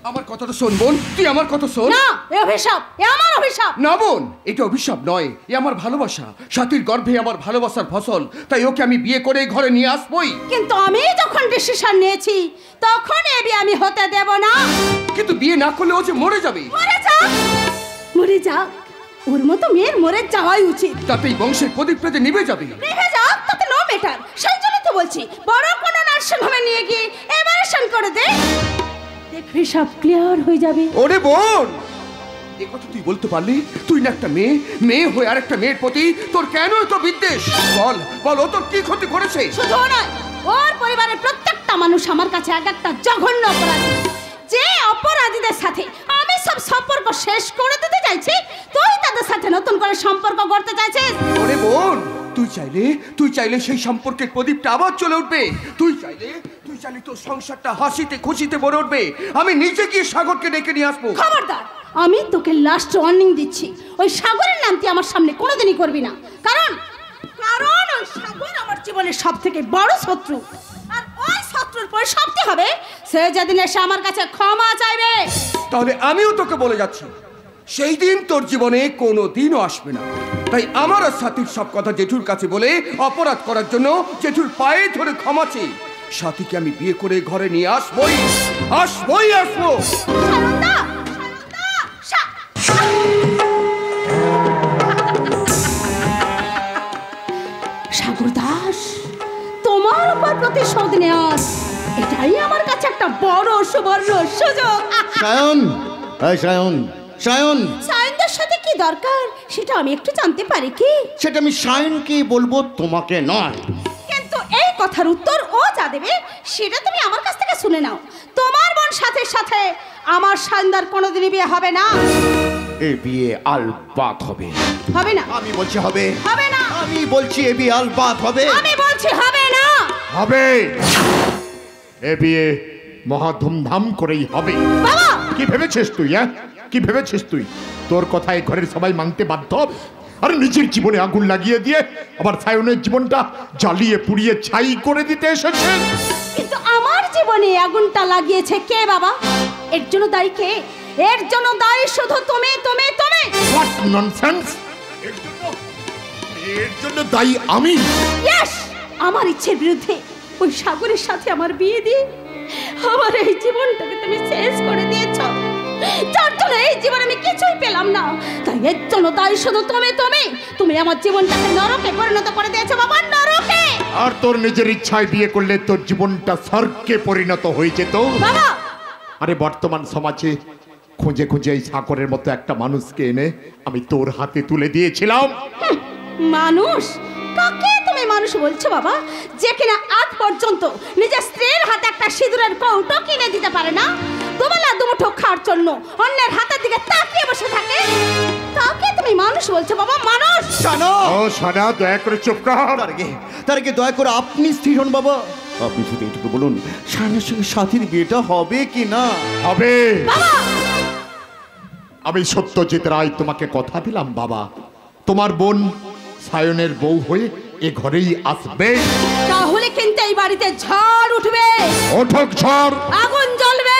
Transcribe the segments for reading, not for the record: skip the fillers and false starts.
আমার কথাটা শোন বোন, তুই আমার কথা শোন। না, এ অভিশাপ, এ আমার অভিশাপ। না বোন, এটা অভিশাপ নয়, এ আমার ভালোবাসা। সাথীর গর্ভে আমার ভালোবাসার ফসল, তাই ওকে আমি বিয়ে করে ঘরে নিয়ে আসবই। কিন্তু আমি যখন ডিসিশন নিয়েছি তখন এ বিয়ে আমি হতে দেব না। কিন্তু বিয়ে না করলে ও যে মরে যাবে। মরে যাক, মরে যাক, ওর মতো মেয়ের মরে যাওয়াই উচিত। তাতেই বংশের প্রদীপ পেতে নিভে যাবে। নিভে যাক, তাতে নো ম্যাটার। সেই জন্য তো বলছি বড় কোনো নার্সিং হোমে নিয়ে গিয়ে এভালুয়েশন করে দে, দেখবি সব ক্লিয়ার হয়ে যাবে। ওরে বোন, এ কথা তুই বলতে পারলি? তুই না একটা মেয়ে, মেয়ে হয়ে আরেকটা মেয়ের প্রতি তোর কেন এত বিদ্বেষ? বল বল, ও তোর কি ক্ষতি করেছে? শুধু নয়, ওর পরিবারের প্রত্যেকটা মানুষ আমার কাছে এক একটা জঘন্য অপরাধী। যে অপরাধীদের সাথে আমি সব সম্পর্ক শেষ করে দিতে চাইছি, তুই তাদের সাথে নতুন করে সম্পর্ক করতে চাইছিস। ওরে বোন, তুই চাইলে সেই সম্পর্কের প্রদীপটা আবার চলে উঠবে। তুই চাইলে তোর সংসারটা হাসিতে খুশিতে ভরে উঠবে। আমি নিজে গিয়ে সাগরকে ডেকে নিয়ে আসবো। খবরদার, আমি তোকে লাস্ট ওয়ার্নিং দিচ্ছি, ওই সাগরের নামটি আমার সামনে কোনোদিনই করবি না। কারণ ওই সাগর আমার জীবনের সব থেকে বড় শত্রু। আর ওই শত্রুর পরিসমাপ্তি হবে সে যেদিন এসে আমার কাছে ক্ষমা চাইবে। তাহলে আমিও তোকে বলে যাচ্ছি, সেই দিন তোর জীবনে কোনো দিনও আসবে না। তাই আমার আর সাথীর সব কথা জেঠুর কাছে বলে অপরাধ করার জন্য জেঠুর পায়ে ধরে ক্ষমা চেয়ে সাথীকে আমি বিয়ে করে ঘরে নিয়ে আসবো। সাগর দাস, তোমার উপর প্রতিশোধ নেওয়ার এটাই আমার কাছে একটা বড় সুবর্ণ সুযোগ। সায়নদের সাথে কি দরকার সেটা আমি একটু জানতে পারি কি? সেটা আমি সায়নকে বলবো, তোমাকে নয়। কিন্তু এই কথার উত্তর ও যা দেবে সেটা তুমি আমার কাছ থেকে শুনে নাও। তোমার বোন সাথে সাথে আমার সায়নদার কোনোদিনই বিয়ে হবে না। এ বিয়ে আলবাত হবে। হবে না? আমি বলছি হবে। হবে না? আমি বলছি এ বিয়ে আলবাত হবে। আমি বলছি হবে না। হবে। এ বিয়ে মহা ধুমধাম করেই হবে। বাবা, কি ভেবেছিস তুই? কি ভেবেছিস তুই? তোর কথায় ঘরের সবাই মানতে বাধ্য হবে? আর নিজের জীবনে আগুন লাগিয়ে দিয়ে আবার সায়নের জীবনটা জ্বালিয়ে পুড়িয়ে ছাই করে দিতে এসেছেন। কিন্তু আমার জীবনে আগুনটা লাগিয়েছে কে বাবা? এর জন্য দায়ী কে? এর জন্য দায়ী শুধু তুমি। What nonsense! এর জন্য দায়ী আমি? ইয়েস, আমার ইচ্ছের বিরুদ্ধে ওই সাগরের সাথে আমার বিয়ে দিয়ে আমার এই জীবনটাকে তুমি শেষ করে দিয়েছো। যার জন্য এই জীবনে আমি কিছুই পেলাম না। তাই এর জন্য দায়ী শুধু তুমি আমার জীবনটাকে নরকে পরিণত করে দিয়েছো বাবা, নরকে। আর তোর নিজের ইচ্ছায় বিয়ে করলে তোর জীবনটা স্বর্গে পরিণত হয়ে যেত বাবা। আরে বর্তমান সমাজে খুঁজে খুঁজে এই সাগরের মতো একটা মানুষকে এনে আমি তোর হাতে তুলে দিয়েছিলাম। মানুষ? কাকে তুমি মানুষ বলছো বাবা, যে কিনা আজ পর্যন্ত নিজের স্ত্রীর হাতে একটা সিঁদুরের কৌটো কিনে দিতে পারে না, দুবেলা দুমুঠো খাওয়ার জন্য অন্যের হাতের দিকে তাকিয়ে বসে থাকে? কাকে তুমি মানুষ বলছো বাবা, মানুষ? সানা, দয়া করে চুপ কর। তার আগে দয়া করে আপনি স্থির হন বাবা। আপনি শুধু এটুকু বলুন, সায়নের সঙ্গে সাথীর বিয়েটা হবে কি না? হবে। বাবা, আমি সত্যজিৎ রায় তোমাকে কথা দিলাম বাবা, তোমার বোন সায়নের বউ হয়ে এ ঘরেই আসবে। তাহলে কিন্তু এই বাড়িতে ঝড় উঠবে। ওঠক ঝড়, আগুন জ্বলবে।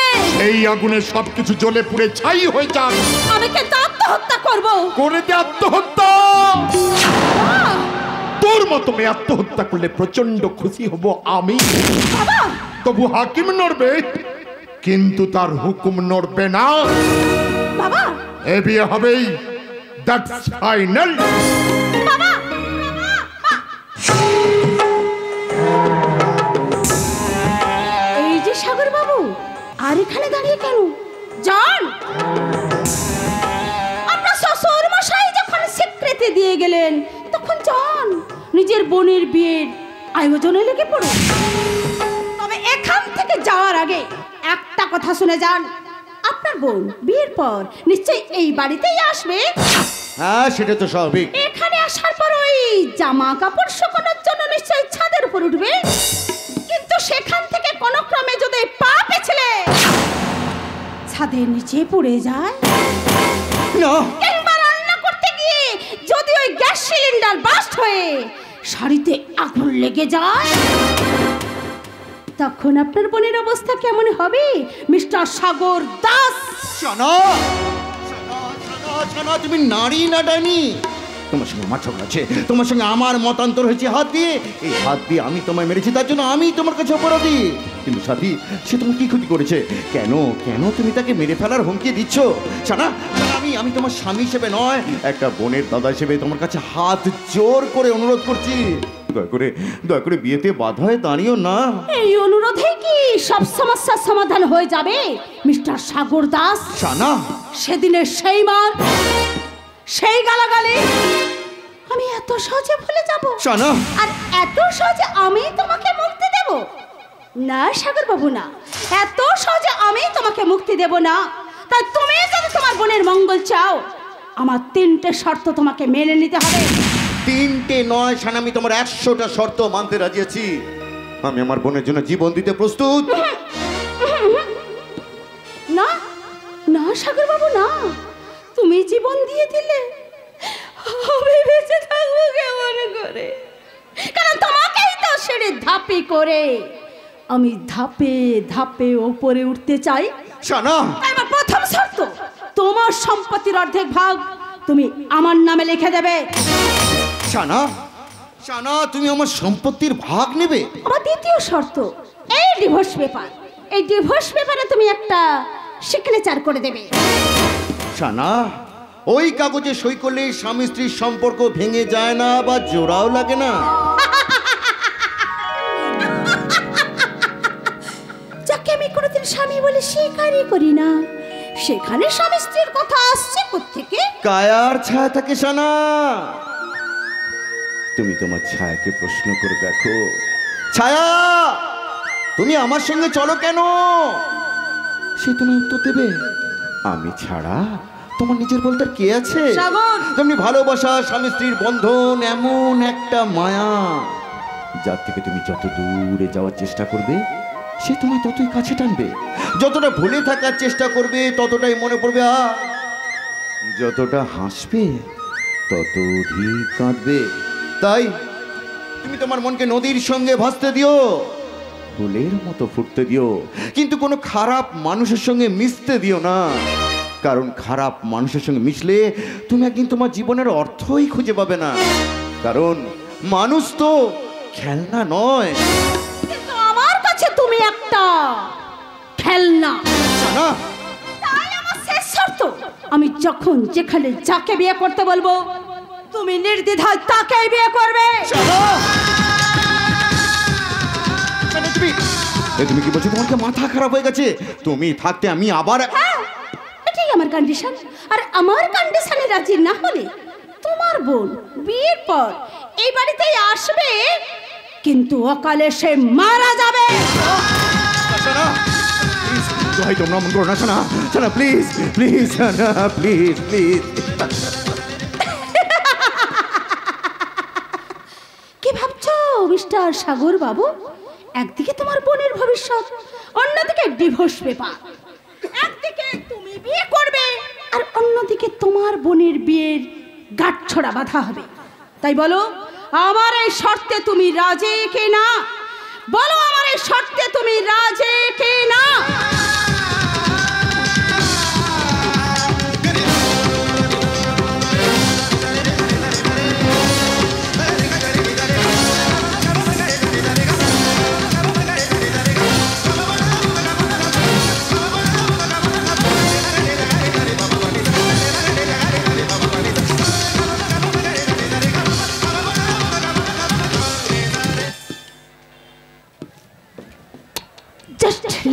এই আগুনে সবকিছু জ্বলে পুড়ে ছাই হয়ে যান। আমি কিন্তু আত্মহত্যা করবো। করে দে আত্মহত্যা। তোর মতো মেয়ে আত্মহত্যা করলে প্রচন্ড খুশি হব আমি। তবু হাকিম নড়বে, কিন্তু তার হুকুম নড়বে না। বাবা, এ বিয়ে হবেই, দ্যাটস ফাইনাল। বাবা, এই যে সাগর বাবু, আর এখানে দাঁড়িয়ে কেন? যান, আপনার শ্বশুর মশাই যখন স্বীকৃতি দিয়ে গেলেন তখন যান নিজের বোনের বিয়ের আয়োজনে লেগে পড়ুন। তবে এখান থেকে যাওয়ার আগে একটা কথা শুনে যান, আপনার বোন বিয়ের পর নিশ্চয়ই এই বাড়িতেই আসবে। হ্যাঁ, সেটা তো স্বাভাবিক। এখানে আসার পর ওই জামা কাপড় শুকানোর জন্য নিশ্চয়ই ছাদের উপর উঠবে। কিন্তু সেখান থেকে কোনো ক্রমে যদি পা পেছলে ছাদের নিচে পড়ে যায়, কিংবা রান্না করতে গিয়ে যদি ওই গ্যাস সিলিন্ডার বাস্ট হয়ে শাড়িতে আগুন লেগে যায়, তখন আপনার বোনের অবস্থা কেমন হবে মিস্টার সাগর দাস? শোনো, শোনো, তুমি নারী না ডাইনি? তোমার সঙ্গে আমার ঝগড়া আছে, তোমার সঙ্গে আমার মতান্তর হয়েছে হাত দিয়ে। এই হাত দিয়ে আমি তোমায় মেরেছি, তার জন্য আমি তোমার কাছে অপরাধী। কিন্তু সাথী, সে তোমার কি ক্ষতি করেছে? কেন কেন তুমি তাকে মেরে ফেলার হুমকি দিচ্ছ? শানা, আমি তোমার স্বামী হিসেবে নয়, একটা বোনের দাদা হিসেবে তোমার কাছে হাত জোর করে অনুরোধ করছি, দয়া করে বিয়েতে বাধা হয়ে দাঁড়িও না। এই অনুরোধে কি সব সমস্যার সমাধান হয়ে যাবে মিস্টার সাগর দাস? শানা, সেদিনের সেই মার, সেই গালাগালি আমি এত সহজে ভুলে যাব? শানা, আর এত সহজে আমি তোমাকে মুক্তি দেব না সাগর বাবু, না, এত সহজে আমি তোমাকে মুক্তি দেব না। তাই তুমি যদি তোমার বোনের মঙ্গল চাও, আমার 3টে শর্ত তোমাকে মেনে নিতে হবে। 3টে নয় শানা, আমি তোমার 100টা শর্ত মানতে রাজি আছি। আমি আমার বোনের জন্য জীবন দিতে প্রস্তুত। না না সাগর বাবু, না, তুমি জীবন দিয়ে দিলে আমি বেঁচে থাকবো কেমন করে? কারণ তোমাকেই তো সিঁড়ির ধাপি করে আমি ধাপে ধাপে ওপরে উঠতে চাই। শানা, আমার প্রথম শর্ত, তোমার সম্পত্তির অর্ধেক ভাগ তুমি আমার নামে লিখে দেবে। শানা, শানা, তুমি আমার সম্পত্তির ভাগ নেবে? আমার দ্বিতীয় শর্ত, এই ডিভোর্স পেপার, এই ডিভোর্স পেপারে তুমি একটা সিগনেচার করে দেবে। শানা, ওই কাগজে সই করলে স্বামী স্ত্রীর সম্পর্ক ভেঙে যায় না বা জোড়াও লাগে না। যাকে আমি কোনোদিন স্বামী বলে স্বীকারই করি না, সেখানে স্বামী স্ত্রীর কথা আসছে কোত্থেকে? কায়ার ছায়া থাকে শানা। তুমি তোমার ছায়াকে প্রশ্ন করে দেখো, ছায়া তুমি আমার সঙ্গে চলো কেন? সে তুমি উত্তর দেবে, আমি ছাড়া তোমার নিজের বলতে কে আছে? তুমি ভালোবাসা, স্বামী স্ত্রীর বন্ধন এমন একটা মায়া, যার থেকে তুমি যত দূরে যাওয়ার চেষ্টা করবে সে তোমায় ততই কাছে টানবে। যতটা ভুলে থাকার চেষ্টা করবে ততটাই মনে পড়বে, যতটা হাসবে তত অধিক কাঁদবে। তাই তুমি তোমার মনকে নদীর সঙ্গে ভাসতে দিও, ফুলের মতো ফুটতে দিও, কিন্তু কোনো খারাপ মানুষের সঙ্গে মিশতে দিও না। কারণ খারাপ মানুষের সঙ্গে মিশলে তুমি একদিন তোমার জীবনের অর্থই খুঁজে পাবে না। কারণ মানুষ তো খেলনা নয়। কিন্তু আমার কাছে তুমি একটা খেলনা। না, তাই আমার শেষ শর্ত, আমি যখন যেখানে যাকে বিয়ে করতে বলবো তুমি নির্দ্বিধায় তাকেই বিয়ে করবে। তুমি কি বলছো? তোমার কি মাথা খারাপ হয়ে গেছে? তুমি থাকতে আমি আবার এটাই আমার কন্ডিশন। আর আমার কন্ডিশনে রাজি না হলে তোমার বোন বিয়ের পর এই বাড়িতেই আসবে, কিন্তু অকালে সে মারা যাবে। তোমরা মন করো না শোনা, শোনা প্লিজ প্লিজ, শোনা প্লিজ প্লিজ। কি ভাবছো মিস্টার সাগর বাবু? একদিকে তোমার বোনের ভবিষ্যৎ, অন্যদিকে ডিভোর্স পেপার। একদিকে তুমি বিয়ে করবে আর অন্যদিকে তোমার বোনের বিয়ের গাঁটছড়া বাঁধা হবে। তাই বলো, আমার এই শর্তে তুমি রাজি কি না? বলো, আমার এই শর্তে তুমি রাজি কি না?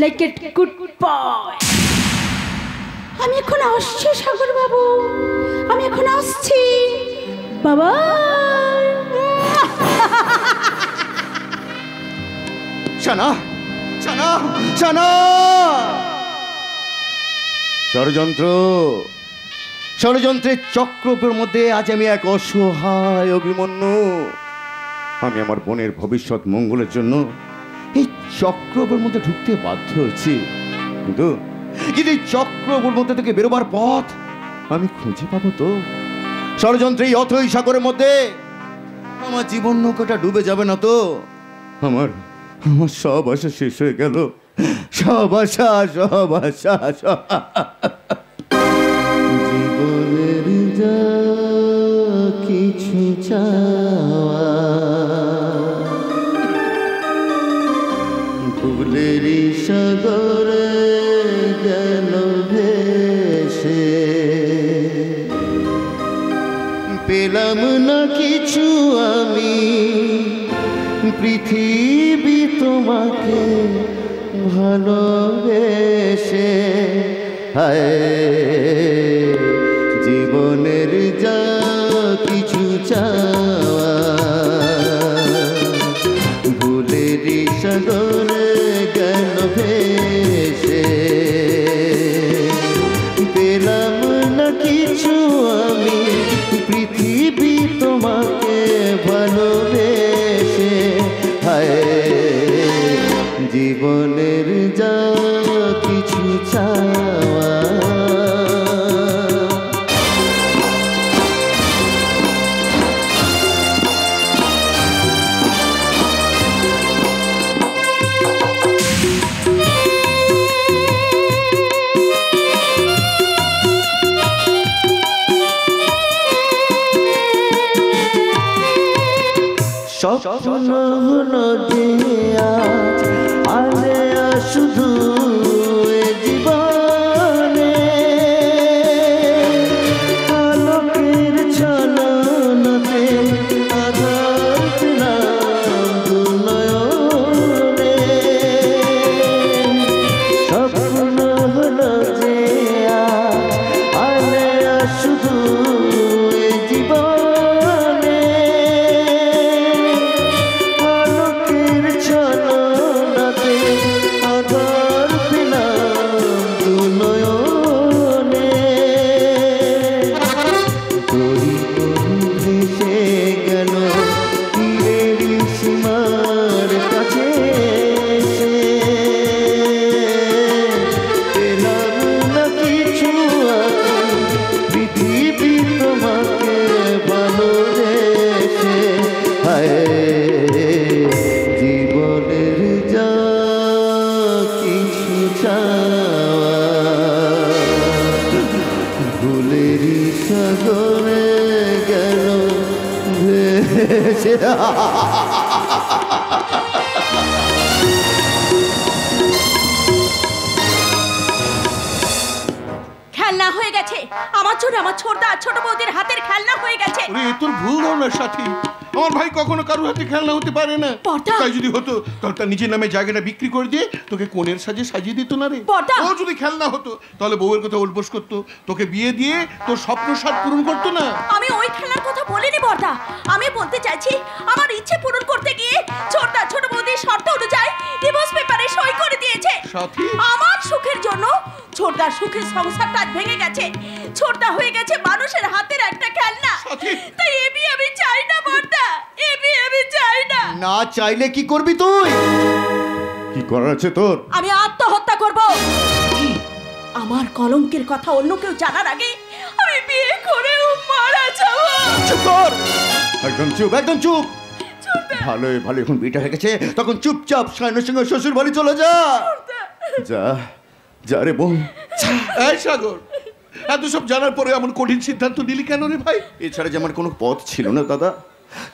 Like a good boy. আমি এখন আসছি সাগর বাবু, আমি এখন আসছি বাবা। শোনা শোনা শোনা, ষড়যন্ত্রের চক্রের মধ্যে আজ আমি এক অসহায় অভিমন্যু। আমি আমার বোনের ভবিষ্যৎ মঙ্গলের জন্য এই চক্রের মধ্যে ঢুকতে বাধ্য হয়েছি, কিন্তু এই চক্রের মধ্যে থেকে বেরোবার পথ আমি খুঁজে পাবো তো? ষড়যন্ত্রে এই অথই সাগরের মধ্যে আমার জীবন নৌকাটা ডুবে যাবে না তো? আমার সব আশা শেষ হয়ে গেল, সব আশা, সব আশা, জীবনের যা কিছু চাওয়া ফুলেরই সাগরে গেল ভেসে, পেলাম না কিছু আমি পৃথিবী তোমাকে ভালোবেসে। হায় জীবনের যা কিছু চাওয়া ভুলেরই সাগরে গেল ভেসে, পেলাম না কিছু আমি পৃথিবী তোমাকে ভালোবেসে। হায় জীবনের যা কিছু চাওয়া। স্বপ্ন হলো যে আজ আলে শুধু এ জীবনে, আলোকের ছলনাতে আধার পেলাম দু নয়নে। স্বপ্ন হলো যে আজ আলে শুধু এ জীবনে, আলোকের ছলনাতে আধার পেলাম দু নয়নে। তোরি ভেসে গেল তীরের সীমার কাছে এসে, পেলাম না কিছু আমি পৃথিবী তোমাকে ভালোবেসে। হায় জীবনের যা কিছু চাওয়া ভুলেরই সাগরে গেল ভেসে। খেলনা হয়ে গেছে আমার জন্য, আমার ছোটদা ছোট বৌদির হাতের খেলনা হয়ে গেছে। ওরে এ তোর ভুল ধারণার সাথী। আমার ভাই কখনো কারোর হাতে খেলনা হতে পারে না। বড়দা। তাই যদি হতো তাহলে তার নিজের নামে জায়গাটা বিক্রি করে দিয়ে তোকে কোণের সাজে সাজিয়ে দিত না রে। বড়দা। ও যদি খেলনা হতো তাহলে বউয়ের কথা উল্বোস করতো, তোকে বিয়ে দিয়ে তোর স্বপ্ন সাধ পূরণ করতো না। আমি ওই খেলার কথা বলিনি বড়দা, আমি বলতে চাইছি আমার ইচ্ছে পূরণ করতে গিয়ে ছোটদা ছোট বৌদির শর্ত অনুযায়ী ডিভোর্স পেপারে সই করে দিয়েছে। সাথী। আমার সুখের জন্য ছোটদার সুখের সংসারটা আজ ভেঙে গেছে। ছোটদা হয়ে গেছে মানুষের হাতের একটা খেলনা। সাথী। তাই এ বিয়ে আমি চাই না বড়দা, এ বিয়ে আমি চাই না। না চাইলে কি করবি তুই? কি করার আছে তোর? আমি আত্মহত্যা করব। আমার কলঙ্কের কথা অন্য কেউ জানার আগে আমি বিয়ে করেও মারা যাব। চুপ কর, একদম চুপ, একদম চুপ। ভালো ভালো এখন বিয়েটা হয়ে গেছে, তখন চুপচাপ সায়নের সঙ্গে শ্বশুর বাড়ি চলে যা। যা যা রে বোন। এই সাগর, এত সব জানার পরে এমন কঠিন সিদ্ধান্ত নিলি কেন রে ভাই? এছাড়া যে আমার কোনো পথ ছিল না দাদা,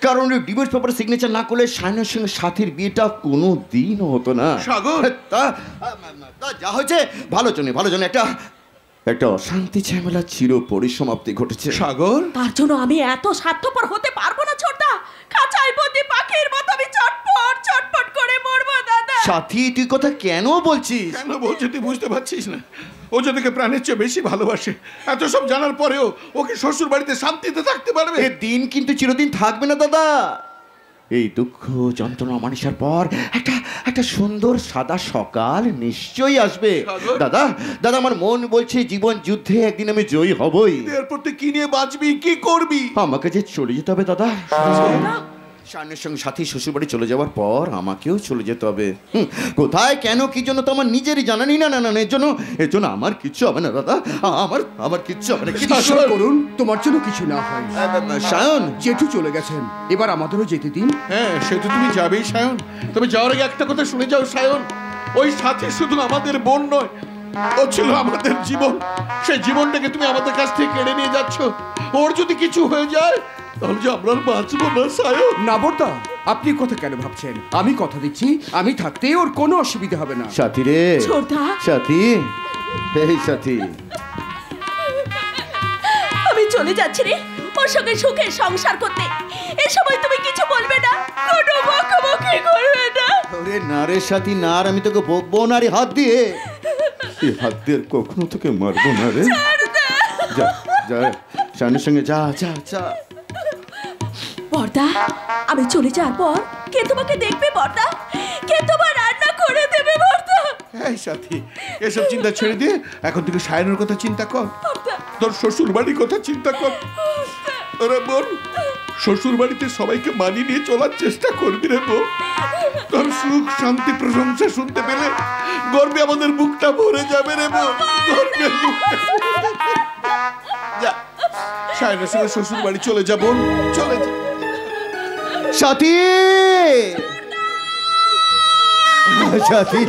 কারণ ডিভোর্স পেপারে সিগনেচার না করলে সায়নের সঙ্গে সাথীর বিয়েটা কোনো দিনও হতো না। সাগর। তা যা হয়েছে ভালোর জন্য, ভালোর জন্য একটা একটা অশান্তি ঝামেলা চির পরিসমাপ্তি ঘটেছে। সাগর, তার জন্য আমি এত স্বার্থপর হতে পারবো না ছোটদা। খাঁচায় বন্দি পাখির মতো আমি চটপট চটপট করে মরবো দাদা। সাথী তুই কথা কেন বলছিস? কেন বলছিস তুই বুঝতে পারছিস না? ও যাদেরকে প্রাণের চেয়ে বেশি ভালোবাসে, এত সব জানার পরেও ওকে শ্বশুর বাড়িতে শান্তিতে থাকতে পারবে? এ দিন কিন্তু চিরদিন থাকবে না দাদা। এই দুঃখ যন্ত্রণা মানুষের পর একটা একটা সুন্দর সাদা সকাল নিশ্চয়ই আসবে। দাদা দাদা আমার মন বলছে জীবন যুদ্ধে একদিন আমি জয়ী হবই। এরপর তুই কি নিয়ে বাঁচবি, কি করবি? আমাকে যে চলে যেতে হবে দাদা। শায়নের সঙ্গে সাথী শ্বশুরবাড়ি চলে যাওয়ার পর আমাকেও চলে যেতে হবে। কোথায়, কেন, কি জন্য তো আমার নিজেরই জানা নেই। না না না, এর জন্য আমার কিচ্ছু হবে না দাদা, আমার কিচ্ছু হবে না। শাসন করুন, তোমার জন্য কিছু না হয়। সায়ন, জেঠু চলে গেছেন, এবার আমাদেরও যেতে দিন। হ্যাঁ, সে তো তুমি যাবেই সায়ন। তবে যাওয়ার আগে একটা কথা শুনে যাও সায়ন, ওই সাথী শুধু আমাদের বোন নয়, ও ছিল আমাদের জীবন। সেই জীবনটাকে তুমি আমাদের কাছ থেকে কেড়ে নিয়ে যাচ্ছ। ওর যদি কিছু হয়ে যায় তাহলে যে আমরা আর বাঁচবো না সায়ন। না বর্দা, আপনি কথা কেন ভাবছেন? আমি কথা দিচ্ছি, আমি থাকতে ওর কোনো অসুবিধা হবে না। সাথী রে, ছোটদা, সাথী, এই সাথী, আমি চলে যাচ্ছি রে ওর সঙ্গে সুখের সংসার করতে। এই সময় তুমি কিছু বলবে না, কোনো বকাবকি করবে না। ওরে না রে সাথী, না, আর আমি তোকে বকবো না রে হাত দিয়ে। এই হাত দিয়ে আর কখনো তোকে মারবো না রে। যা যা, শায়নের সঙ্গে যা যা যা। বর্দা, আমি চলে যাওয়ার পর কে তোমাকে দেখবে বর্দা? কে তোমার রান্না করে দেবে বর্দা? এই সাথী, এসব চিন্তা ছেড়ে দিয়ে এখন থেকে সায়নের কথা চিন্তা কর, তোর শ্বশুর বাড়ির কথা চিন্তা কর। তোরা বোন, শ্বশুর বাড়িতে সবাইকে মানিয়ে নিয়ে চলার চেষ্টা করবি রে বোন। তোর সুখ, শান্তি, প্রশংসা শুনতে পেলে গর্বে আমাদের বুকটা ভরে যাবে রে বোন, গর্বে বুকটা। যা, সায়নের সঙ্গে শ্বশুর বাড়ি চলে যা বোন, চলে যা। সাথী, সাথী,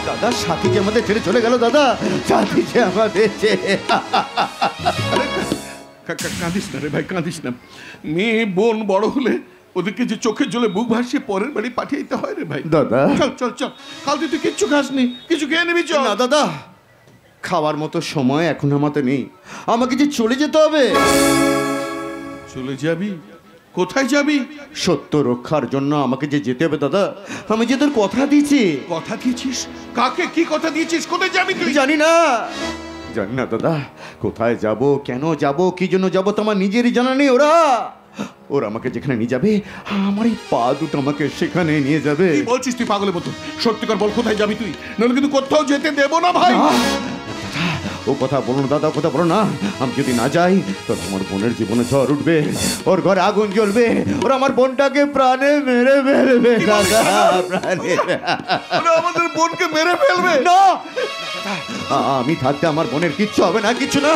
দাদা, সাথী যে আমাদের ছেড়ে চলে গেল দাদা, সাথী যে আমাদের কাঁদিস না রে ভাই, কাঁদিস না। মেয়ে বোন বড় হলে ওদেরকে যে চোখের জলে বুক ভাসিয়ে পরের বাড়ি পাঠিয়ে দিতে হয় রে ভাই। দাদা, চল চল চল, কাল তুই কিচ্ছু খাসনি, কিছু খেয়ে নিবি চল। না দাদা, খাওয়ার মতো সময় এখন আমাদের নেই, আমাকে যে চলে যেতে হবে। চলে যাবি? কোথায় যাবি? সত্য রক্ষার জন্য আমাকে যে যেতে হবে দাদা, আমি যে তোর কথা দিয়েছি। কথা দিয়েছিস? কাকে কি কথা দিয়েছিস? কোথায় যাবি তুই? জানি না দাদা, কোথায় যাব, কেন যাব, কি জন্য যাব তো আমার নিজেরই জানা নেই। ওরা আমাকে যেখানে নিয়ে যাবে, আমার এই পা দুটো আমাকে সেখানে নিয়ে যাবে। কি বলছিস তুই পাগলের মতো? সত্যিকার বল, কোথায় যাবি তুই? নাহলে কিন্তু কোথাও যেতে দেবো না ভাই। ও কথা বলো না দাদা, কথা বলো না। আমি যদি না যাই তো আমার বোনের জীবনে ঝড় উঠবে, ওর ঘরে আগুন জ্বলবে, ওরা আমার বোনটাকে প্রাণে মেরে ফেলবে দাদা, প্রাণে। আমাদের বোনকে মেরে ফেলবে? না, আমি থাকতে আমার বোনের কিচ্ছু হবে না, কিচ্ছু না।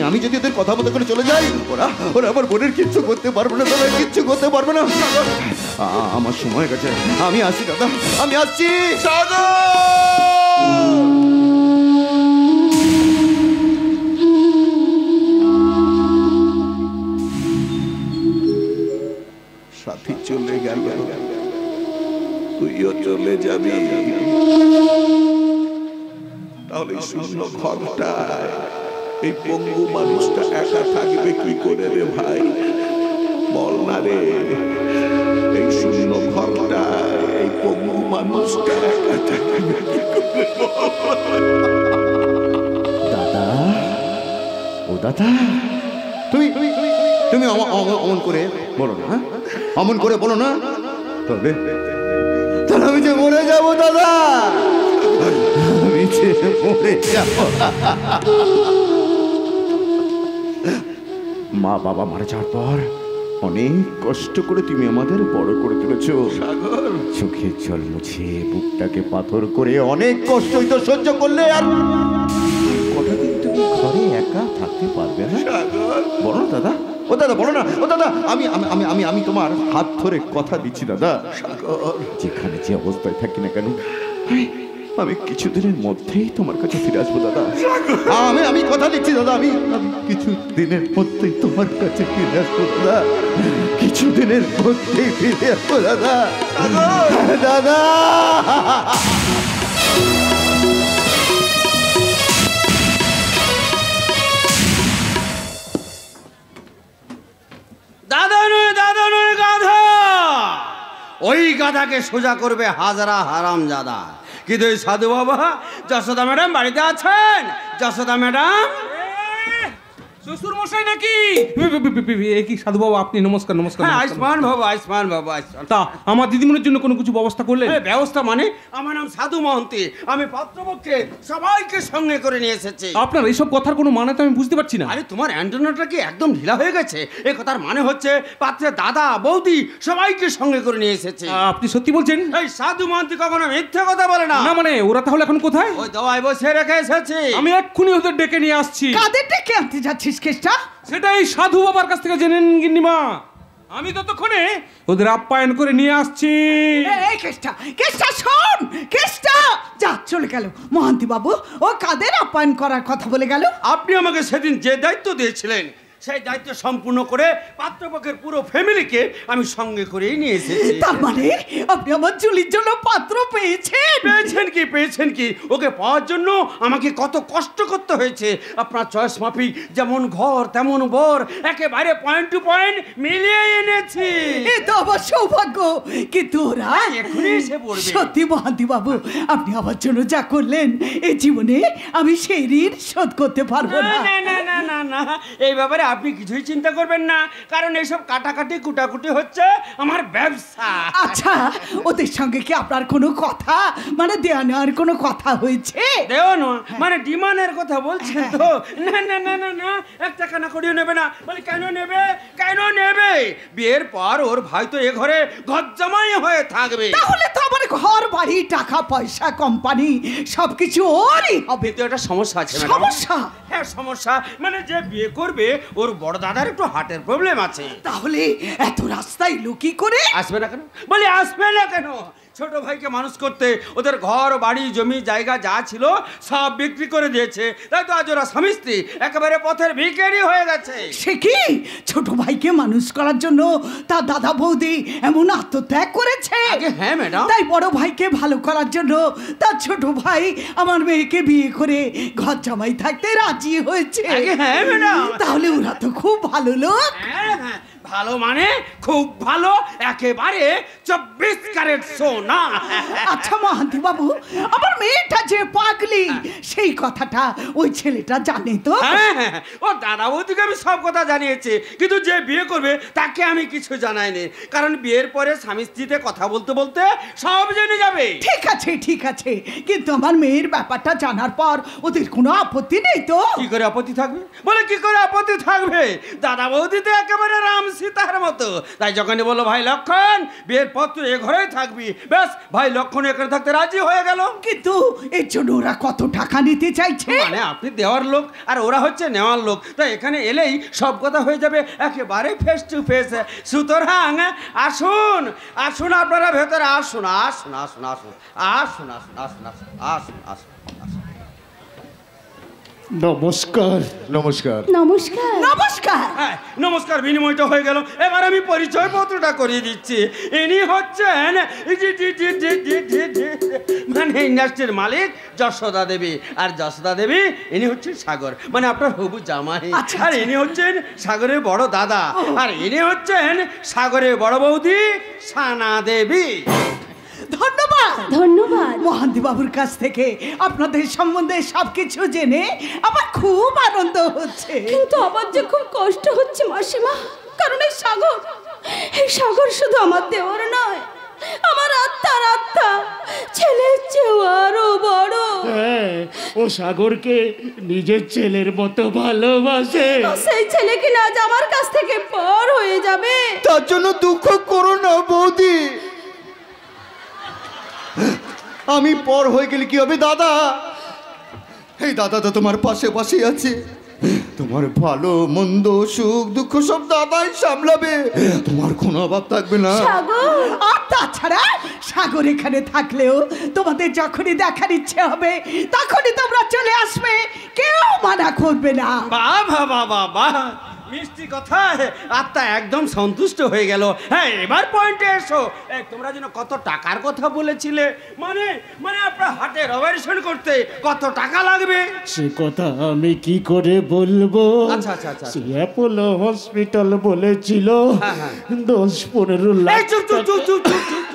আমি যদি ওদের কথা মতো করে চলে যাই, ওরা আমার বোনের কিচ্ছু করতে পারবে না দাদা, কিচ্ছু করতে পারবে না। আমার সময় গেছে, আমি আসছি দাদা, আমি আসছি। সাথী চলে গেল, তুইও চলে যাবি, তাহলে শূন্য ঘরটায় এই পঙ্গু মানুষটা একা থাকবে কি করে রে ভাই? বল না রে, এই শূন্য ঘরটায় এই পঙ্গু মানুষটা একা থাকবে কি করে? দাদা, ও দাদা, তুমি তুমি অমন করে বলো না, হ্যাঁ অমন করে বলো না। তবে তাহলে আমি যে মরে যাবো দাদা, আমি যে মরে যাবো। মা বাবা মারা যাওয়ার পর অনেক কষ্ট করে তুমি আমাদের বড় করে তুলেছো। চোখের জল মুছে বুকটাকে পাথর করে অনেক কষ্ট হইতো সহ্য করলে, আর কতদিন তুমি ঘরে একা থাকতে পারবে না? বলো না দাদা, ও দাদা বলো না, ও দাদা আমি আমি আমি আমি আমি তোমার হাত ধরে কথা দিচ্ছি দাদা, যেখানে যে অবস্থায় থাকি না কেন আমি কিছুদিনের মধ্যেই তোমার কাছে ফিরে আসবো দাদা। আমি কথা দিচ্ছি দাদা, আমি কিছুদিনের মধ্যেই তোমার কাছে ফিরে আসবো দাদা, কিছুদিনের মধ্যেই ফিরে আসবো দাদা। দাদা দাদা নয় গাধা, ওই গাধাকে সোজা করবে হাজারা হারামজাদা। কিন্তু ওই সাধু বাবা, যশোদা ম্যাডাম বাড়িতে আছেন? যশোদা ম্যাডাম, শ্বশুর মশাই নাকি? কি সাধু বাবা আপনি? নমস্কার নমস্কার। আয়ুষ্মান বাবু, আয়ুষ্মান বাবু, আয়ুষ্মান। তা আমার দিদিমণির জন্য কোনো কিছু ব্যবস্থা করলেন? ব্যবস্থা মানে? আমার নাম সাধু মহন্তি, আমি পাত্রপক্ষে সবাইকে সঙ্গে করে নিয়ে এসেছি। আপনার এইসব কথার কোনো মানে তো আমি বুঝতে পারছি না। আরে তোমার অ্যান্টেনাটা কি একদম ঢিলা হয়ে গেছে? এই কথার মানে হচ্ছে পাত্রের দাদা বৌদি সবাইকে সঙ্গে করে নিয়ে এসেছে। আপনি সত্যি বলছেন? এই সাধু মহন্তি কখনো মিথ্যে কথা বলে না। না মানে ওরা তাহলে এখন কোথায়? ওই দাওয়ায় বসে রেখে এসেছি। আমি এক্ষুনি ওদের ডেকে নিয়ে আসছি। কাদের ডেকে আনতে যাচ্ছিস কেষ্টা? সেটাই সাধু বাবার কাছ থেকে জেনে নিন গিন্নিমা। আমি ততক্ষণে ওদের আপ্যায়ন করে নিয়ে আসছি। এই কেষ্টা, কেষ্টা শোন, কেষ্টা যা চলে গেল। মহান্তি বাবু ও কাদের আপ্যায়ন করার কথা বলে গেল? আপনি আমাকে সেদিন যে দায়িত্ব দিয়েছিলেন সেই দায়িত্ব সম্পূর্ণ করে পাত্রপক্ষের পুরো ফ্যামিলিকে আমি সঙ্গে করেই নিয়ে এসেছি। তার মানে আপনি আমার চুলির জন্য পাত্র পেয়েছেন? পেয়েছেন কি? ওকে পাওয়ার জন্য আমাকে কত কষ্ট করতে হয়েছে। আপনার চয়েস মাফিক যেমন ঘর তেমন বর একেবারে পয়েন্ট টু পয়েন্ট মিলিয়ে এনেছি। এ তো আমার সৌভাগ্য। কিন্তু ওরা এখনই এসে পড়বে। সত্যি মহান্তি বাবু, আপনি আমার জন্য যা করলেন এই জীবনে আমি সেই ঋণ শোধ করতে পারবো না। না, এই ব্যাপারে আপনি কিছুই চিন্তা করবেন না, কারণ এইসব কাটাকাটি কুটাকুটি হচ্ছে আমার ব্যবসা। আচ্ছা, ওদের সঙ্গে কি আপনার কোনো কথা মানে দেয়া নেওয়ার কোনো কথা হয়েছে? দেওয়ানো মানে ডিমান্ডের কথা বলছেন তো? না, এক টাকা না করিও নেবে না। বলি কেন নেবে? বিয়ের পর ওর ভাই তো এ ঘরে ঘর জামাই হয়ে থাকবে। তাহলে তো আমার ঘর বাড়ি টাকা পয়সা কোম্পানি সবকিছু ওরই হবে। তো একটা সমস্যা আছে। সমস্যা? হ্যাঁ সমস্যা, মানে যে বিয়ে করবে ওর বড় দাদার একটু হার্টের প্রবলেম আছে। তাহলে এত রাস্তায় লুকি করে আসবে না কেন? বলি আসবে না কেন? ছোট ভাইকে মানুষ করতে ওদের ঘর বাড়ি জমি জায়গা যা ছিল সব বিক্রি করে দিয়েছে, তাই তো আজ ওরা স্বামী স্ত্রী একেবারে পথের ভিখারি হয়ে গেছে। সে কি ছোট ভাইকে মানুষ করার জন্য তার দাদা বৌদি এমন আত্মত্যাগ করেছে? হ্যাঁ ম্যাডাম। তাই বড় ভাইকে ভালো করার জন্য তার ছোট ভাই আমার মেয়েকে বিয়ে করে ঘর জামাই থাকতে রাজি হয়েছে। হ্যাঁ ম্যাডাম। তাহলে ওরা তো খুব ভালো লোক। হ্যাঁ, ভালো মানে খুব ভালো, একেবারে 24 ক্যারেট সোনা। আচ্ছা মহান্তি বাবু, আমার মেয়েটা যে পাগলি সেই কথাটা ওই ছেলেটা জানে তো? হ্যাঁ, ও দাদা বৌদিকে আমি সব কথা জানিয়েছি, কিন্তু যে বিয়ে করবে তাকে আমি কিছু জানাইনি, কারণ বিয়ের পরে স্বামী স্ত্রীতে কথা বলতে বলতে সব জেনে যাবে। ঠিক আছে, কিন্তু আমার মেয়ের ব্যাপারটা জানার পর ওদের কোনো আপত্তি নেই তো? কি করে আপত্তি থাকবে? বলে কি করে আপত্তি থাকবে? দাদা বৌদি তো একেবারে রাম সীতার মতো। তাই যখনই বললো ভাই লক্ষণ বিয়ের পর তুই এ ঘরেই থাকবি, ব্যাস ভাই লক্ষণ এখানে থাকতে রাজি হয়ে গেল। কিন্তু এর জন্য ওরা কত টাকা নিতে চাইছে? মানে আপনি দেওয়ার লোক আর ওরা হচ্ছে নেওয়ার লোক, তাই এখানে এলেই সব কথা হয়ে যাবে একেবারে ফেস টু ফেস। সুতরাং আসুন আপনারা ভেতরে আসুন। নমস্কার। হ্যাঁ, নমস্কার বিনিময়টা হয়ে গেল। এবার আমি পরিচয় পত্রটা করিয়ে দিচ্ছি। ইনি হচ্ছেন মানে ইন্ডাস্ট্রির মালিক যশোদা দেবী, আর যশোদা দেবী ইনি হচ্ছেন সাগর, মানে আপনার হবু জামাই। আর ইনি হচ্ছেন সাগরের বড় দাদা, আর ইনি হচ্ছেন সাগরের বড় বৌদি সানা দেবী। ধন্যবাদ। ধন্যবাদ। মহান্তি বাবুর কাছ থেকে আপনাদের সম্বন্ধে সবকিছু জেনে আমার খুব আনন্দ হচ্ছে। কিন্তু আমার যে খুব কষ্ট হচ্ছে মাসিমা, কারণ এই সাগর শুধু আমার দেওর নয়, আমার আত্মার আত্মা, ছেলের চেয়েও আরো বড়। হ্যাঁ, ও সাগরকে নিজের ছেলের মতো ভালোবাসে। সেই ছেলে কি না আজ আমার কাছ থেকে পর হয়ে যাবে? তার জন্য দুঃখ করো না বৌদি। আমি পর হয়ে গেলে কি হবে দাদা? এই দাদা তো তোমার পাশে পাশে আছে, তোমার ভালো মন্দ সুখ দুঃখ সব দাদাই সামলাবে, তোমার কোনো অভাব থাকবে না। আর তাছাড়া সাগর এখানে থাকলেও তোমাদের যখনই দেখার ইচ্ছে হবে তখনই তোমরা চলে আসবে, কেউ মানা করবে না। বাহ বাহ বাহ বাহ বাহ, মিষ্টি কথা, আত্মা একদম সন্তুষ্ট হয়ে গেল। হ্যাঁ, এবার পয়েন্টে এসো। তোমরা যেন কত টাকার কথা বলেছিলে, মানে আপনার হাটের অপারেশন করতে কত টাকা লাগবে? সে কথা আমি কি করে বলবো? আচ্ছা আচ্ছা আচ্ছা, সে অ্যাপোলো হসপিটাল বলেছিল 10-15 এই লাখ। চুপ চুপ চুপ চুপ চুপ চুপ।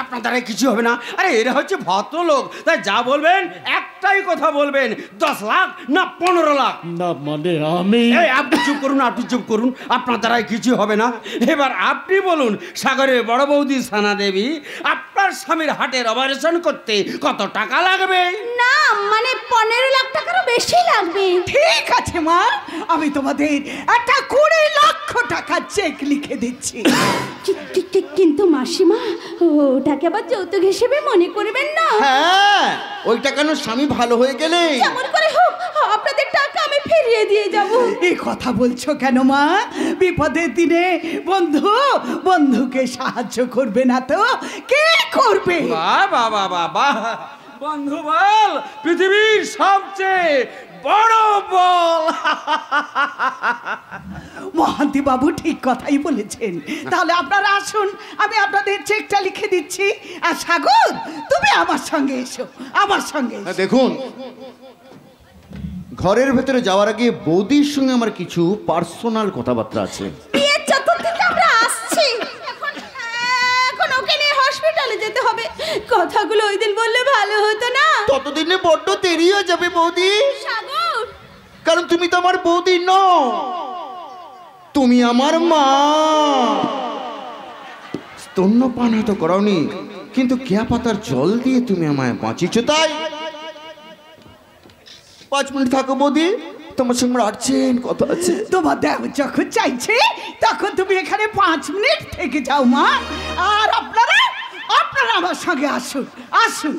আপনার দ্বারা কিছু হবে না। আরে এরা হচ্ছে ভদ্রলোক, তাই যা বলবেন একটাই কথা বলবেন, 10 লাখ না 15 লাখ। না মানে আমি। আপনি চুপ করুন, আপনি চুপ করুন, আপনার দ্বারাই কিছু হবে না। এবার আপনি বলুন, সাগরের বড় বৌদি সানা দেবী, আপনার স্বামীর হাটের অপারেশন করতে কত টাকা লাগবে? না মানে 15 লাখ টাকারও বেশি লাগবে। ঠিক আছে মা, আমি তোমাদের একটা 20 লক্ষ টাকার চেক লিখে দিচ্ছি। কিন্তু মাসিমা, ওটাকে আবার যৌতুক হিসেবে মনে করবেন না। হ্যাঁ, ওইটা কেন স্বামী ভালো হয়ে গেলে যেমন করে হোক আপনাদের টাকা আমি ফিরিয়ে দিয়ে যাব। এই কথা বলছো কেন মা? বিপদের দিনে বন্ধুকে সাহায্য করবে না তো কে করবে? বাহ বাহ বাহ বাহ বাহ, বন্ধু বল পৃথিবীর সবচেয়ে বড় বল। মহান্তি বাবু ঠিক কথাই বলেছেন। তাহলে আপনারা আসুন, আমি আপনাদের চেকটা লিখে দিচ্ছি। আর সাগর, তুমি আমার সঙ্গে এসো, আমার সঙ্গে এসো। দেখুন, ঘরের ভেতরে যাওয়ার আগে বৌদির সঙ্গে আমার কিছু পার্সোনাল কথাবার্তা আছে। বিয়ের চতুর্থীতে আমরা আসছি, এখন ওকে নিয়ে হসপিটালে যেতে হবে। কথাগুলো ওই দিন বললে ভালো হতো না? ততদিনে বড্ড দেরি হয়ে যাবে বৌদি, সাগর, কারণ তুমি তো আমার বৌদি নও, তুমি আমার মা। স্তন্যপান হয়তো করাওনি, কিন্তু কেয়া পাতার জল দিয়ে তুমি আমায় বাঁচিয়েছ। তাই 5 মিনিট থাকো বৌদি, তোমার সঙ্গে আর্জেন্ট কথা আছে। তোমার দেহ যখন চাইছে তখন তুমি এখানে 5 মিনিট থেকে যাও মা। আর আপনারা আমার সঙ্গে আসুন, আসুন।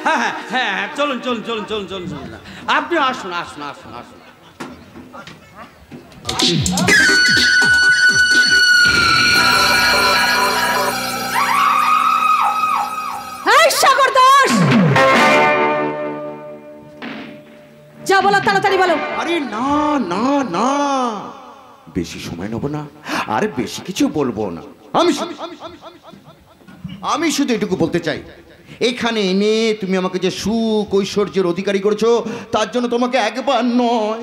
হ্যাঁ হ্যাঁ হ্যাঁ হ্যাঁ, চলুন চলুন চলুন চলুন চলুন চলুন, আপনি আসুন আসুন আসুন আসুন। এই সাগর দাস, যা বলো তাড়াতাড়ি বলো। আরে না না না, বেশি সময় নেব না, আর বেশি কিছু বলবো না। আমি শুধু এটুকু বলতে চাই, এখানে এনে তুমি আমাকে যে সুখ ঐশ্বর্যের অধিকারী করেছো, তার জন্য তোমাকে একবার নয়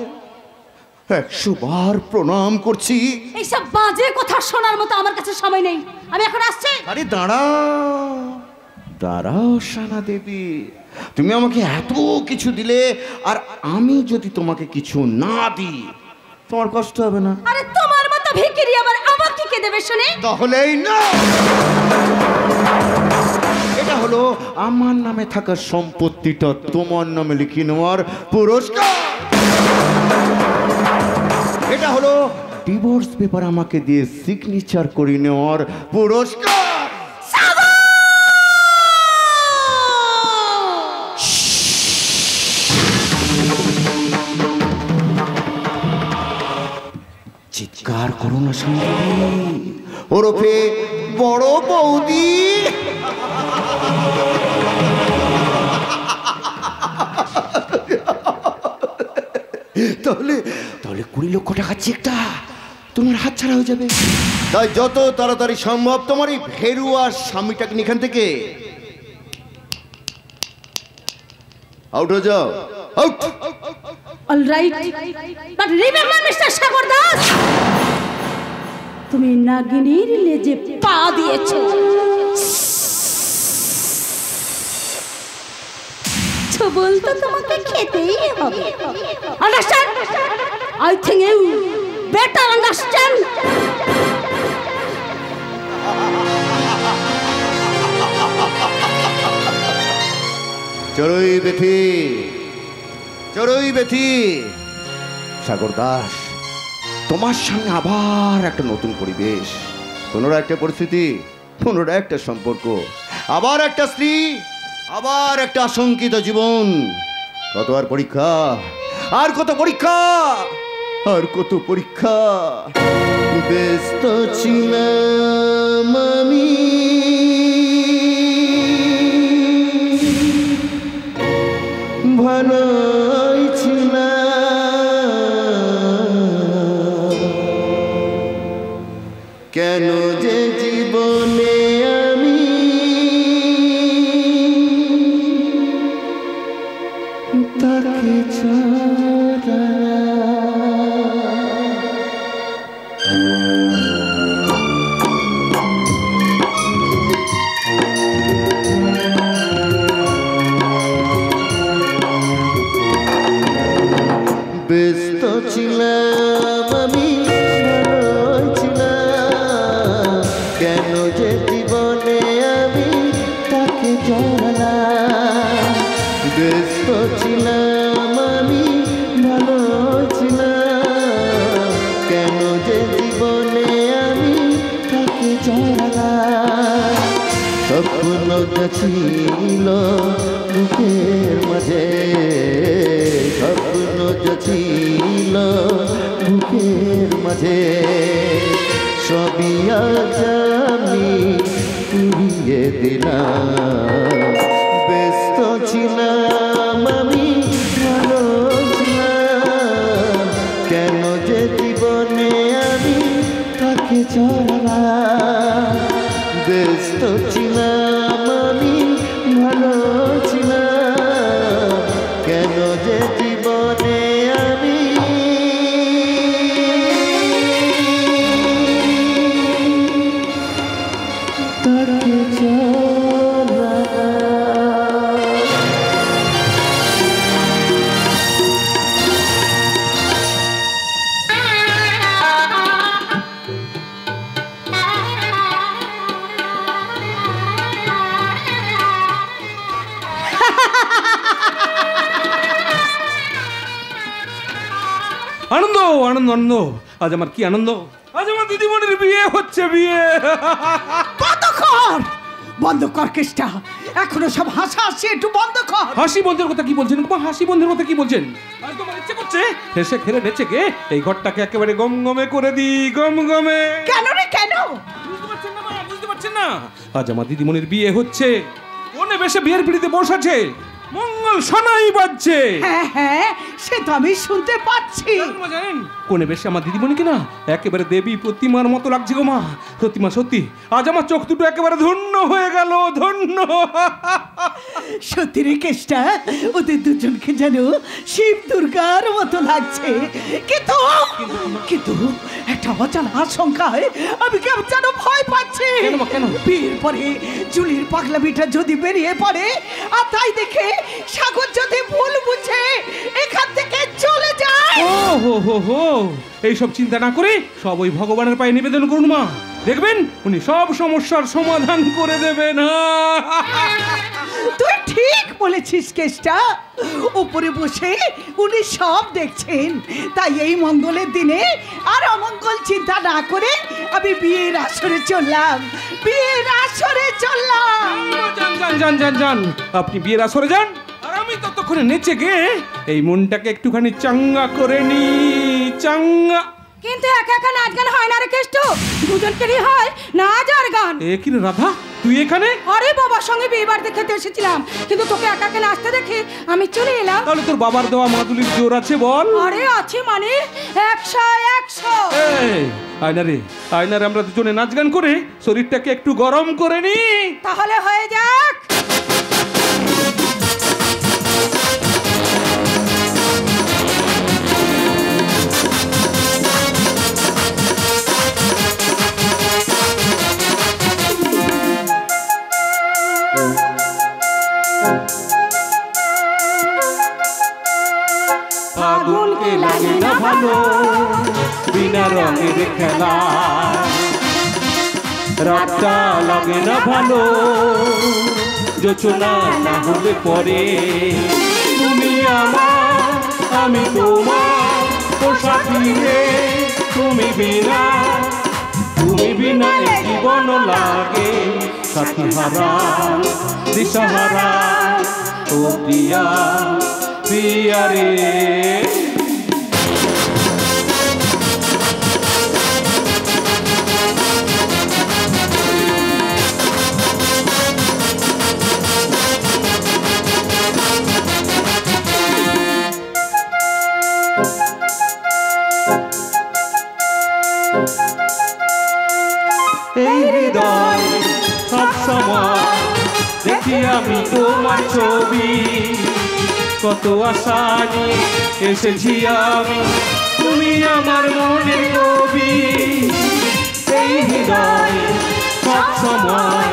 100 বার প্রণাম করছি। এইসব বাজে কথা শোনার মতো আমার কাছে সময় নেই, আমি এখন আসছি। আরে দাঁড়াও সানা দেবী, তুমি আমাকে এত কিছু দিলে, আর আমি যদি তোমাকে কিছু না দিই তোমার কষ্ট হবে না? আরে তোমার মতো ভিখিরি আবার আমাকে কে দেবে শুনে? তাহলেই না, এটা হলো আমার নামে থাকা সম্পত্তিটা তোমার নামে লিখে নেওয়ার পুরস্কার। এটা হলো ডিভোর্স পেপার আমাকে দিয়ে সিগনেচার করে নেওয়ার পুরস্কার। চিৎকার করো না শান্তি, ওরফে বড় বৌদি। তাহলে 20 লক্ষ টাকার চেকটা তোমার হাত ছাড়া হয়ে যাবে। তাই যত তাড়াতাড়ি সম্ভব তোমার এই ভেরুয়া স্বামীটাকে এখান থেকে আউট হয়ে যাও, out. All right, but remember mister Sagar Das, তুমি নাগিনীর লেজে পা দিয়েছো। সবল তো তোমাকে খেতেই হবে। Understand? I think you better understand. চড়ুই বেথি, চড়ুই বেথি। সাগর দাস, তোমার সামনে আবার একটা নতুন পরিবেশ, পুনরায় একটা পরিস্থিতি, পুনরায় একটা সম্পর্ক, আবার একটা স্ত্রী, আবার একটা আশঙ্কিত জীবন। কত আর পরীক্ষা, আর কত পরীক্ষা, আর কত পরীক্ষা। ব্যস্ত ছিলাম আমি ভালোই ছিলাম, কেন যে জীবনে আমি তাকে ছাড়া। ব্যস্ত ছিলাম আমি ভালোই ছিলাম, কেন যে জীবনে আমি তাকে জড়ালাম। ব্যস্ত ছিলাম আমি ভালোই ছিলাম, কেন যে জীবনে আমি তাকে জড়ালাম। স্বপ্ন ছিল বুকের মাঝে, স্বপ্ন ছিল বুকের মাঝে, সবই আজ আমি পুড়িয়ে দিলাম। ব্যস্ত ছিলাম আমি ভালো ছিলাম, কেন যে জীবনে আমি তাকে চড়ালাম। ব্যস্ত ছিলাম আমি ভালো ছিলাম, কেন যে জীবনে আমি তাকে চড়ালাম। আনন্দ আনন্দ আনন্দ, আজ আমার কি আনন্দ, আজ আমার দিদিমণির বিয়ে হচ্ছে, বিয়ে। কতক্ষণ বন্ধ কর কেসটা, এখনো সব হাসাহাসি একটু বন্ধ কর। হাসি বন্ধের কথা কি বলছেন? হাসি বন্ধের কথা কি বলছেন? আর তোমার ইচ্ছে করছে হেসে খেলে নেচে গে এই ঘরটাকে একেবারে গমগমে করে দি, গমগমে। কেন রে কেন? বুঝতে পারছেন না মা, বুঝতে পারছেন না? আজ আমার দিদিমণির বিয়ে হচ্ছে, কোনে বেশে বিয়ের পিড়িতে বসাছে, মঙ্গল শোনাই বাজছে। হ্যাঁ হ্যাঁ, সে তো আমি শুনতে পাচ্ছি। জানেন কোনে বেশে আমার দিদিমণিকে না একেবারে দেবী প্রতিমার মতো লাগছে গো মা। প্রতিমা সত্যি আজ আমার চোখ দুটো একেবারে ধন্য হয়ে গেল, ধন্য। সত্যি রে কেষ্টা, ওদের দুজনকে যেন শিব দুর্গার মতো লাগছে। কিন্তু কিন্তু একটা অজানা আশঙ্কায় আমি কেমন যেন ভয় পাচ্ছি। কেন? বিয়ের পরে জুলির পাগলামিটা যদি বেরিয়ে পড়ে, আর তাই দেখে সাগর যদি ভুল বুঝে এখান থেকে চলে যায়। ও হো হো হো, এইসব চিন্তা না করে সব ওই ভগবানের পায়ে নিবেদন করুন মা, দেখবেন উনি সব সমস্যার সমাধান করে দেবেন। তুই ঠিক বলেছিস কেষ্টা, উপরে বসে উনি সব দেখছেন। তাই এই মঙ্গলের দিনে আর অমঙ্গল চিন্তা না করে আমি বিয়ের আসরে চললাম, বিয়ের আসরে চললাম। যান যান যান যান যান, আপনি বিয়ের আসরে যান, আর আমি ততক্ষণে নেচে গিয়ে এই মনটাকে একটুখানি চাঙ্গা করে নি, চাঙ্গা। কিন্তু একা একা নাচ গান হয় না রে কেষ্ট, দুজনকেরই হয় নাচ আর গান। এ কি রে রাধা, তুই এখানে? আরে বাবার সঙ্গে বিয়ে বাড়িতে খেতে এসেছিলাম, কিন্তু তোকে একা একা নাচতে দেখে আমি চলে এলাম। তাহলে তোর বাবার দেওয়া মাদুলির জোর আছে বল? আরে আছে মানে 100 এই আয়নারে, আয়নারে আমরা দুজনে নাচ গান করে শরীরটাকে একটু গরম করে নি। তাহলে হয়ে যাক। আগুনকে লাগে না ভালো বিনা রঙের খেলা রাতটা লাগে না ভালো যোচনা না হলে পরে তুমি আমার আমি তোমার ও সাথী রে তুমি বিনা এই জীবন লাগে সাথী হারা দিশাহারা ও প্রিয়া প্রিয়া রে এই হৃদয় সবসময় দেখি আমি তোমার ছবি কত আশা নিয়ে এসেছি আমি তুমি আমার মনের কবি এই হৃদয় সবসময়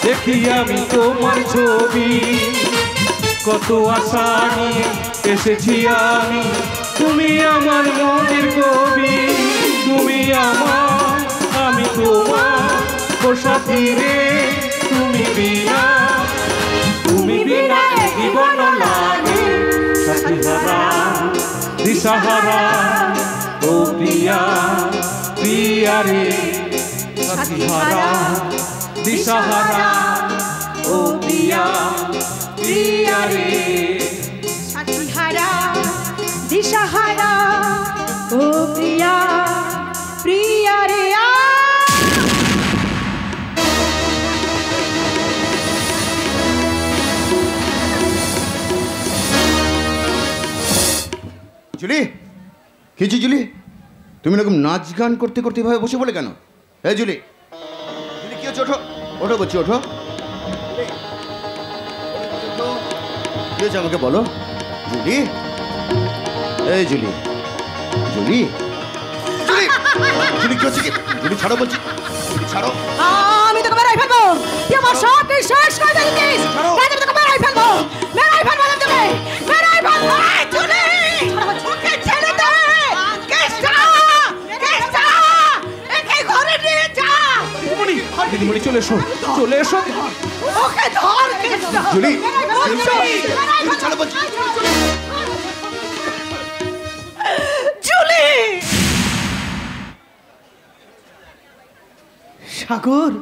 দেখি আমি তোমার ছবি কত আশা নিয়ে এসেছি আমি তুমি আমার মনের কবি তুমি আমার আমি তোমার ও সাথী রে তুমি বিনা জীবন লাগে সাথী হারা দিশাহারা ও প্রিয়া প্রিয়া রে সাথী হারা দিশাহারা ও প্রিয়া প্রিয়া রে সাথীহারা দিশাহারা ও প্রিয়া প্রিয়া রে জুলি কিছু জুলি তুমি এরকম নাচ গান করতে করতে এভাবে বসে বলে কেন এই জুলি জুলি কি হচ্ছে ওঠো ওঠো বলছি ওঠো কি হচ্ছে আমাকে বলো জুলি এই জুলি জুলি জুলি জুলি কি হচ্ছে কি জুলি ছাড়ো বলছি জুলি ছাড়ো আমি তোকে মেরাই ফেলবো তুই আমার সব শেষ করে দিয়েছিস আমি তোকে মেরাই ফেলবো তোকে মেরাই ফেলবো চলে ওকে ছেড়ে দে কেষ্টা কেষ্টা একে ঘরে নিয়ে যা দিদিমণি চলে এসো চলে এসো ওকে ধর কেষ্টা জুলি জুলি ছাড়ো বলছি জুলি সাগর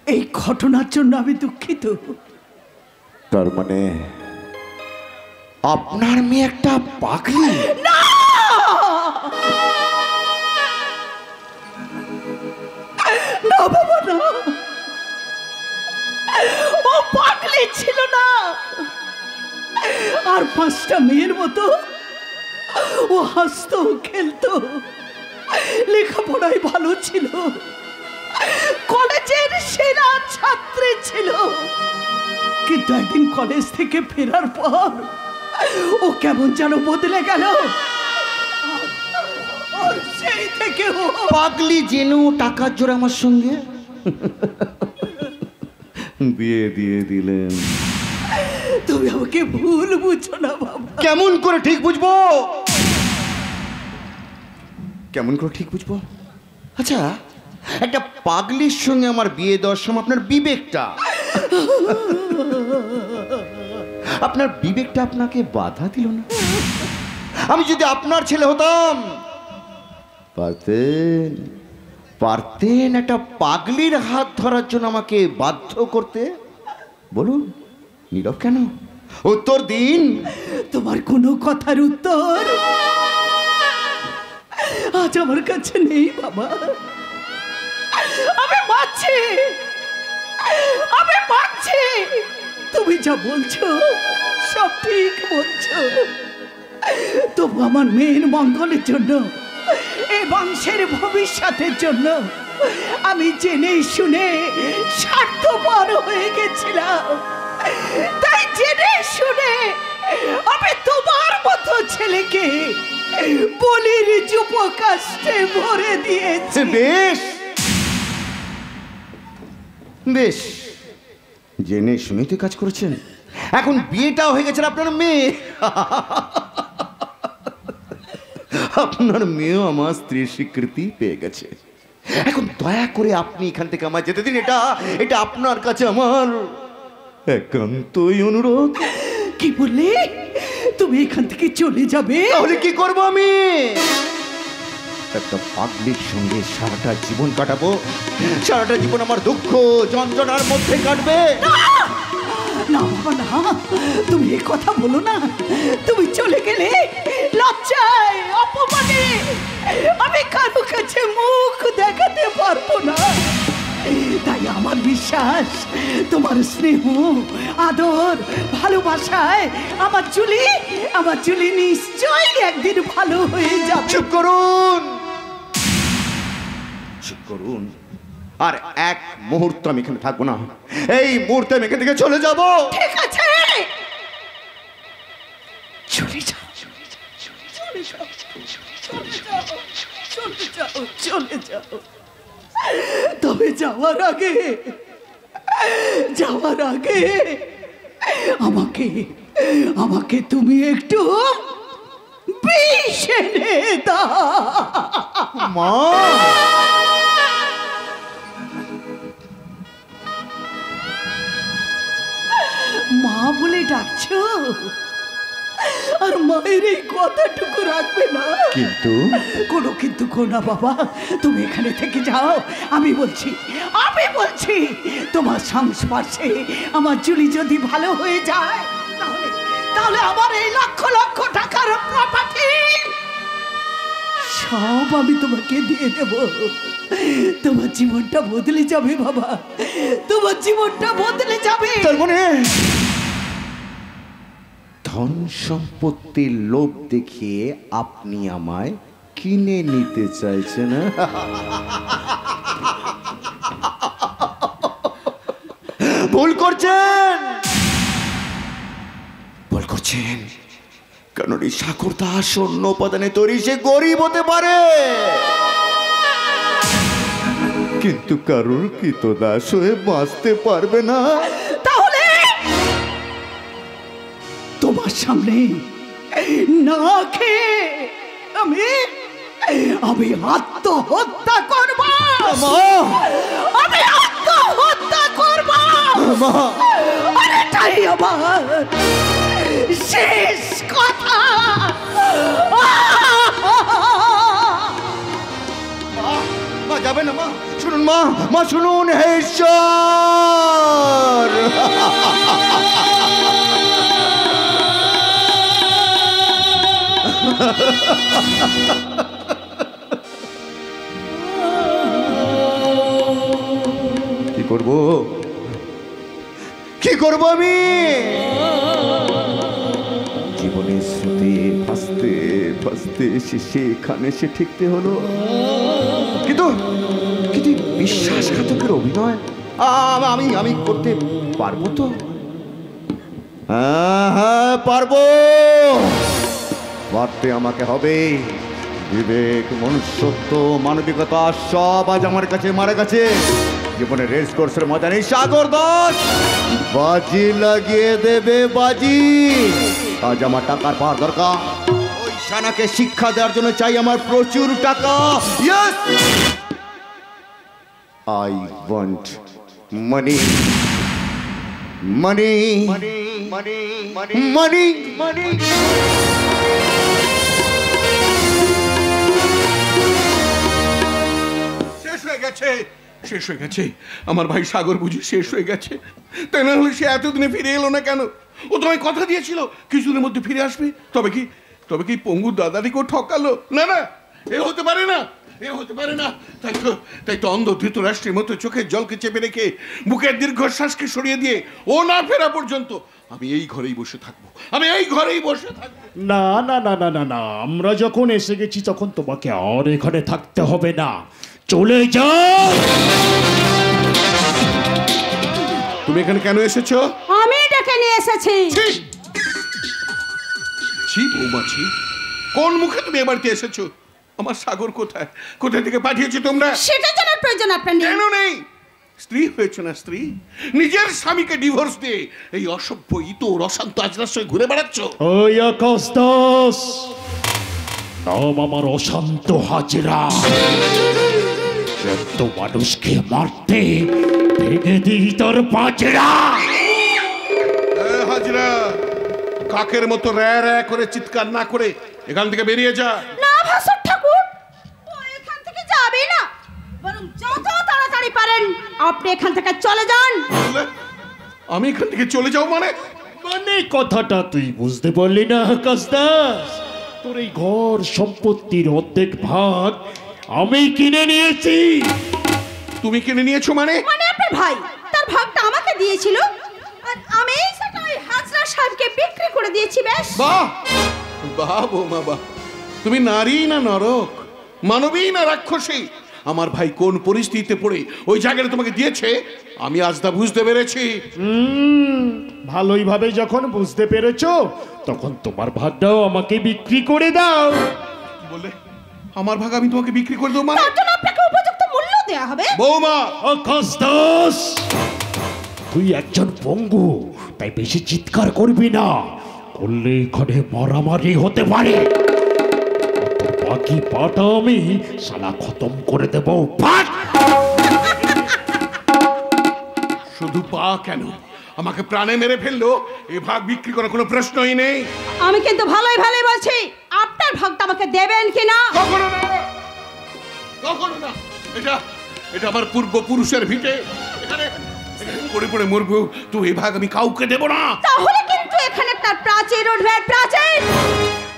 এই ঘটনার জন্য আমি দুঃখিত তার মানে আপনার মেয়ে একটা পাগলি না না বাবা না ও পাগলি ছিল না আর পাঁচটা মেয়ের মতো ও হাসতো খেলতো লেখাপড়ায় ভালো ছিল কলেজের সেরা ছাত্রী ছিল কিন্তু একদিন কলেজ থেকে ফেরার পর ও কেমন যেন বদলে গেল আর সেই থেকে ও পাগলি জেনু টাকার জোরে আমার সঙ্গে বিয়ে দিয়ে দিলেন তুমি আমাকে ভুল বুঝো না বাবা কেমন করে ঠিক বুঝবো কেমন করে ঠিক বুঝবো আচ্ছা একটা পাগলির সঙ্গে আমার বিয়ে দেওয়ার সময় আপনার বিবেকটা আপনাকে বাধা দিল না আমি যদি আপনার ছেলে হতাম পারতেন একটা পাগলির হাত ধরার জন্য আমাকে বাধ্য করতে বলুন নীরব কেন উত্তর দিন তোমার কোনো কথার উত্তর আজ আমার কাছে নেই বাবা আমি মানছি তুমি যা বলছো সব ঠিক বলছো তবু আমার মেয়ের মঙ্গলের জন্য এই বংশের ভবিষ্যতের জন্য আমি জেনে শুনে স্বার্থপর হয়ে গেছিলাম তাই জেনে শুনে আমি তোমার মতো ছেলেকে বলির যুবকাষ্টে ভরে দিয়েছি বেশ বেশ জেনে শুনেই তো কাজ করেছেন এখন বিয়েটাও হয়ে গেছে আপনার মেয়ে আপনার মেয়েও আমার স্ত্রীর স্বীকৃতি পেয়ে গেছে। এখন দয়া করে আপনি এখান থেকে আমায় যেতে দিন, এটা আপনার কাছে আমার একান্তই অনুরোধ। কি বললে? তুমি এখান থেকে চলে যাবে? তাহলে কি করব আমি? একটা পাগলির সঙ্গে সারাটা জীবন কাটাবো, সারাটা জীবন আমার দুঃখ যন্ত্রণার মধ্যে কাটবে। না বাবা না, তুমি এ কথা বলো না। তুমি চলে গেলে লজ্জায় অপমানে আমি কারো কাছে মুখ দেখাতে পারবো না। তাই আমার বিশ্বাস তোমার স্নেহ আদর ভালোবাসায় আমার জুলি নিশ্চয়ই একদিন ভালো হয়ে যাবে। চুপ করুন, চুপ করুন। আর এক মুহূর্ত আমি এখানে থাকবো না। এই মুহূর্তে আমি এখান থেকে চলে যাব। ঠিক আছে, চলে যাও, চলে যাও, চলে যাও। তবে যাওয়ার আগে আমাকে তুমি একটু বিষ এনে দাও। মা, মা বলে ডাকছো? আর মায়ের এই কথাটুকু রাখবে না? কোনো কিন্তু না বাবা, তুমি এখানে থেকে যাও। আমি বলছি তোমার সংস্পর্শে আমার জুলি যদি ভালো হয়ে যায়, তাহলে আমার এই লক্ষ লক্ষ টাকার প্রপার্টি সব আমি তোমাকে দিয়ে দেব। তোমার জীবনটা বদলে যাবে বাবা, তোমার জীবনটা বদলে যাবে। তার মানে ধন সম্পত্তির লোভ দেখিয়ে আপনি আমায় কিনে নিতে চাইছেন? ভুল করছেন, কারণ এই সাগর দাস অন্য উপাদানে তৈরি, সে গরিব হতে পারে, কিন্তু কারোর কৃতদাস হয়ে বাঁচতে পারবে না। তাহলে তোমার সামনে না খেয়ে আমি আত্মহত্যা করব। আমি আত্মহত্যা করব। আর এটাই আমার শেষ কথা। মা যাবে না, মা শুনুন, মা শুনুন, হে ঈশ্বর, কি করব আমি? জীবনের স্রোতে ভাসতে ভাসতে সেখানে সে ঠিকতে হলো, কিন্তু বিশ্বাসঘাতকের অভিনয় আমি করতে পারবো তো? হ্যাঁ পারবো, পারতে আমাকে হবে। বিবেক, মনুষ্যত্ব, মানবিকতা সব আজ আমার কাছে মারা গেছে। জীবনের রেস কোর্সের ময়দানে সাগর দাস বাজি লাগিয়ে দেবে, বাজি। আজ আমার টাকার পাওয়ার দরকার। ওই সানাকে শিক্ষা দেওয়ার জন্য চাই আমার প্রচুর টাকা। Yes, I want money, money, money, money, money, money. শেষ হয়ে গেছে আমার ভাই সাগর বুঝি শেষ হয়ে গেছে। তাই না হলে সে এতদিনে ফিরে এলো না কেন? ও তোমায় কথা দিয়েছিল কিছুদিনের মধ্যে ফিরে আসবে। তবে কি পঙ্গু দাদাটিকেও ঠকালো? না, এ হতে পারে না, এ হতে পারে না। তাই তো অন্ধ ধৃতরাষ্ট্রের মতো চোখের জলকে চেপে রেখে বুকের দীর্ঘশ্বাসকে সরিয়ে দিয়ে ও না ফেরা পর্যন্ত আমি এই ঘরেই বসে থাকবো, না না না না না না, আমরা যখন এসে গেছি তখন তোমাকে আর এখানে থাকতে হবে না, চলে যাও। তুমি এখানে কেন এসেছো? আমি ডেকে নিয়ে এসেছি। ছি বৌমাছি, কোন মুখে তুমি এ বাড়িতে এসেছো? আমার সাগর কোথায় থেকে পাঠিয়েছো তোমরা? সেটা জানার প্রয়োজন আপনার নেই। কেন নেই? স্ত্রী হয়েছে না স্ত্রী? নিজের স্বামীকে ডিভোর্স দিয়ে এই অসভ্য ইতর অশান্ত আজরার সঙ্গে ঘুরে বেড়াচ্ছ। ওই আকাশ দাস, নাম আমার অশান্ত হাজরা। এত মানুষকে মারতে ভেঙে দিই তোর পাজরা। হাজরা, কাকের মতো র্যা র্যা করে চিৎকার না করে এখান থেকে বেরিয়ে যা। না ভাসুর ঠাকুর, ও এখান থেকে যাবে না, বরং যত তাড়াতাড়ি পারেন আপনি এখান থেকে চলে যান। বললে, আমি এখান থেকে চলে যাও মানে? মানে কথাটা তুই বুঝতে পারলি না আকাশ দাস? তোর এই ঘর সম্পত্তির অর্ধেক ভাগ আমি কিনে নিয়েছি। তুমি কিনে নিয়েছো মানে? মানে আপনার ভাই তার ভাগটা আমাকে দিয়েছিল, আর আমি সেটা ওই হাজরা সাহেবকে বিক্রি করে দিয়েছি। বেশ, বাহ বাহ বৌমা বাহ। তুমি নারী না নরক, মানবী না রাক্ষসী? আমার ভাই কোন পরিস্থিতিতে পড়ে ওই জায়গাটা তোমাকে দিয়েছে আমি আজ তা বুঝতে পেরেছি। ভালোই ভাবে যখন বুঝতে পেরেছো তখন তোমার ভাগটাও আমাকে বিক্রি করে দাও। কি বললে? আমার ভাগ আমি তোমাকে বিক্রি করে দেবো মানে? তার জন্য আপনাকে উপযুক্ত মূল্য দেয়া হবে। বৌমা, আকাশ দাস, তুই একজন পঙ্গু, তাই বেশি চিৎকার করবি না, করলে এখানে মারামারি হতে পারে। তোর বাকি পাটা আমি শালা খতম করে দেব। ভাগ! শুধু পা কেন, আমাকে প্রাণে মেরে ফেললো, এ ভাগ বিক্রি করার কোনো প্রশ্নই নেই। আমি কিন্তু ভালোই ভালোই বলছি, আপনার ভাগটা আমাকে দেবেন কিনা? কখনো না, কখনো না। এটা এটা আমার পূর্বপুরুষের ভিটে, এখানে পড়ে পড়ে মরবো, তো এই ভাগ আমি কাউকে দেব না। তাহলে কিন্তু এখানে একটা প্রাচীর উঠবে, প্রাচীর।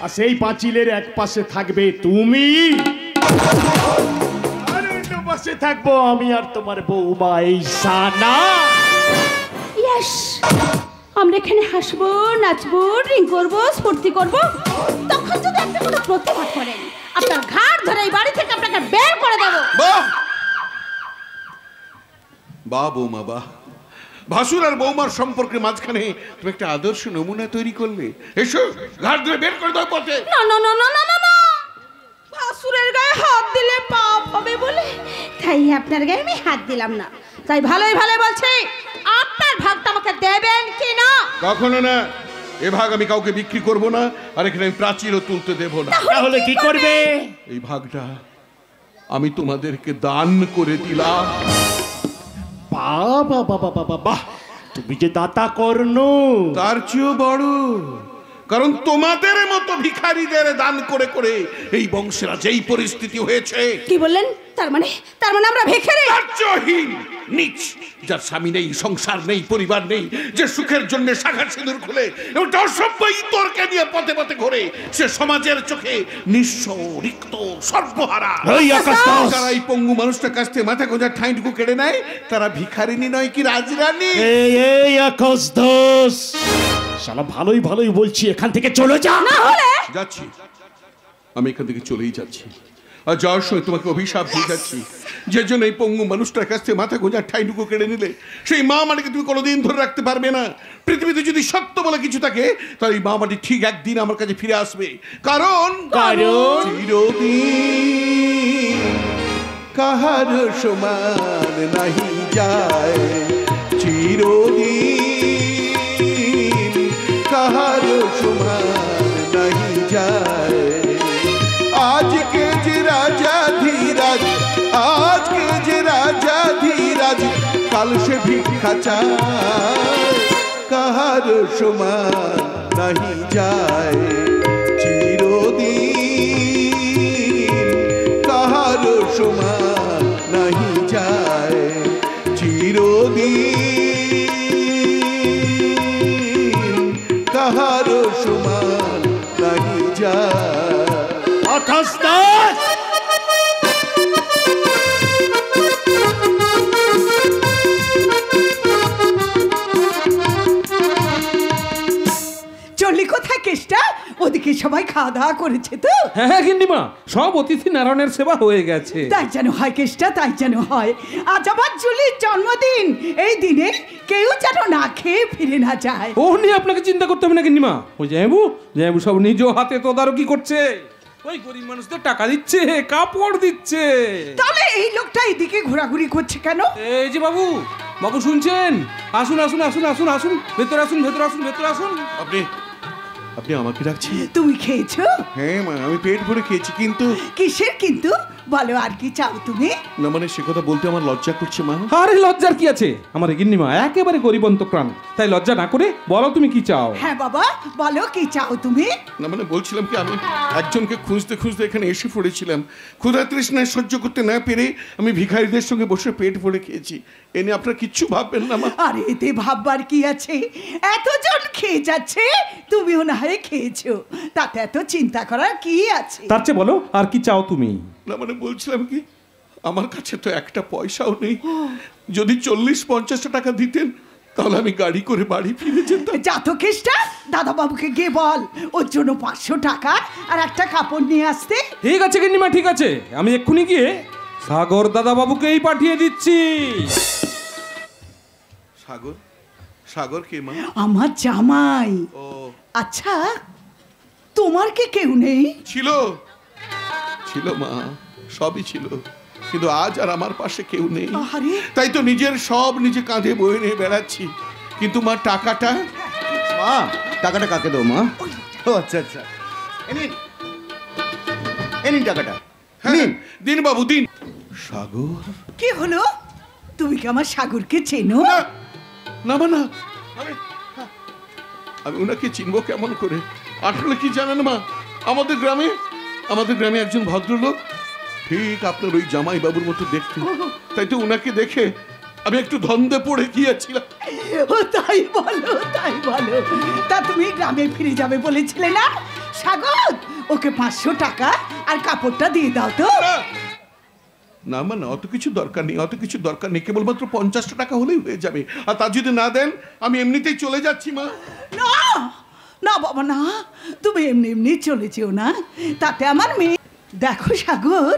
আর সেই পাঁচিলের এক পাশে থাকবে তুমি, আর অন্য পাশে থাকবো আমি আর তোমার বৌমা এই সানা। ইয়েস, আমরা এখানে হাসবো, নাচবো, ড্রিঙ্ক করবো, স্ফূর্তি করবো। তখন যদি আপনি কোনো প্রতিবাদ করেন, আপনার ঘাড় ধরে এই বাড়ি থেকে আপনাকে বের করে দেবো। বাহ বাহ বৌমা বাহ। ভাসুর আর বৌমার সম্পর্কের মাঝখানে তুমি একটা আদর্শ নমুনা তৈরি করলে। এসো, ঘাট ধরে বের করে দাও পথে। না না না না না না না, ভাসুরের গায়ে হাত দিলে পাপ হবে বলে তাই আপনার গায়ে আমি হাত দিলাম না। তাই ভালোই ভালো বলছি, আপনার ভাগটা আমাকে দেবেন কি না? কখনো না, এ ভাগ আমি কাউকে বিক্রি করব না, আর এখানে আমি প্রাচীরও তুলতে দেব না। তাহলে কি করবে? এই ভাগটা আমি তোমাদেরকে দান করে দিলাম। বাবা বাবা বাবা বাহ, তুমি যে দাতা কর্ণ। তার চেয়েও বড়, কারণ তোমাদের মতো ভিখারিদের দান করে করে এই বংশের যেই পরিস্থিতি হয়েছে। কি বললেন? তার মানে আমরা ভিখারি? কার্যহীন, নীচ, যার স্বামী নেই, সংসার নেই, পরিবার নেই, যে সুখের জন্য শাখা সিঁদুর খুলে ওটা অসভ্য ইতরকে নিয়ে পথে পথে ঘোরে, সে সমাজের চোখে নিঃস্ব, রিক্ত, সর্বহারা। যারা এই পঙ্গু মানুষটার কাছ থেকে মাথা গোঁজার ঠাঁইটুকু কেড়ে নেয়, তারা ভিখারিনী নয় কি রাজরানী? এই আকাশ দাস, শালা ভালোই ভালোই বলছি, এখান থেকে চলে যা। না হলে যাচ্ছি, আমি এখান থেকে চলেই যাচ্ছি। আর যাওয়ার সময় তোমাকে অভিশাপ দিয়ে যাচ্ছি, যে জন্য এই পঙ্গু মানুষটার কাছ থেকে মাথা গোঁজার ঠাইটুকু কেড়ে নিলে, সেই মা মাটিকে তুমি কোনোদিন ধরে রাখতে পারবে না। পৃথিবীতে যদি সত্য বলে কিছু থাকে, তাহলে এই মা মাটি ঠিক একদিন আমার কাছে ফিরে আসবে। কারণ চিরদিন কাহার সমান নাহি যায়, চিরদিন কাহার সমান নাহি যায়। আজকে যে রাজা ধীরাজ, আজকে যে রাজা ধীরাজ, কাল সে ভিক্ষা চায়, কাহার সমান নাহি যায়। চিরদিন কাহার সমান নাহি যায়, চিরদিন কাহার সমান নাহি যায়। আকাশ দাস, চললি কোথায় কেষ্টা? ওদিকে সবাই খাওয়া দাওয়া করেছে তো? হ্যাঁ গিন্নিমা, সব অতিথি নারায়ণের সেবা হয়ে গেছে। তাই যেন হয় কেষ্টা, তাই যেন হয়। আজ আবার জুলির জন্মদিন, এই দিনে কেউ যেন না খেয়ে ফিরে না যায়। ও নিয়ে আপনাকে চিন্তা করতে হবে না গিন্নিমা, ওই জামাইবু সব নিজ হাতে তদারকি করছে। ওই গরিব মানুষদের টাকা দিচ্ছে, কাপড় দিচ্ছে। তাহলে এই লোকটা এদিকে ঘোরাঘুরি করছে কেন? এই যে বাবু, বাবু শুনছেন? আসুন আসুন আসুন আসুন আসুন, ভেতরে আসুন, ভেতরে আসুন, ভেতরে আসুন। আপনি আমাকে ডাকছেন? তুমি খেয়েছো? হ্যাঁ মা, আমি পেট ভরে খেয়েছি, কিন্তু কিসের কিন্তু? বলো, আর কি চাও তুমি? না মানে সে কথা বলতে আমার লজ্জা করছে মা। আরে লজ্জার কি আছে? আমার গিন্নিমা একেবারে গরিবন্ত প্রাণ, তাই লজ্জা না করে বলো তুমি কি চাও। হ্যাঁ বাবা, বলো কি চাও তুমি? না মানে বলছিলাম কি, আমি একজনকে খুঁজতে খুঁজতে এখানে এসে পড়েছিলাম। ক্ষুধা তৃষ্ণায় সহ্য করতে না পেরে আমি ভিখারিদের সঙ্গে বসে পেট ভরে খেয়েছি। এ নিয়ে আপনারা কিচ্ছু ভাববেন না মা। আরে এতে ভাববার কি আছে? এতজন খেয়ে যাচ্ছে, তুমিও না হয় খেয়েছো, তাতে এত চিন্তা করার কি আছে? তার চেয়ে বলো আর কি চাও তুমি। না মানে বলছিলাম কি, আমার কাছে তো একটা পয়সাও নেই। যদি 40-50 টাকা দিতেন তাহলে আমি গাড়ি করে বাড়ি ফিরে যেতাম। জাতকেশটা দাদা বাবুকে গিয়ে বল ওর জন্য 500 টাকা আর একটা কাপড় নিয়ে আসতে। ঠিক আছে গিন্নিমা, ঠিক আছে, আমি এক্ষুনি গিয়ে সাগর দাদা বাবুকেই পাঠিয়ে দিচ্ছি। সাগর? সাগর কে মা? আমার জামাই। ও আচ্ছা, তোমার কি কেউ নেই? ছিল ছিল মা, সবই ছিল, কিন্তু আজ আর আমার পাশে কেউ নেই। আরে তাই তো নিজের সব নিজে কাঁধে বয়ে নিয়ে বেড়াচ্ছি। কিন্তু মা টাকাটা? মা টাকাটা কাকে দেবো মা? ও আচ্ছা আচ্ছা, নিন টাকাটা। হ্যাঁ দিন বাবু দিন। সাগর? কি হলো? তুমি কি আমার সাগরকে চেনো? না না মা, না, আমি ওনাকে চিনবো কেমন করে? আসলে কি জানেন মা, আমাদের গ্রামে একজন ভদ্রলোক ঠিক আপনার ওই জামাই বাবুর মতো দেখতে। তাই তো ওনাকে দেখে আমি একটু ধন্দে পড়ে গিয়েছিলাম। ও তাই বলো, তাই বলো। তা তুমি গ্রামে ফিরে যাবে বলেছিলে না? সাগর, ওকে 500 টাকা আর কাপড়টা দিয়ে দাও তো। না মা, না, অত কিছু দরকার নেই, কেবলমাত্র 50 টাকা হলেই হয়ে যাবে। আর তা যদি না দেন আমি এমনিতেই চলে যাচ্ছি মা। না না বাবা, না, তুমি এমনি এমনি চলে যেও না, তাতে আমার মেয়ে। দেখো সাগর,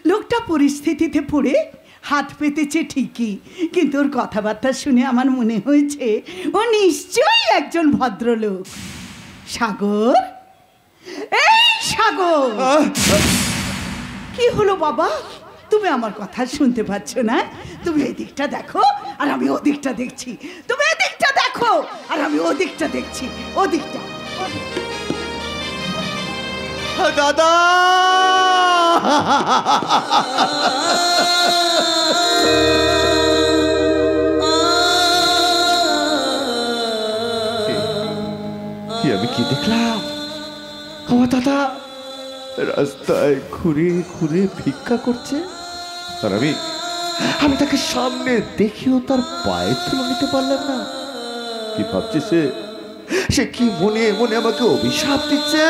লোকটা পরিস্থিতিতে পড়ে হাত পেতেছে ঠিকই, কিন্তু ওর কথাবার্তা শুনে আমার মনে হয়েছে ও নিশ্চয়ই একজন ভদ্রলোক। সাগর, এই সাগর, কি হলো বাবা? তুমি আমার কথা শুনতে পাচ্ছ না? তুমি এই দিকটা দেখো আর আমি ওদিকটা দেখছি, তুমি এদিকটা দেখো আর আমি ওদিকটা দেখছি, ওদিকটা। দাদা কি আমি কি দেখলাম? আমার দাদা রাস্তায় ঘুরে ঘুরে ভিক্ষা করছে, আর আমি তাকে সামনে দেখেও তার পায়ের তুলে নিতে পারলাম না। কি ভাবছে সে কি মনে মনে আমাকে অভিশাপ দিচ্ছে।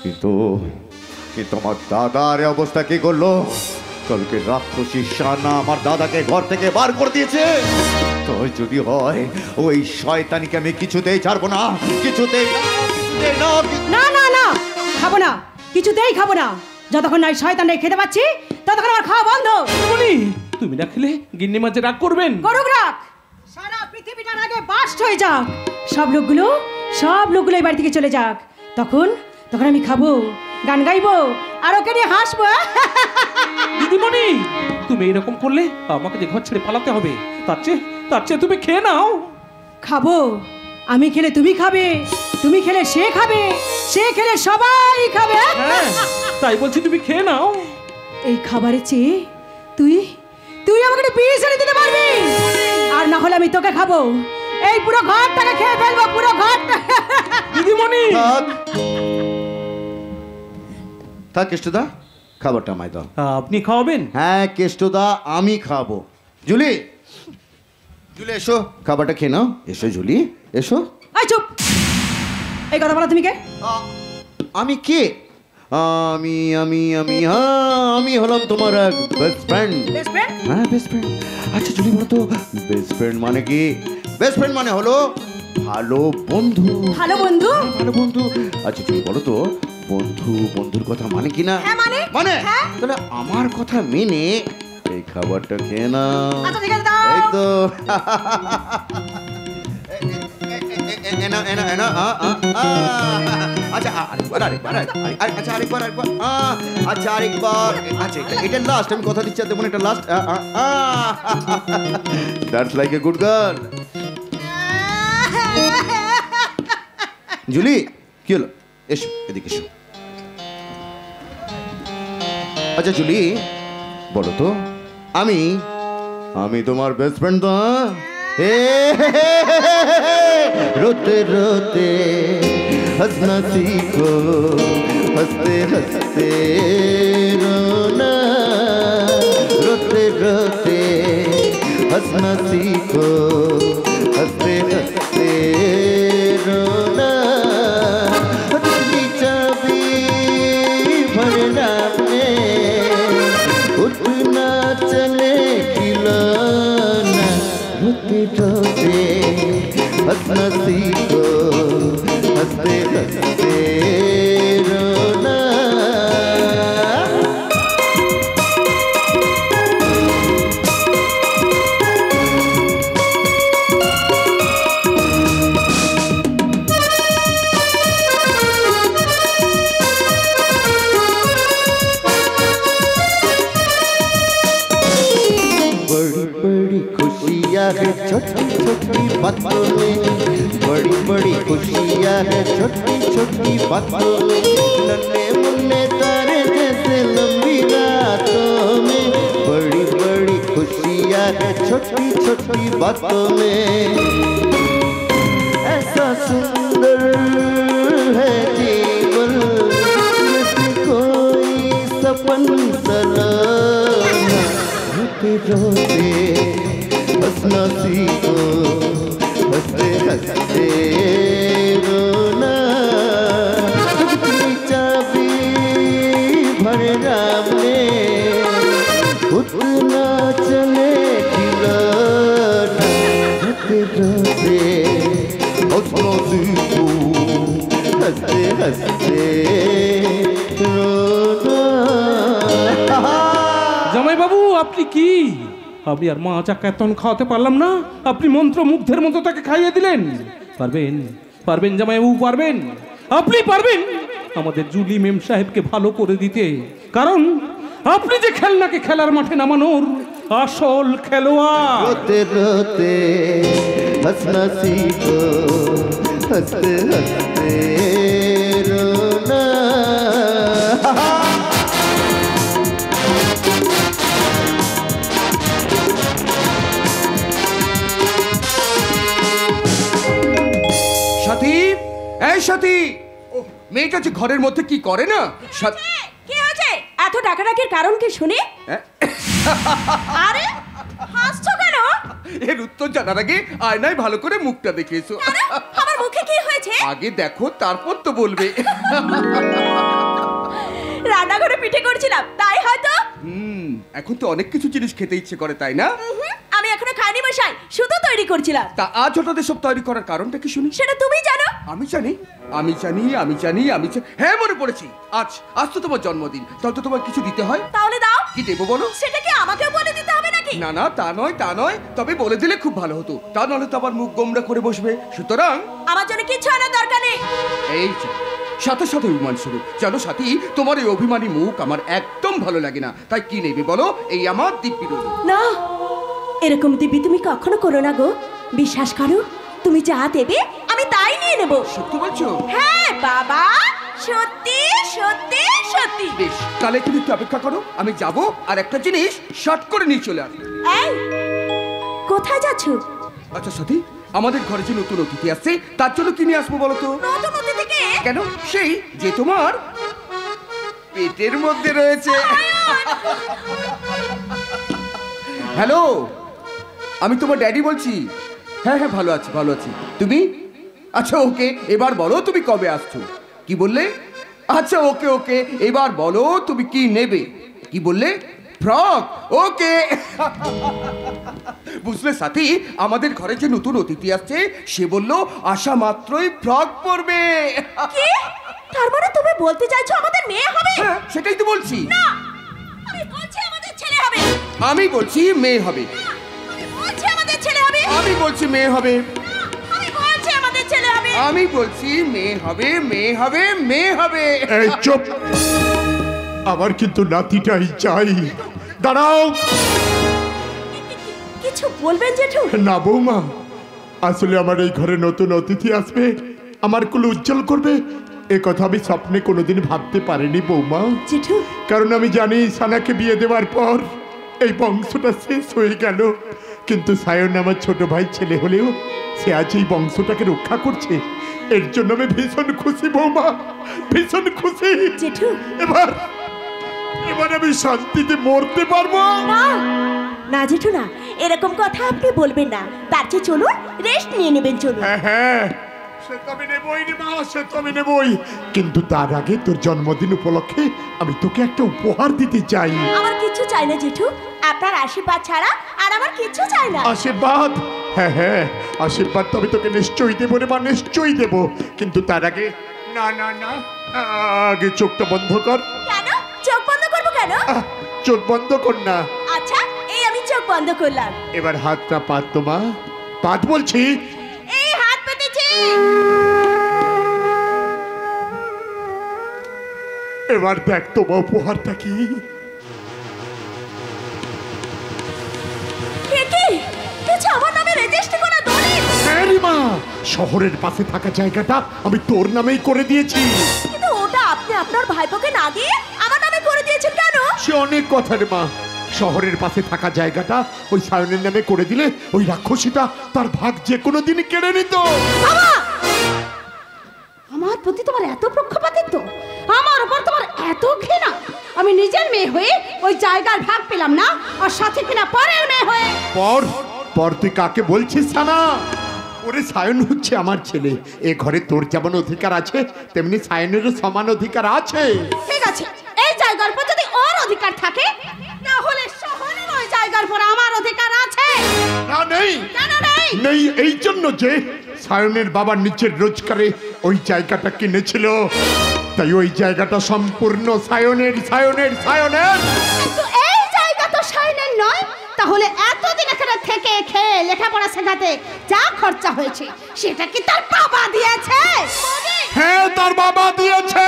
কিন্তু আমার দাদার অবস্থা কি করলো? কালকে রাক্ষসী শানা আমার দাদাকে ঘর থেকে বার করে দিয়েছে। তো যদি হয় ওই শয়তানিকে আমি কিছুতেই ছাড়বো না, কিছুতেই না না না, খাবো না, কিছুতেই খাবো না। যতক্ষণ না শয়তানটাকে খেতে পাচ্ছি ততক্ষণ আমার খাওয়া বন্ধ। তুমি না খেলে গিন্নিমা যে রাগ করবেন। করুক রাগ, সারা পৃথিবীটার আগে বাস্ট হয়ে যাক, সব লোকগুলো এই বাড়ি থেকে চলে যাক, তখন আমি খাবো, গান গাইবো আর ওকে নিয়ে হাসবো। দিদিমণি, তুমি এরকম করলে আমাকে যে ঘর ছেড়ে পালাতে হবে, তার চেয়ে তুমি খেয়ে নাও। খাবো, আমি খেলে তুমি খাবে, তুমি খেলে সে খাবে, সে খেলে সবাই খাবে। হ্যাঁ, তাই বলছি তুমি খেয়ে নাও। এই খাবারের চেয়ে তুই আমাকে একটু বিষ এনে দিতে পারবি, আর না হলে আমি তোকে খাবো, এই পুরো ঘরটাকে খেয়ে ফেলবো, পুরো ঘরটা। দিদিমণি থাক কেষ্টদা, খাবারটা আমায় দাও। আপনি খাওয়াবেন? হ্যাঁ কেষ্টদা, আমি খাবো। জুলি এসো, খাবারটা খেয়ে নাও। এসো জুলি, এসো। আই চুপ, এই কথা বলো তুমি কে? আমি কে? আমি হলাম তোমার বেস্ট ফ্রেন্ড। হ্যাঁ বেস্ট ফ্রেন্ড। আচ্ছা জুলি বলো তো, বেস্ট ফ্রেন্ড মানে কি? বেস্ট ফ্রেন্ড মানে হলো ভালো বন্ধু। ভালো বন্ধু? ভালো বন্ধু। আচ্ছা জুলি বলো তো, বন্ধুর কথা মানে কি না? হ্যাঁ মানে। তাহলে আমার কথা মেনে এই খাবারটা খেয়ে নাও। আচ্ছা ঠিক আছে, দাও। এই তো এটা লাস্ট, আমি কথা দিচ্ছি তেমন এটা last. That's like a good girl. Julie কি হলো, এসো এদিকে এসো। আচ্ছা জুলি বলো তো, আমি তোমার বেস্ট ফ্রেন্ড তো? रोते रोते हंसना सीखो, हंसते हंसते रोना, रोते रोते हंसना सीखो, हंसते हंसते रोना। अपनी चाबी भरना में उठना चले खिलौना, रोते रोते हंसना सीखो, हंसते हंसते रोना। बड़ी बड़ी खुशियाँ है छोटी छोटी बातों में, बड़ी बड़ी खुशियाँ है छोटी छोटी बातों में, नन्हे मुन्ने तारे जैसे लंबी रातों में, बड़ी बड़ी खुशियाँ है छोटी छोटी बातों में। ऐसा सुंदर है जीवन जैसे कोई सपन सलाना, रोते रोते हंसना सीखो, हंसते हंसते रोना। अपनी चाबी भरना में उतना चले खिलौना, रोते रोते हंसना सीखो, हंसते हंसते रोना। জামাই বাবু আপনি কি, আমি আর মা চাকা এতন খাওয়াতে পারলাম না, আপনি মন্ত্র মুগ্ধের মতো তাকে খাইয়ে দিলেন। পারবেন পারবেন জামাই বাবু, পারবেন, আপনি পারবেন আমাদের জুলি মেম সাহেবকে ভালো করে দিতে, কারণ আপনি যে খেলনাকে খেলার মাঠে নামানোর আসল খেলোয়াড়। रोते रोते हंसना सीखो, हंसते हंसते रोना। সাথী, এই সাথী, ও মেয়েটা যে ঘরের মধ্যে কি করে না। কি হয়েছে? এত ডাকাডাকির কারণ কি শুনি? আরে হাসছো কেন? এর উত্তর জানার আগে আয়নায় ভালো করে মুখটা দেখে এসো। আমার মুখে কি হয়েছে? আগে দেখো তারপর তো বলবে। রান্নাঘরে পিঠে করছিলাম তাই হয়তো। এখন তো অনেক কিছু জিনিস খেতে ইচ্ছে করে, তাই না? আমি এখনো খাইনি মশাই, শুধু তৈরি করছিলাম। তা আজ হঠাৎ সব তৈরি করার কারণটা কি শুনি? সেটা তুমি জানো। আমি জানি, আমি জানি, আমি জানি, আমি জানি। হ্যাঁ মনে পড়েছি, আজ আজ তো তোমার জন্মদিন, তাহলে তো তোমার কিছু দিতে হয়। তাহলে দাও। কি দেবো বলো? সেটা কি আমাকেও বলে দিতে হবে নাকি? না না, তা নয় তা নয়, তবে বলে দিলে খুব ভালো হতো, তা নাহলে তো আবার মুখ গোমড়া করে বসবে। সুতরাং আমার জন্য কিছু আনার দরকার নেই। এই যে সাথে সাথে অভিমান শুরু, জানো সাথী, তোমার এই অভিমানী মুখ আমার একদম ভালো লাগে না। তাই কি নেবে বলো? এই আমার দিব্যি রইল। না, এরকম দিব্যি তুমি কখনো করো না গো। বিশ্বাস করো, তুমি যা দেবে আমি তাই নিয়ে নেব। সত্যি বলছো? হ্যাঁ বাবা, সত্যি সত্যি সত্যি। বেশ, তাহলে তুমি একটু অপেক্ষা করো, আমি যাব আর একটা জিনিস শর্ট করে নিয়ে চলে আসবো। এই কোথায় যাচ্ছো? আচ্ছা সাথী, আমাদের ঘরে যে নতুন অতিথি আসছে তার জন্য কি নিয়ে আসবো বলো তো? নতুন অতিথিকে? কেন, সেই যে তোমার পেটের মধ্যে রয়েছে। হ্যালো, আমি তোমার ড্যাডি বলছি। হ্যাঁ হ্যাঁ, ভালো আছি ভালো আছি। তুমি? আচ্ছা ওকে, এবার বলো তুমি কবে আসছো? কি বললে? আচ্ছা ওকে ওকে, এবার বলো তুমি কি নেবে? কি বললে? ফ্রক? ওকে। বুঝলে সাথী, আমাদের ঘরে যে নতুন অতিথি আসছে সে বলল আসা মাত্রই ফ্রক পরবে। কি? তার মানে তুমি বলতে চাইছো আমাদের মেয়ে হবে? হ্যাঁ, সেটাই তো বলছি। না, আমি বলছি আমাদের ছেলে হবে। আমি বলছি মেয়ে হবে। আমি বলছি আমাদের ছেলে হবে। আমি বলছি মেয়ে হবে। আমি বলছি আমাদের ছেলে হবে। আমি বলছি মেয়ে হবে, মেয়ে হবে, মেয়ে হবে। এই চুপ, আমার কিন্তু নাতিটাই চাই। দাঁড়াও। কিছু বলবেন জেঠু? না বৌমা, আসলে আমার এই ঘরে নতুন অতিথি আসবে, আমার কুল উজ্জ্বল করবে এ কথা আমি স্বপ্নে কোনোদিন ভাবতে পারিনি বৌমা। জেঠু, কারণ আমি জানি সানাকে বিয়ে দেওয়ার পর এই বংশটা শেষ হয়ে গেল, কিন্তু সায়ন আমার ছোট ভাই ছেলে হলেও সে আজ এই বংশটাকে রক্ষা করছে। এর জন্য আমি ভীষণ খুশি বৌমা, ভীষণ খুশি। জেঠু, এবার এবার আমি শান্তিতে মরতে পারবো। না না জেঠু না, এরকম কথা আপনি বলবেন না। তার চেয়ে চলুন রেস্ট নিয়ে নেবেন, চলুন। হ্যাঁ হ্যাঁ, সে তো আমি নেবই রে মা, সে তো আমি নেবই, কিন্তু তার আগে তোর জন্মদিন উপলক্ষে আমি তোকে একটা উপহার দিতে চাই। আমার কিছু চাই না জেঠু, আপনার আশীর্বাদ ছাড়া আর আমার কিছু চাই না। আশীর্বাদ? হ্যাঁ হ্যাঁ, আশীর্বাদ তো আমি তোকে নিশ্চয়ই দেবো রে মা, নিশ্চয়ই দেবো, কিন্তু তার আগে না না না, আগে চোখটা বন্ধ কর। কেন চোখ বন্ধ করবো কেন? চোখ বন্ধ কর না। আচ্ছা, এই আমি চোখ বন্ধ করলাম। এবার হাতটা পাত তো মা, পাত বলছি। এই হাত পেতেছি। এবার দেখ তোমার উপহারটা কি। কিছু আমার নামে রেজিস্ট্রি করা দলিল। হ্যাঁ রে মা, শহরের পাশে থাকা জায়গাটা আমি তোর নামেই করে দিয়েছি। কিন্তু ওটা আপনি আপনার ভাইপোকে না দিয়ে আমার নামে করে দিয়েছেন কেন? সে অনেক কথা রে মা, শহরের পাশে থাকা জায়গাটা ওই সায়নের নামে করে দিলে ওই রাক্ষসীটা তার ভাগ যে কোনো দিনই কেড়ে নিত। বাবা, আমার প্রতি তোমার এত পক্ষপাতিত্ব, আমার উপর তোমার এত ঘৃণা, আমি নিজের মেয়ে হয়ে ওই জায়গার ভাগ পেলাম না, আর সাথে কিনা পরের মেয়ে হয়ে। পর পর তুই কাকে বলছিস সানা? ওরে সায়ন হচ্ছে আমার ছেলে, এ ঘরে তোর যেমন অধিকার আছে তেমনি সায়নেরও সমান অধিকার আছে। ঠিক আছে, এই জায়গার পর যদি ওর অধিকার থাকে, তাহলে শহরের ওই জায়গার পর আমার অধিকার আছে। না নেই। কেন নেই? নেই এই জন্য যে সায়নের বাবা নিচের রোজগারে ওই জায়গাটা কিনেছিল, তাই ওই জায়গাটা সম্পূর্ণ সায়নের সায়নের সায়নের। কিন্তু এই জায়গা তো সায়নের নয়, তাহলে এতদিন এখানে থেকে খেয়ে লেখাপড়া শেখাতে যা খরচা হয়েছে সেটা কি তার বাবা দিয়েছে? হ্যাঁ, তার বাবা দিয়েছে,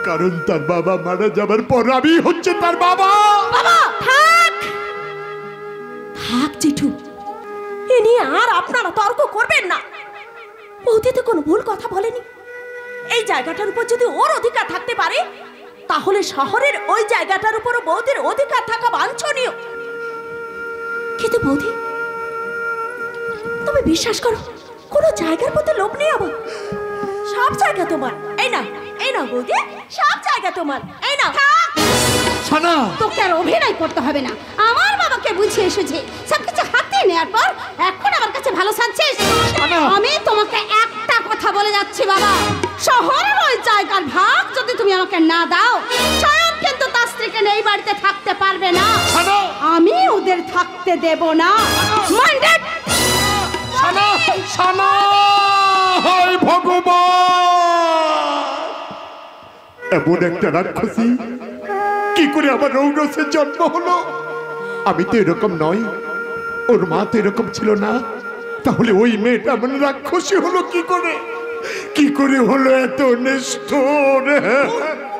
কারণ তার বাবা মারা যাবার পর আমি হচ্ছে তার বাবা। বাবা থাক থাক জেঠু, এ নিয়ে আর আপনারা তর্ক করবেন না। বৌদি তো কোনো ভুল কথা বলেনি। এই জায়গাটার উপর যদি ওর অধিকার থাকতে পারে, তাহলে শহরের ওই জায়গাটার উপরও বৌদির অধিকার থাকা বাঞ্ছনীয়। কিন্তু বৌদি, তুমি বিশ্বাস করো, কোনো জায়গার প্রতি লোভ নেই আমার। সব জায়গা তোমার। এই না, এই না বৌদি, সব জায়গা তোমার। এই না। সানা, তোকে আর অভিনয় করতে হবে না, আমার বাবাকে বুঝিয়ে এসেছে। সবকিছু হাতে নেওয়ার পর এখন আমার কাছে ভালো সাজছিস। আমি তোমাকে একটা কথা বলে যাচ্ছি বাবা, শহরের ওই জায়গার ভাগ যদি তুমি আমাকে না দাও, সায়ন কিন্তু তার স্ত্রীকে এই বাড়িতে থাকতে পারবে না, আমি ওদের থাকতে দেব না। মাইন্ডেড? সানা, সানা, হায় ভগবান, এমন একটা রাক্ষসী কি করে আমার রৌরসের জন্ম হলো? আমি তো এরকম নই, ওর মা তো এরকম ছিল না, তাহলে ওই মেয়েটা এমন রাক্ষসী হলো কি করে? কি করে হলো এত নিষ্ঠুর?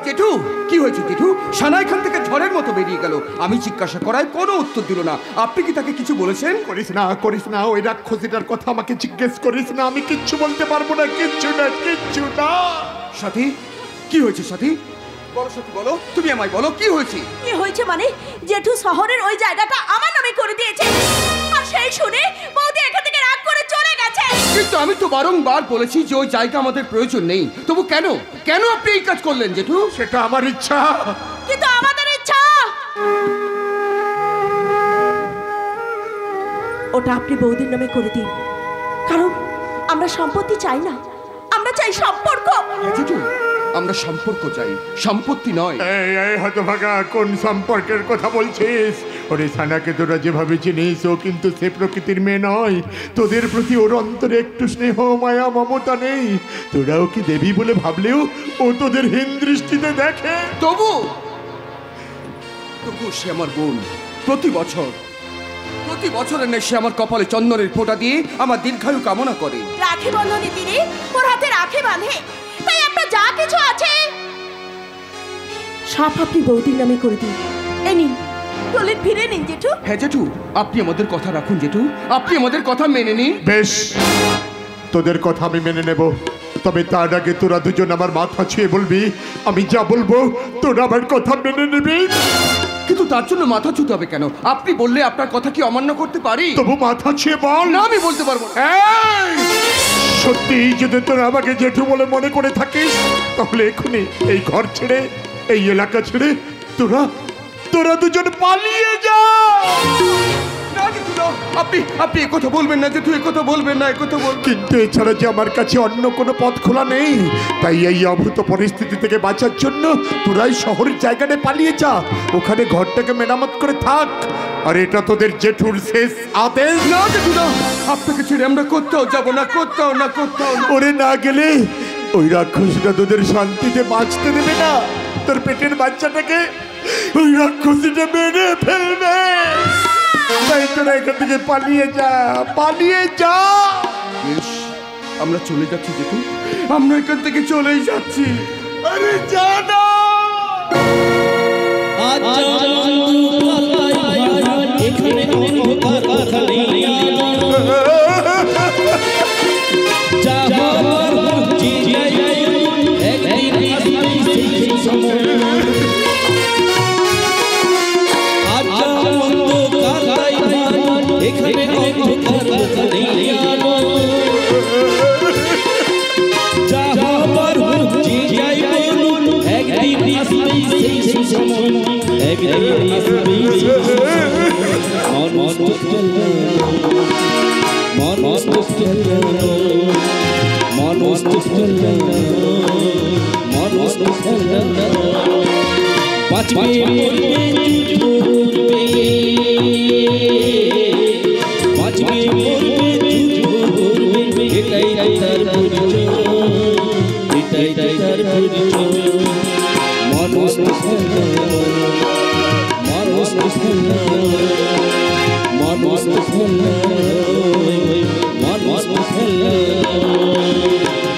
জেঠু, কি হয়েছে জেঠু? সানা এখান থেকে ঝড়ের মতো বেরিয়ে গেল, আমি জিজ্ঞাসা করায় কোনো উত্তর দিল না। আপনি কি তাকে কিছু বলেছেন? করিস না, করিস না, ওই রাক্ষসীটার কথা আমাকে জিজ্ঞেস করিস না, আমি কিচ্ছু বলতে পারবো না, কিচ্ছু না, কিচ্ছু না। সাথী, কি হয়েছে সাথী? বলো সাথী, বলো, তুমি আমায় বলো কি হয়েছে? কি হয়েছে মানে, জেঠু শহরের ওই জায়গাটা আমার নামে করে দিয়েছে, আর সেই শুনে বৌদি এখান থেকে রাগ করে চলে গেছে। কিন্তু আমি তো বারংবার বলেছি যে ওই জায়গা আমাদের প্রয়োজন নেই, তবু কেন কেন আপনি এই কাজ করলেন জেঠু? সেটা আমার ইচ্ছা। কিন্তু আমাদের ইচ্ছা ওটা আপনি বৌদির নামে করে দিন, কারণ আমরা সম্পত্তি চাই না, আমরা চাই সম্পর্ক। জেঠু, আমরা সম্পর্ক চাই, সম্পত্তি নয়। এই হতভাগা, কোন সম্পর্কের কথা বলছিস? ওরে সানাকে তোরা যেভাবে চিনিস, ও কিন্তু সে প্রকৃতির মেয়ে নয়। তোদের প্রতি ওর অন্তরে একটু স্নেহ মায়া মমতা নেই। তোরাও কি দেবী বলে ভাবলেও ও তোদের হীন দৃষ্টিতে দেখে। তবু সে আমার বোন। প্রতি বছরের নেই সে আমার কপালে চন্দনের ফোঁটা দিয়ে আমার দীর্ঘায়ু কামনা করে। রাখি বন্ধনের দিনে ওর হাতে রাখি বাঁধে, তাই আপনার যা কিছু আছে সব আপনি বৌদির নামে করে দিন। এই নিন বলেন ফিরে নিন জেঠু। হ্যাঁ জেঠু, আপনি আমাদের কথা রাখুন জেঠু, আপনি আমাদের কথা মেনে নিন। বেশ, তোদের কথা আমি মেনে নেব, তবে তার আগে তোরা দুজন আমার মাথা ছুঁয়ে বলবি আমি যা বলবো তোরা আমার কথা মেনে নিবি। কিন্তু তার জন্য মাথা ছুতে হবে কেন? আপনি বললে আপনার কথা কি অমান্য করতে পারি? তবু মাথা ছুঁয়ে বল। না, আমি বলতে পারবো না। এই! সত্যি যদি তোরা আমাকে জেঠু বলে মনে করে থাকিস তাহলে এক্ষুনি এই ঘর ছেড়ে, এই এলাকা ছেড়ে তোরা তোরা দুজন পালিয়ে যা। না জেঠু, না। আপনি এ কথা বলবেন না জেঠু, এ কথা বলবেন না, এ কথা বলবেন। কিন্তু এছাড়া যে আমার কাছে অন্য কোনো পথ খোলা নেই, তাই এই অভূত পরিস্থিতি থেকে বাঁচার জন্য তোরাই শহরের জায়গাটা পালিয়ে যা, ওখানে ঘরটাকে মেরামত করে থাক। আর এটা তোদের জেঠুর শেষ আদেশ। না জেঠু, না। আপনাকে ছেড়ে আমরা কোথাও যাবো না, কোথাও না, কোথাও না। ওরে না গেলে ওই রাক্ষসটা তোদের শান্তিতে বাঁচতে দেবে না, তোর পেটের বাচ্চাটাকে ওই রাক্ষসীটা মেরে ফেলবে। তাই তোরা এখান থেকে পালিয়ে যা, পালিয়ে যা। বেশ, আমরা চলে যাচ্ছি জেঠু, আমরা এখান থেকে চলেই যাচ্ছি। আরে যা না।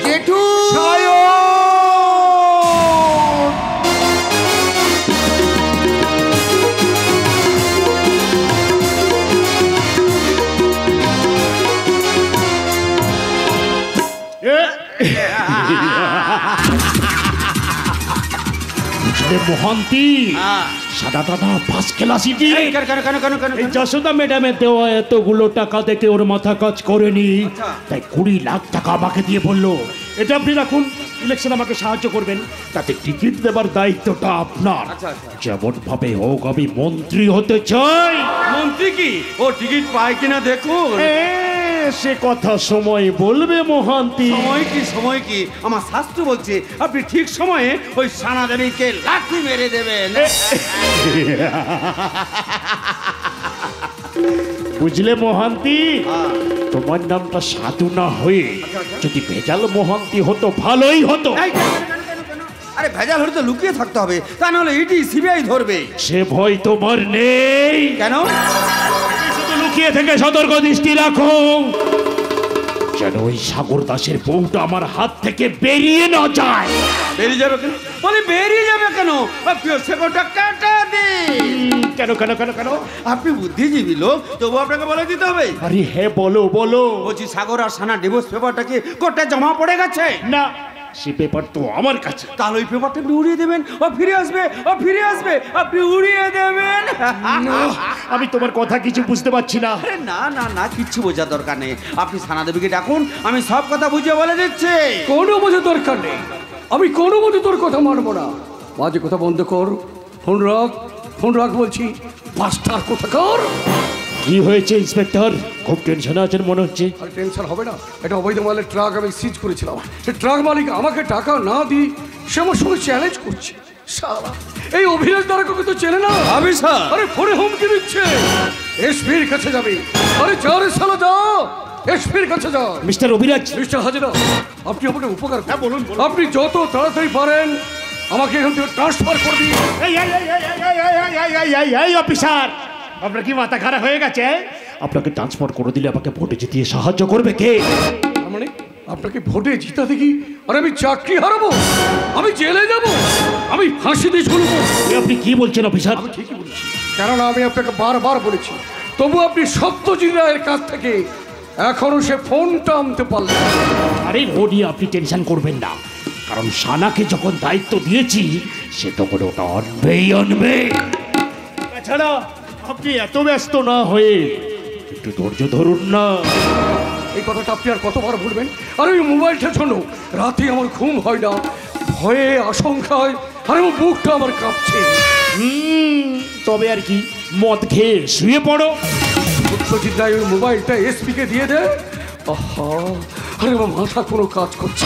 জেঠু মহান্তি সাদা দাদা ফার্স্ট ক্লাসই কেন এই যশোদা ম্যাডামের দেওয়া এতগুলো টাকা দেখে ওর মাথা কাজ করেনি, তাই 20 লাখ টাকা আমাকে দিয়ে বললো এটা আপনি রাখুন, ইলেকশন আমাকে সাহায্য করবেন, তাতে টিকিট দেবার দায়িত্বটা আপনার। যেমন ভাবে হোক আমি মন্ত্রী হতে চাই। মন্ত্রী কি ও টিকিট পায় কিনা দেখুন। সে কথা সময় বলবে মহান্তি। সময় কি আমার শাস্ত্র বলছে আপনি ঠিক সময়ে ওই সানা দেবীকে লাঠি মেরে দেবেন। বুঝলে মহান্তি, তোমার নামটা সাধু না হয়ে যদি ভেজাল মহান্তি হতো ভালোই হতো। আরে ভেজাল হলে তো লুকিয়ে থাকতে হবে, তা নাহলে ইডি সিবিআই ধরবে। সে ভয় তোমার নেই কেন? শুধু লুকিয়ে থেকে সতর্ক দৃষ্টি রাখো যেন ওই সাগর দাসের বউটা আমার হাত থেকে বেরিয়ে না যায়। বেরিয়ে যাবে কেন? বলি বেরিয়ে যাবে কেন? আপনি সেকটা কাটা দিন। কেন কেন কেন কেন? আপনি বুদ্ধিজীবী লোক, তবু আপনাকে বলে দিতে হবে। আরে হ্যাঁ বলো বলো। বলছি সাগর আর সানা ডিভোর্স পেপারটা কি কোর্টে জমা পড়ে গেছে? না, সে পেপার তো আমার কাছে। তাহলে ওই পেপারটা আপনি উড়িয়ে দেবেন, ও ফিরে আসবে, ও ফিরে আসবে, আপনি উড়িয়ে দেবেন। আমি তোমার কথা কিছু বুঝতে পারছি না। আরে না না না, কিচ্ছু বোঝার দরকার নেই, আপনি সানা দেবীকে ডাকুন, আমি সব কথা বুঝিয়ে বলে দিচ্ছি। কোনো বোঝার দরকার নেই, আমি কোনো মতে তোর কথা মানবো না। বাজে কথা বন্ধ কর, ফোন রাখ বলছি। পাঁচটার কথা কর। কি হয়েছে ইন্সপেক্টর? খুব টেনশনে আছেন মনে হচ্ছে। আর টেনশন হবে না, এটা অবৈধ মালের ট্রাক আমি সিজ করেছিলাম। সে ট্রাক মালিক আমাকে টাকা না দিয়ে সে আমার সঙ্গে চ্যালেঞ্জ করছে। শালা, এই অভিলাষ দ্বারা তো চেনে না। আমি স্যার, আরে ফোনে হুমকি দিচ্ছে, এসপির কাছে যাবে। আরে যা রে শালা যা, এসপির কাছে যা। মিস্টার অভিরাজ, মিস্টার হাজিরা, আপনি আমাকে উপকার করুন। বলুন, আপনি যত তাড়াতাড়ি পারেন আমাকে এখান থেকে ট্রান্সফার করে দিন। এই অফিসার, আপনার কি মাথা খারাপ হয়ে গেছে? আপনাকে ট্রান্সফার করে দিলে আমাকে ভোটে জিতিয়ে সাহায্য করবে কে? মানে আপনাকে ভোটে জিতা দেখি আর আমি চাকরি হারাবো, আমি জেলে যাব, আমি ফাঁসিতে ঝুলবো? আপনি কি বলছেন অফিসার? আমি ঠিকই বলছি। কেননা আমি আপনাকে বারবার বলেছি, তবু আপনি সত্যজিৎ রায়ের কাছ থেকে এখনো সে ফোনটা আনতে পারলেন না। আরে ও নিয়ে আপনি টেনশন করবেন না, কারণ সানাকে যখন দায়িত্ব দিয়েছি সে তখন ওটা আনবে। তাছাড়া আপনি এত ব্যস্ত না হয়ে একটু ধৈর্য ধরুন না। এই কথাটা আপনি আর কতবার বলবেন? আর ওই মোবাইলটার জন্য রাতে আমার ঘুম হয় না, ভয়ে আশঙ্কায় আর আমার বুকটা আমার কাঁপছে। তবে আর কি, মদ খেয়ে শুয়ে পড়ো। সত্যজিৎ রায় ওই মোবাইলটা এসপিকে দিয়ে দেয়। আহা, আরে আমার মাথা কোনো কাজ করছে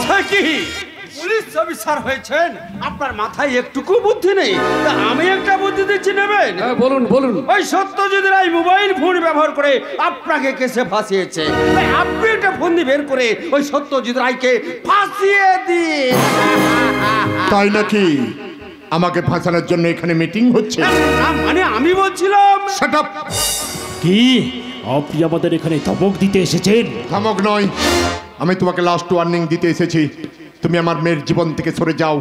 না। কি পুলিশ অফিসার হয়েছেন, আপনার মাথায় একটুকু বুদ্ধি নেই? তা আমি একটা বুদ্ধি দিচ্ছি, নেবেন? হ্যাঁ বলুন বলুন। ওই সত্যজিৎ রায় মোবাইল ফোন ব্যবহার করে আপনাকে কেসে ফাঁসিয়েছে, তাই আপনি একটা ফন্দি বের করে ওই সত্যজিৎ রায়কে ফাঁসিয়ে দিন। তাই নাকি? আমাকে ফাঁসানোর জন্য এখানে মিটিং হচ্ছে? না, মানে আমি বলছিলাম। Shut up! কি আপনি আমাদের এখানে ধমক দিতে এসেছেন? ধমক নয়, আমি তোমাকে লাস্ট ওয়ার্নিং দিতে এসেছি। তুমি আমার মেয়ের জীবন থেকে সরে যাও,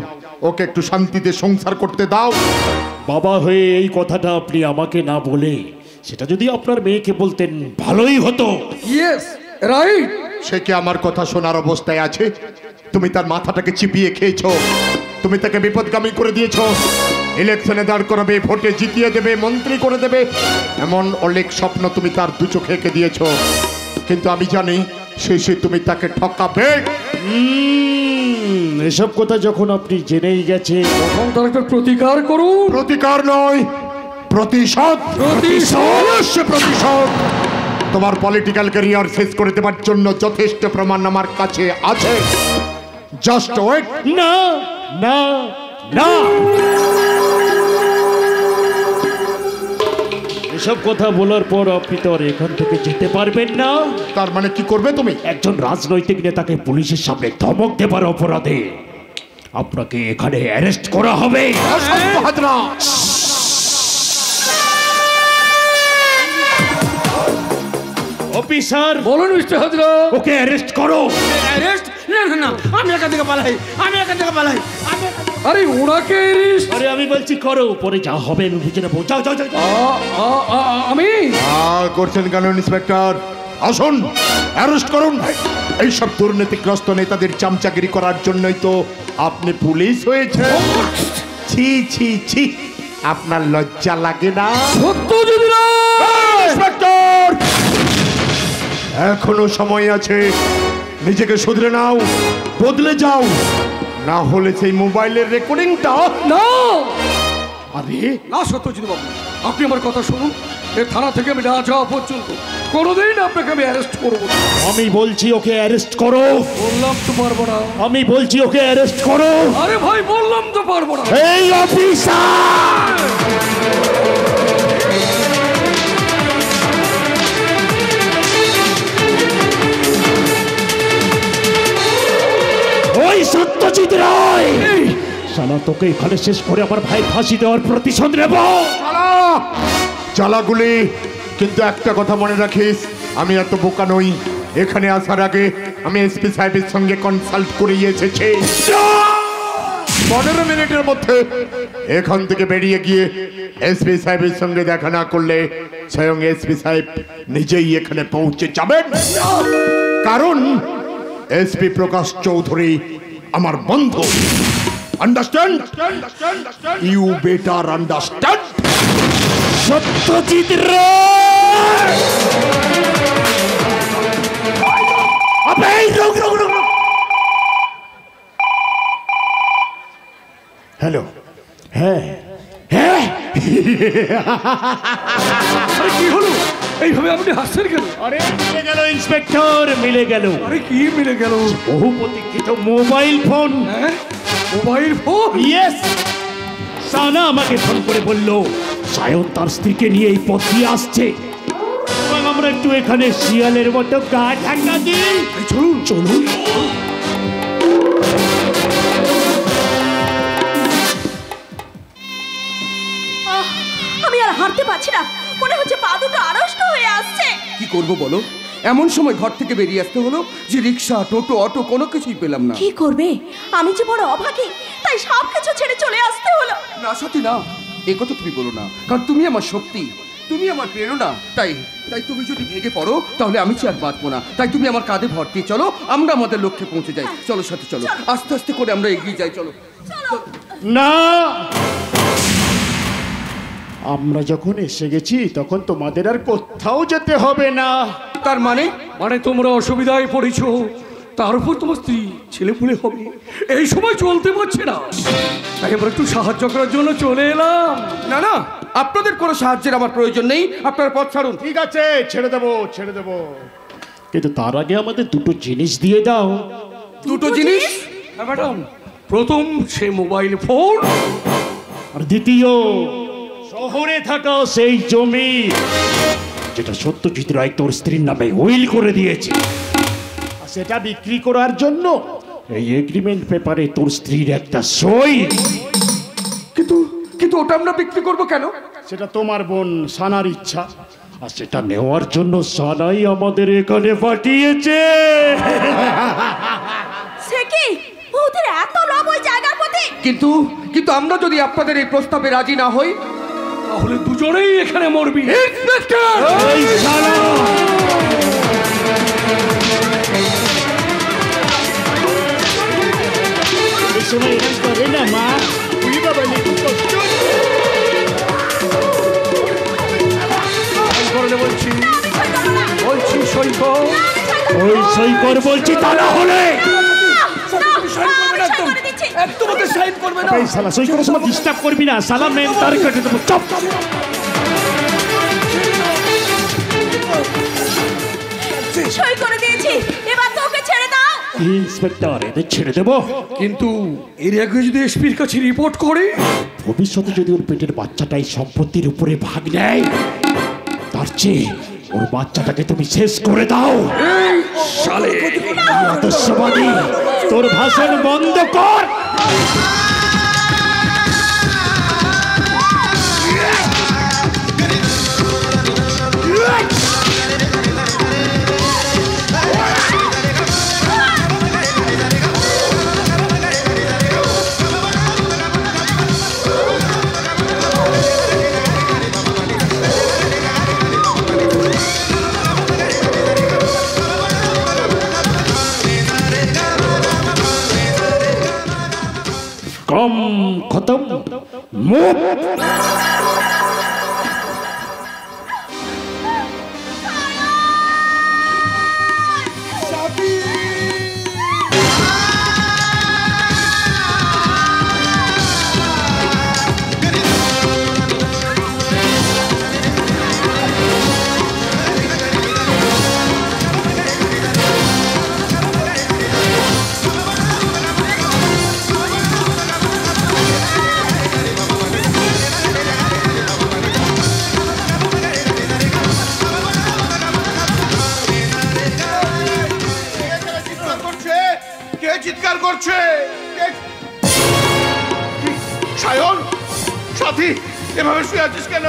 ওকে একটু শান্তিতে সংসার করতে দাও। বাবা হয়ে এই কথাটা আপনি আমাকে না বলে সেটা যদি আপনার মেয়েকে বলতেন ভালোই হতো। Yes right. সে কি আমার কথা শোনার অবস্থায় আছে? তুমি তার মাথাটাকে চিপিয়ে খেয়েছো, তুমি তাকে বিপদগামী করে দিয়েছো। ইলেকশনে দাঁড় করাবে, ভোটে জিতিয়ে দেবে, মন্ত্রী করে দেবে, এমন অনেক স্বপ্ন তুমি তার দু চোখে এঁকে দিয়েছো। কিন্তু আমি জানি শেষে তুমি তাকে ঠকাবে। এসব কথা যখন আপনি জেনেই গেছেন, তখন তার একটা প্রতিকার করুন। প্রতিকার নয়, প্রতিশোধ। প্রতিশোধ। তোমার পলিটিক্যাল ক্যারিয়ার শেষ করে দেওয়ার জন্য যথেষ্ট প্রমাণ আমার কাছে আছে। Just wait. না না না, এসব কথা বলার পর আপনি তো আর এখান থেকে যেতে পারবেন না। তার মানে কি করবে তুমি? একজন রাজনৈতিক নেতাকে পুলিশের সামনে ধমক দেবার অপরাধে আপনাকে এখানে অ্যারেস্ট করা হবে। অফিসার বলুন মিস্টার হাজরা। ওকে অ্যারেস্ট করো। অ্যারেস্ট? না না না, আমি এখান থেকে পালাই, আমি এখান থেকে পালাই। আরে ওনাকে arrest? আরে আমি বলছি করো, পরে যা হবে আমি বুঝে নেবো। যাও যাও যাও। আমি করছেন কেন ইন্সপেক্টর? আসুন, অ্যারেস্ট করুন। এইসব দুর্নীতিগ্রস্ত নেতাদের চামচাগিরি করার জন্যই তো আপনি পুলিশ হয়েছে। ছি ছি ছি, আপনার লজ্জা লাগে না? সত্যজিৎ রায়! ইন্সপেক্টর, এখনো সময় আছে, নিজেকে শুধরে নাও, বদলে যাও, না হলে সেই মোবাইলের রেকর্ডিংটা। না আরে না সত্যজিৎ বাবু, আপনি আমার কথা শুনুন। এই থানা থেকে আমি না যাওয়া পর্যন্ত কোনোদিন আপনাকে আমি অ্যারেস্ট করবো না। আমি বলছি ওকে অ্যারেস্ট করো। বললাম তো পারবো না। আমি বলছি ওকে অ্যারেস্ট করো। আরে ভাই বললাম তো পারবো না। এই অফিসার, ওই সত্যজিৎ রায়, শালা তোকে এখানে শেষ করে আমার ভাই ফাঁসি দেওয়ার প্রতিশোধ নেব। চালাগুলি, কিন্তু একটা কথা মনে রাখিস, আমি এত বোকা নই। এখানে আসার আগে আমি এসপি সাহেবের সঙ্গে কনসাল্ট করে এসেছি। 15 মিনিটের মধ্যে এখান থেকে বেরিয়ে গিয়ে এসপি সাহেবের সঙ্গে দেখা না করলে স্বয়ং এসপি সাহেব নিজেই এখানে পৌঁছে যাবেন। কারণ এসপি প্রকাশ চৌধুরী আমার বন্ধু। Understand? You better understand. Satyajit Ray, আবে রুক রুক রুক। হ্যালো, হ্যাঁ হ্যাঁ। আরে কি হলো? এইভাবে আপনি হাসছেন কেন? আরে মিলে গেল ইন্সপেক্টর, মিলে গেল। আরে কি মিলে গেল? বহু প্রতীক্ষিত মোবাইল ফোন। হ্যাঁ, মোবাইল ফোন। ইয়েস, সানা আমাকে ফোন করে বলল সায়ন তার স্ত্রীকে নিয়ে এই পথ দিয়ে আসছে, এবং আমরা একটু এখানে শিয়ালের মতো গা ঢাকা দিই। চলুন চলুন। আমি আর হাঁটতে পারছি না, মনে হচ্ছে পা দুটো আড়ষ্ট হয়ে আসছে। কি করব বলো? এমন সময় ঘর থেকে বেরিয়ে আসতে হলো যে রিক্সা, টোটো, অটো কোনো কিছুই পেলাম না। কি করবে? আমি যে বড় অভাগী, তাই সব কিছু ছেড়ে চলে আসতে হলো। না সত্যি না, এই কথা তুমি বলো না, কারণ তুমি আমার শক্তি, তুমি আমার প্রেরণা। তাই তাই তুমি যদি ভেঙে পড়ো তাহলে আমি আর বাঁচবো না। তাই তুমি আমার কাঁধে ভর দিয়ে চলো, আমরা আমাদের লক্ষ্যে পৌঁছে যাই। চলো সাথে, চলো আস্তে আস্তে করে আমরা এগিয়ে যাই। চলো। না, আমরা যখন এসে গেছি তখন তোমাদের আর কোথাও যেতে হবে না। তার মানে তোমরা অসুবিধায় পড়েছো, তার উপর তোমার স্ত্রী ছেলে পুলে হবে, এই সময় চলতে পারছে না, তাই আমরা একটু সাহায্য করার জন্য চলে এলাম। না না, আপনাদের কোনো সাহায্যের আমার প্রয়োজন নেই, আপনার পথ ছাড়ুন। ঠিক আছে, ছেড়ে দেবো, ছেড়ে দেবো, কিন্তু তার আগে আমাদের দুটো জিনিস দিয়ে দাও। দুটো জিনিস? হ্যাঁ ম্যাডাম, প্রথম সে মোবাইল ফোন, আর দ্বিতীয় শহরে থাকা সেই জমি যেটা সত্যজিৎ রায় তোর স্ত্রীর নামে উইল করে দিয়েছে, আর সেটা বিক্রি করার জন্য এই এগ্রিমেন্ট পেপারে তোর স্ত্রীর একটা সই। কিন্তু কিন্তু ওটা আমরা বিক্রি করবো কেন? সেটা তোমার বোন সানার ইচ্ছা, আর সেটা নেওয়ার জন্য সানাই আমাদের এখানে পাঠিয়েছে। সে কি ওদের এত লোভ ওই জায়গার প্রতি? কিন্তু কিন্তু আমরা যদি আপনাদের এই প্রস্তাবে রাজি না হই তাহলে দুজনেই এখানে মরবি। ইন্সপেক্টর! এই শালা! এই সময় এরকম করে না মা, তুই বাবা নেই কষ্ট। বলছি সই কর। ওই সই কর বলছি, তা না হলে একদম ওকে সাইন করবে না। এই শালা সই করার সময় ডিস্টার্ব করবি না, শালা মেন তার কেটে দেবো। চপ। সই করে দিয়েছি, এবার তো ওকে ছেড়ে দাও। ইন্সপেক্টর, এদের ছেড়ে দেবো, কিন্তু এর আগে যদি এসপির কাছে রিপোর্ট করে, ভবিষ্যতে যদি ওর পেটের বাচ্চাটাই সম্পত্তির উপরে ভাগ নেয়, তার চেয়ে ওর বাচ্চাটাকে তুমি শেষ করে দাও। শালে আদর্শবাদী, তোর ভাষণ বন্ধ কর। कम खत्म मुंह। চিৎকার করছে সায়ন, সাথী, এভাবে শুয়ে আছিস কেন?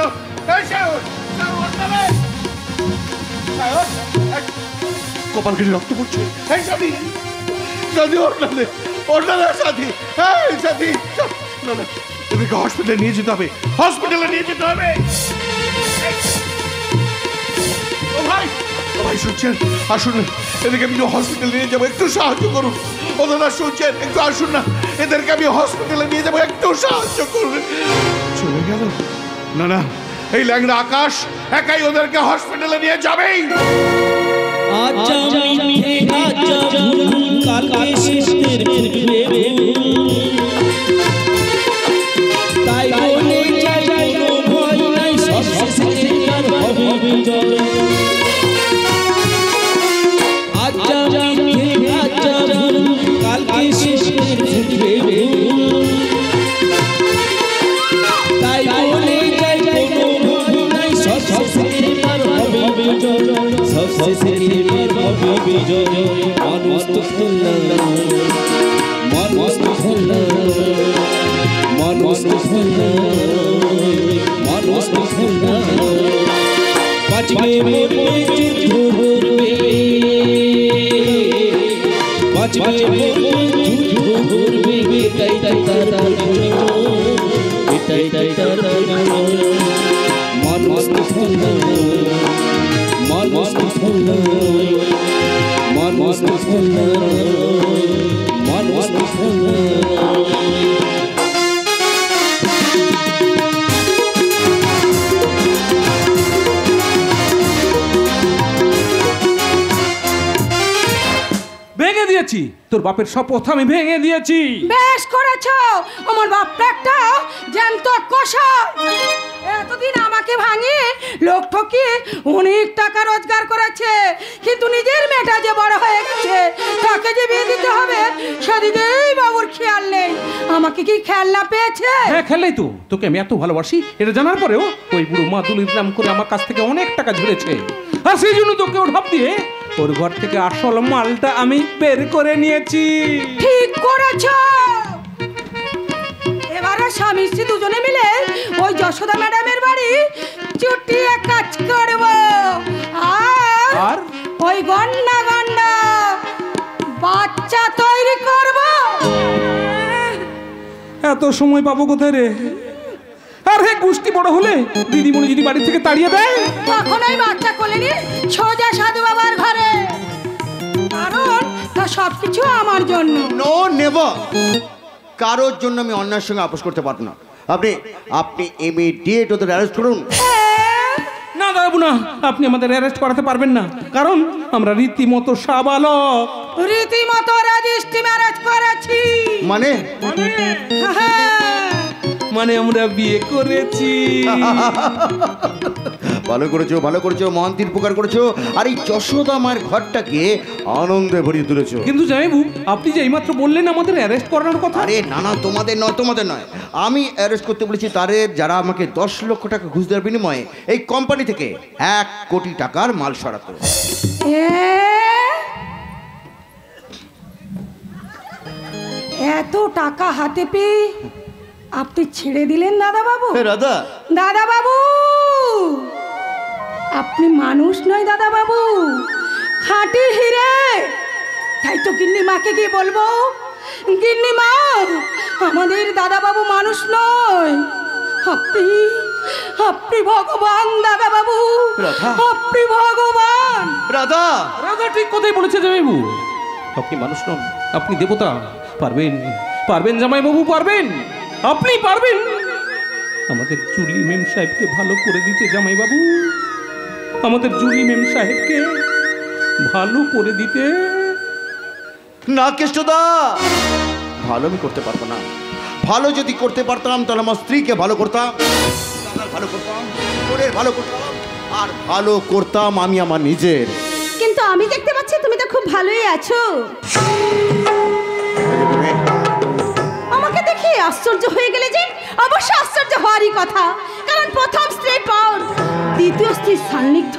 কপাল কেটে রক্ত পড়ছে। সাথী, সাথী, সাথী, না না, এদেরকে হসপিটালে নিয়ে যেতে হবে, হসপিটালে নিয়ে যেতে হবে। ও ভাই, ও ভাই শুনছেন? আসুন, এদেরকে আমি হসপিটালে নিয়ে যাবো, একটু সাহায্য করুন। ও দাদা শুনছেন? একটু আসুন না, এদেরকে আমি হসপিটালে নিয়ে যাবো, একটু সাহায্য করবেন। চলে গেল? না না, এই ল্যাংড়া আকাশ একাই ওদেরকে হসপিটালে নিয়ে যাবেই। তাই বলে যাই ভয় নাই, মানুষ তো মানুষ তো মানুষ তো মানুষ তো বাঁচবে মরবে যুদ্ধ করবে, বাঁচবে মরবে যুদ্ধ করবে, তাই তাই তারা এটাই তার মানুষ ভেঙে দিয়েছি, তোর বাপের শপথ আমি ভেঙে দিয়েছি। বেশ করেছো, আমার বাপটা একটা জ্যান্ত কষা। এতদিন আমাকে ভাঙিয়ে লোক ঠকিয়ে অনেক টাকা রোজগার করেছে, কিন্তু নিজের মেয়েটা যে বড় হয়ে গেছে, তাকে যে বিয়ে দিতে হবে সেদিকেই বাবুর খেয়াল নেই। আমাকে কি খেয়াল না পেয়েছে? হ্যাঁ, খেললেই তো, তোকে আমি এত ভালোবাসি এটা জানার পরেও ওই বুড়ো মাদুলির নাম করে আমার কাছ থেকে অনেক টাকা ঝরেছে, আর সেই জন্য তোকে ওর ভাব দিয়ে ওর ঘর থেকে আসল মালটা আমি বের করে নিয়েছি। ঠিক করেছো। এবারে স্বামী স্ত্রী দুজনে মিলে ওই যশোদা ম্যাডামের বাড়ি চুটিয়ে কাজ করব, আর ওই গন্ডা গন্ডা বাচ্চা তৈরি করব। এত সময় পাবো কোথায় রে? আর হে গোষ্ঠী বড় হলে দিদিমণি যদি বাড়ি থেকে তাড়িয়ে দেয়, তখন ওই বাচ্চা কোলে নিয়ে সোজা সাধু বাবার ঘরে, কারণ তা সবকিছু আমার জন্য। নো নেভার, কারোর জন্য আমি অন্যায়ের সঙ্গে আপোষ করতে পারবো না। আপনি ইমিডিয়েট ওদের অ্যারেস্ট করুন। না দাদু না, আপনি আমাদের অ্যারেস্ট করাতে পারবেন না, কারণ আমরা রীতিমতো সাবালক। রীতিমতো রেজিস্ট্রি ম্যারেজ করেছি। মানে আমরা বিয়ে করেছি। ভালো করেছো, মহান্তির উপকার করেছো, আর এই যশোদা মায়ের ঘরটাকে আনন্দে ভরিয়ে তুলেছো। কিন্তু জামাইবাবু, আপনি যে এইমাত্র বললেন আমাদের অ্যারেস্ট করানোর কথা। আরে না, তোমাদের নয়, আমি অ্যারেস্ট করতে বলেছি তাদের যারা আমাকে 10 লক্ষ টাকা ঘুষ দেওয়ার বিনিময়ে এই কোম্পানি থেকে 1 কোটি টাকার মাল সরাতো। এত টাকা হাতে পেয়ে আপনি ছেড়ে দিলেন দাদা বাবু? দাদা বাবু, আপনি মানুষ নয় দাদা বাবু, খাঁটি হিরে। তাই তো গিন্নি মাকে গিয়ে বলবো, গিন্নি মা, আমাদের দাদা বাবু মানুষ নয়, আপনি ভগবান দাদা বাবু, আপনি ভগবান। রাধা ঠিক কথাই বলেছে জামাইবাবু, আপনি মানুষ নন, আপনি দেবতা। পারবেন জামাইবাবু, পারবেন, আপনি পারবেন আমাদের জুলি মেম সাহেবকে ভালো করে দিতে। জামাইবাবু, আমাদের জুলি মেম সাহেবকে ভালো করে দিতে। না কেষ্টদা, ভালো আমি করতে পারবো না। ভালো যদি করতে পারতাম তাহলে আমার স্ত্রীকে ভালো করতাম, ভালো করতাম, আর ভালো করতাম আমি আমার নিজের। কিন্তু আমি দেখতে পাচ্ছি তুমি তো খুব ভালোই আছো। আমাকে দেখে আশ্চর্য হয়ে গেলে যে? অবশ্য আশ্চর্য হওয়ারই কথা, কারণ প্রথম স্ত্রীর পর দ্বিতীয় স্ত্রীর সান্নিধ্য,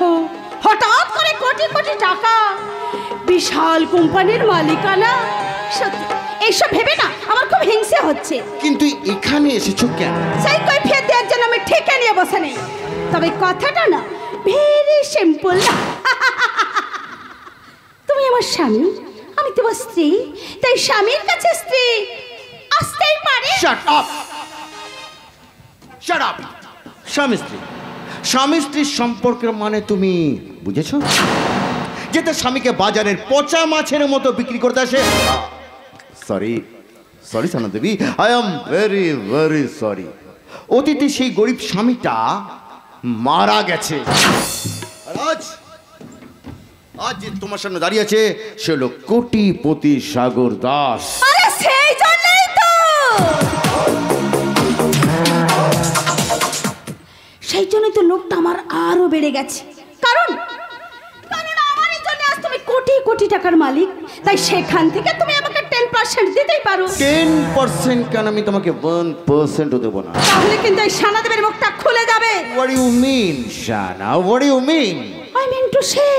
হঠাৎ করে কোটি কোটি টাকা, বিশাল কোম্পানির মালিকানা, সত্যি এইসব ভেবে না আমার খুব হিংসে হচ্ছে। কিন্তু এখানে এসেছো কেন? সেই কৈফিয়ত দেওয়ার জন্য আমি ঠিকা নিয়ে বসে নেই, তবে কথাটা না ভেরি সিম্পল। তুমি আমার স্বামী, আমি তোমার স্ত্রী, তাই স্বামীর কাছে স্ত্রী আসতেই পারে। Shut up. স্বামী স্ত্রীর সম্পর্কের মানে তুমি বুঝেছো? যেটা স্বামীকে বাজারের পচা মাছের মতো বিক্রি করতে আসে। Sorry Sana Devi, I am very very sorry. অতীতে সেই গরিব স্বামীটা মারা গেছে, আজ যে তোমার সামনে দাঁড়িয়ে আছে সে হলো কোটিপতি সাগর দাস। আরে সেই জন্যই তো, সেই জন্যই তো লোকটা আমার আরো বেড়ে গেছে। কারণ আমারই জন্য আজ তুমি কোটি কোটি টাকার মালিক, তাই সেখান থেকে তুমি আমাকে 10% দিতেই পারো। 10% কেন? আমি তোমাকে 1% ও দেবো না। তাহলে কিন্তু এই সানা দেবের মুখটা খুলে যাবে। What do you mean, Shana? What do you mean? I mean to say,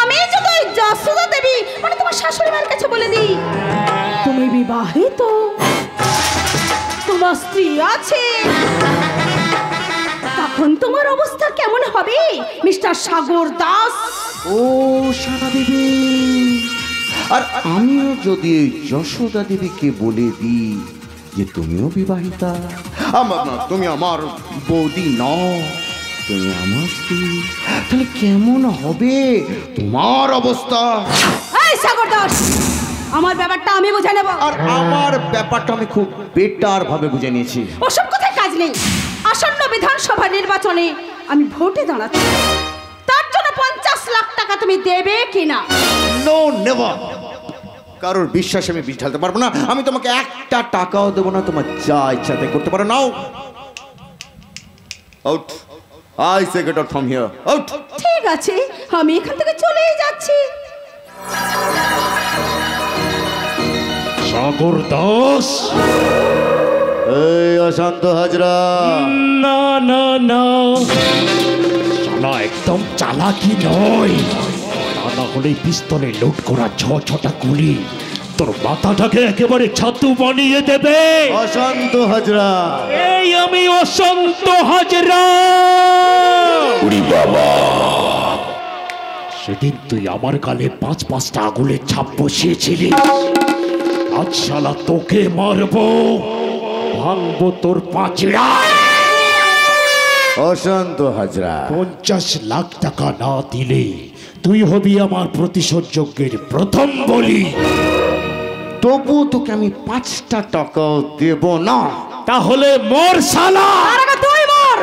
আমি যদি ওই যশোদা দেবী মানে তোমার শাশুড়ি মার কাছে বলে দিই তুমি বিবাহিত, তোমার স্ত্রী আছে, তখন তোমার অবস্থা কেমন হবে মিস্টার সাগর দাস? ও শানা দেবী, আর আমিও যদি যশোদা দেবীকে বলে দিই যে তুমিও বিবাহিতা, তুমি আমার বৌদি নও, তুমি আমার স্ত্রী, তাহলে কেমন হবে তোমার অবস্থা? এই সাগর দাস, আমার ব্যাপারটা আমি বুঝে নেব। আর আমার ব্যাপারটা আমি খুব বেটার ভাবে বুঝে নিয়েছি। ওসব কথায় কাজ নেই। আসন্ন বিধানসভা নির্বাচনে আমি ভোটে দাঁড়াচ্ছি, তার জন্য 50 লাখ টাকা তুমি দেবে কিনা? No never. কারোর বিশ্বাসে আমি বিষ ঢালতে পারবো না। আমি তোমাকে একটা টাকাও দেবো না। তোমার যা ইচ্ছা তাই করতে পারো। নাও out. I say get out from here. Out. ঠিক আছে, আমি এখান থেকে চলেই যাচ্ছি। সাগর দাস, এই অশান্ত হাজরা, না না না, শালা একদম চালাকি নয়। তা না হলে পিস্তলে লোড করা 6টা গুলি তোর মাথাটাকে একেবারে ছাতু বানিয়ে দেবে। অশান্ত হাজরা, এই আমি অশান্ত হাজরা। সেদিন তুই আমার গালে 5-5টা আঙুলের ছাপ বসিয়েছিলি। আজ শালা তোকে মারবো, ভাঙবো তোর পাঁচড়া। অশান্ত হাজরা, 50 লাখ টাকা না দিলে তুই হবি আমার প্রতিশোধ যজ্ঞের প্রথম বলি। তবু তোকে আমি 5টা টাকাও দেব না। তাহলে মর শালা। তুই মর।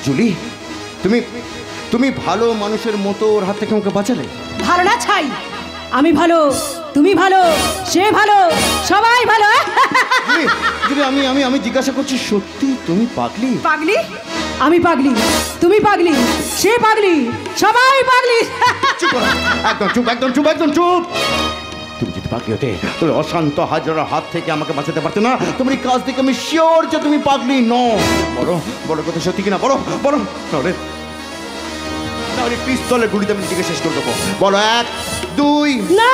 জুলি, তুমি ভালো মানুষের মতো ওর হাত থেকে আমাকে বাঁচালে। ভালো না ছাই, আমি ভালো, তুমি ভালো, সে ভালো, সবাই ভালো। জুলি, আমি জিজ্ঞাসা করছি, সত্যি তুমি পাগলি? পাগলি? আমি পাগলি, তুমি পাগলি, সে পাগলি, সবাই পাগলি। চুপ করো, একদম চুপ, একদম চুপ, একদম চুপ। তুমি যদি পাগলি হতে তবে অশান্ত হাজরার হাত থেকে আমাকে বাঁচাতে পারতে না। তোমার এই কাজ থেকে আমি শিওর যে তুমি পাগলি নও। বড় কথা সত্যি কিনা বড় বড়। নাহলে পিস্তলের গুলিতে আমি নিজেকে শেষ করে দেবো। বলো 1 2 না।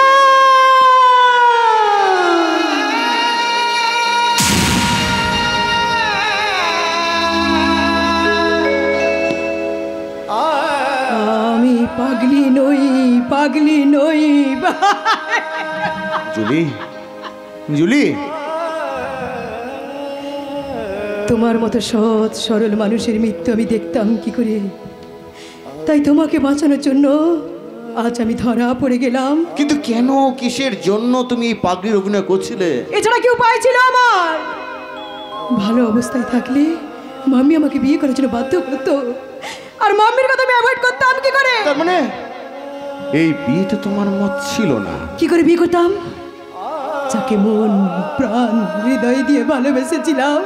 আমি পাগলি নই, পাগলি নই। জুলি, জুলি, তোমার মতো সৎ সরল মানুষের মৃত্যু আমি দেখতাম কি করে, তাই তোমাকে বাঁচানোর জন্য আজ আমি ধরা পড়ে গেলাম। কিন্তু কেন, কিসের জন্য তুমি এই পাগলির অভিনয় করছিলে? এছাড়া কি উপায় ছিল আমার? ভালো অবস্থায় থাকলে মাম্মি আমাকে বিয়ে করার জন্য বাধ্য করতো, আর মাম্মির কথা আমি অ্যাভয়েড করতাম কি করে? তার মানে এই বিয়েতে তোমার মত ছিল না? কি করে বিয়ে করতাম? যাকে মন প্রাণ হৃদয় দিয়ে ভালোবেসেছিলাম,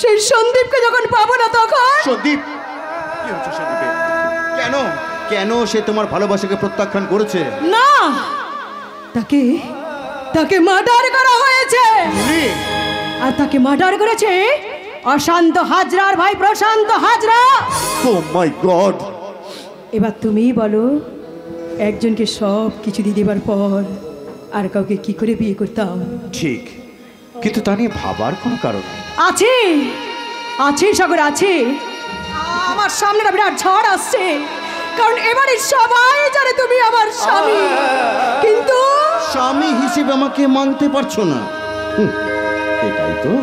সেই সন্দীপকে যখন পাবো না তখন। সন্দীপ? কি হচ্ছে সন্দীপের? কেন কেন সে তোমার ভালোবাসাকে প্রত্যাখ্যান করেছে? না, তাকে মার্ডার করা হয়েছে। আর তাকে মার্ডার করেছে অশান্ত হাজরার ভাই প্রশান্ত হাজরা। ও মাই গড। এবার তুমিই বলো, একজনকে সব কিছু দিয়ে দেবার পর আর কাউকে কি করে বিয়ে করতাম? ঠিক, কিন্তু তা নিয়ে ভাবার কোনো কারণ আছে। আছে সাগর, আছে। আমার সামনে বিরাট ঝড় আসছে, কারণ এবারে সবাই জানে তুমি আমার স্বামী, কিন্তু স্বামী হিসেবে আমাকে মানতে পারছো না। এটাই তো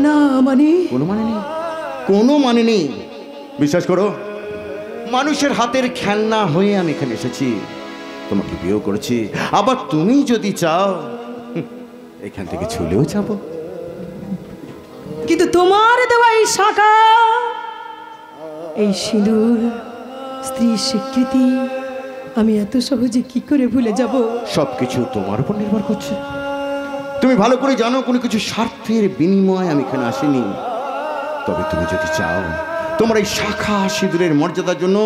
না মানে? কোনো মানে নেই, কোনো মানে নেই। বিশ্বাস করো, মানুষের হাতের খেলনা হয়ে আমি এখানে এসেছি, তোমাকে বিয়ে করেছি। আবার তুমি যদি চাও এখান থেকে চলেও যাবো। কিন্তু তোমার দেওয়া এই শাখা, এই সিঁদুর, স্ত্রীর স্বীকৃতি আমি এত সহজে কি করে ভুলে যাব? সবকিছু তোমার উপর নির্ভর করছে। তুমি ভালো করে জানো কোনো কিছু স্বার্থের বিনিময়ে আমি এখানে আসিনি। তবে তুমি যদি চাও, তোমার এই শাখা সিঁদুরের মর্যাদার জন্য,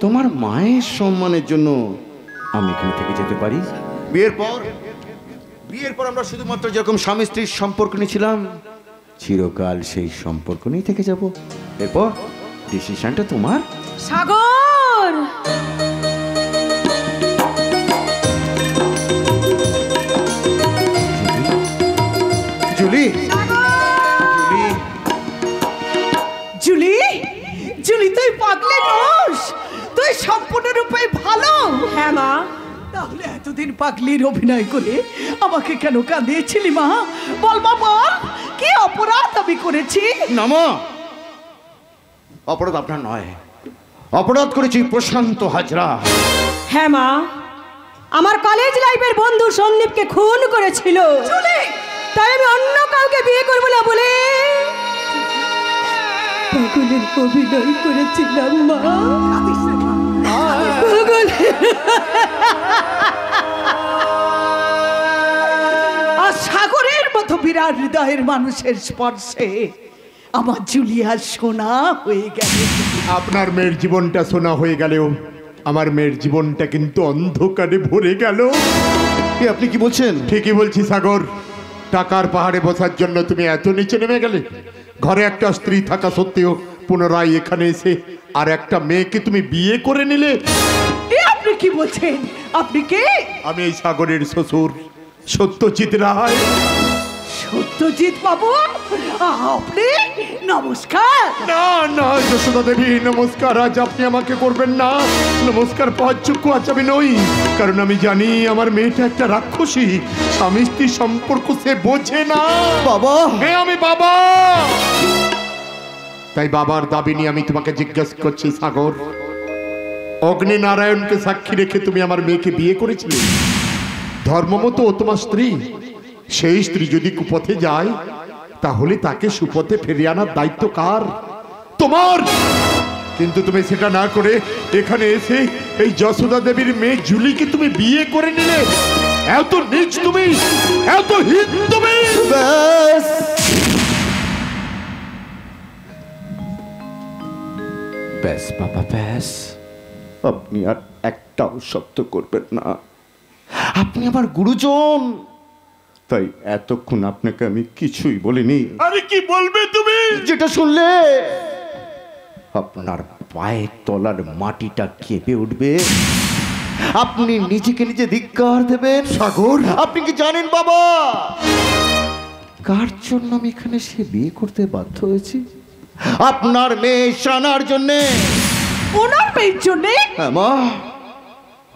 তোমার মায়ের সম্মানের জন্য আমি এখানে থেকে যেতে পারি। বিয়ের পর আমরা শুধুমাত্র যেরকম স্বামী স্ত্রীর সম্পর্ক নিয়েছিলাম, চিরকাল সেই সম্পর্ক নিয়ে থেকে যাব। এরপর ডিসিশনটা তোমার। সাগর, জুলি, জুলি, পাগলে নোস, তুই সম্পূর্ণরূপে ভালো। হ্যাঁ মা। তাহলে এতদিন পাগলির অভিনয় করে আমাকে কেন কাঁদিয়েছিলি মা? বল মা বল, কি অপরাধ আমি করেছি? না মা, অপরাধ আপনার নয়, অপরাধ করেছি প্রশান্ত হাজরা। হ্যাঁ মা, আমার কলেজ লাইফের বন্ধু সন্দীপকে খুন করেছিল, তাই আমি অন্য কাউকে বিয়ে করবো না বলে পাগলের অভিনয় করেছিলাম মা। আর সাগরের মতো বিরাট হৃদয়ের মানুষের স্পর্শে আমার জুলিয়া সোনা হয়ে গেল। আপনার মেয়ের জীবনটা সোনা হয়ে গেলেও আমার মেয়ের জীবনটা কিন্তু অন্ধকারে ভরে গেল। এ আপনি কি বলছেন? ঠিকই বলছি সাগর, টাকার পাহাড়ে বসার জন্য তুমি এত নিচে নেমে গেলে। ঘরে একটা স্ত্রী থাকা সত্ত্বেও পুনরায় এখানে এসে আর একটা মেয়েকে তুমি বিয়ে করে নিলে। এ আপনি কি বলছেন? আপনি কে? আমি এই সাগরের শ্বশুর সত্যজিৎ রায়। সত্যজিৎ বাবু, আপনি? নমস্কার। না না যশোদা দেবী, নমস্কার আজ আপনি আমাকে করবেন না। নমস্কার পাওয়ার যোগ্য আজ আমি নই, কারণ আমি জানি আমার মেয়েটা একটা রাক্ষসী। স্বামী স্ত্রী সম্পর্ক সে বোঝে না। বাবা, হ্যাঁ আমি বাবা। তাই বাবার দাবি নিয়ে আমি তোমাকে জিজ্ঞাসা করছি সাগর, অগ্নি নারায়ণকে সাক্ষী রেখে তুমি আমার মেয়েকে বিয়ে করেছিলে। ধর্মমতো ও তোমার স্ত্রী, সেই স্ত্রী যদি কুপথে যায় তাহলে তাকে সুপথে ফিরিয়ে আনার দায়িত্ব কার? তোমার। কিন্তু তুমি সেটা না করে এখানে এসে এই যশোদা দেবীর মেয়ে জুলিকে তুমি বিয়ে করে নিলে। এত নীচ তুমি, এত হীন তুমি। ব্যাস ব্যাস বাবা, ব্যাস। আপনি আর একটাও শব্দ করবেন না। আপনি আমার গুরুজন, তাই এতক্ষণ আপনাকে আমি কিছুই বলিনি। আরে কি বলবে তুমি? যেটা শুনলে আপনার পায়ের তলার মাটিটা কেঁপে উঠবে। আপনি নিজেকে নিজে ধিক্কার দেবেন। সাগর, আপনি কি জানেন বাবা, কার জন্য আমি এখানে সে বিয়ে করতে বাধ্য হয়েছি? আপনার মেয়ে শানার জন্যে। ওনার মেয়ের জন্যে? হ্যাঁ মা,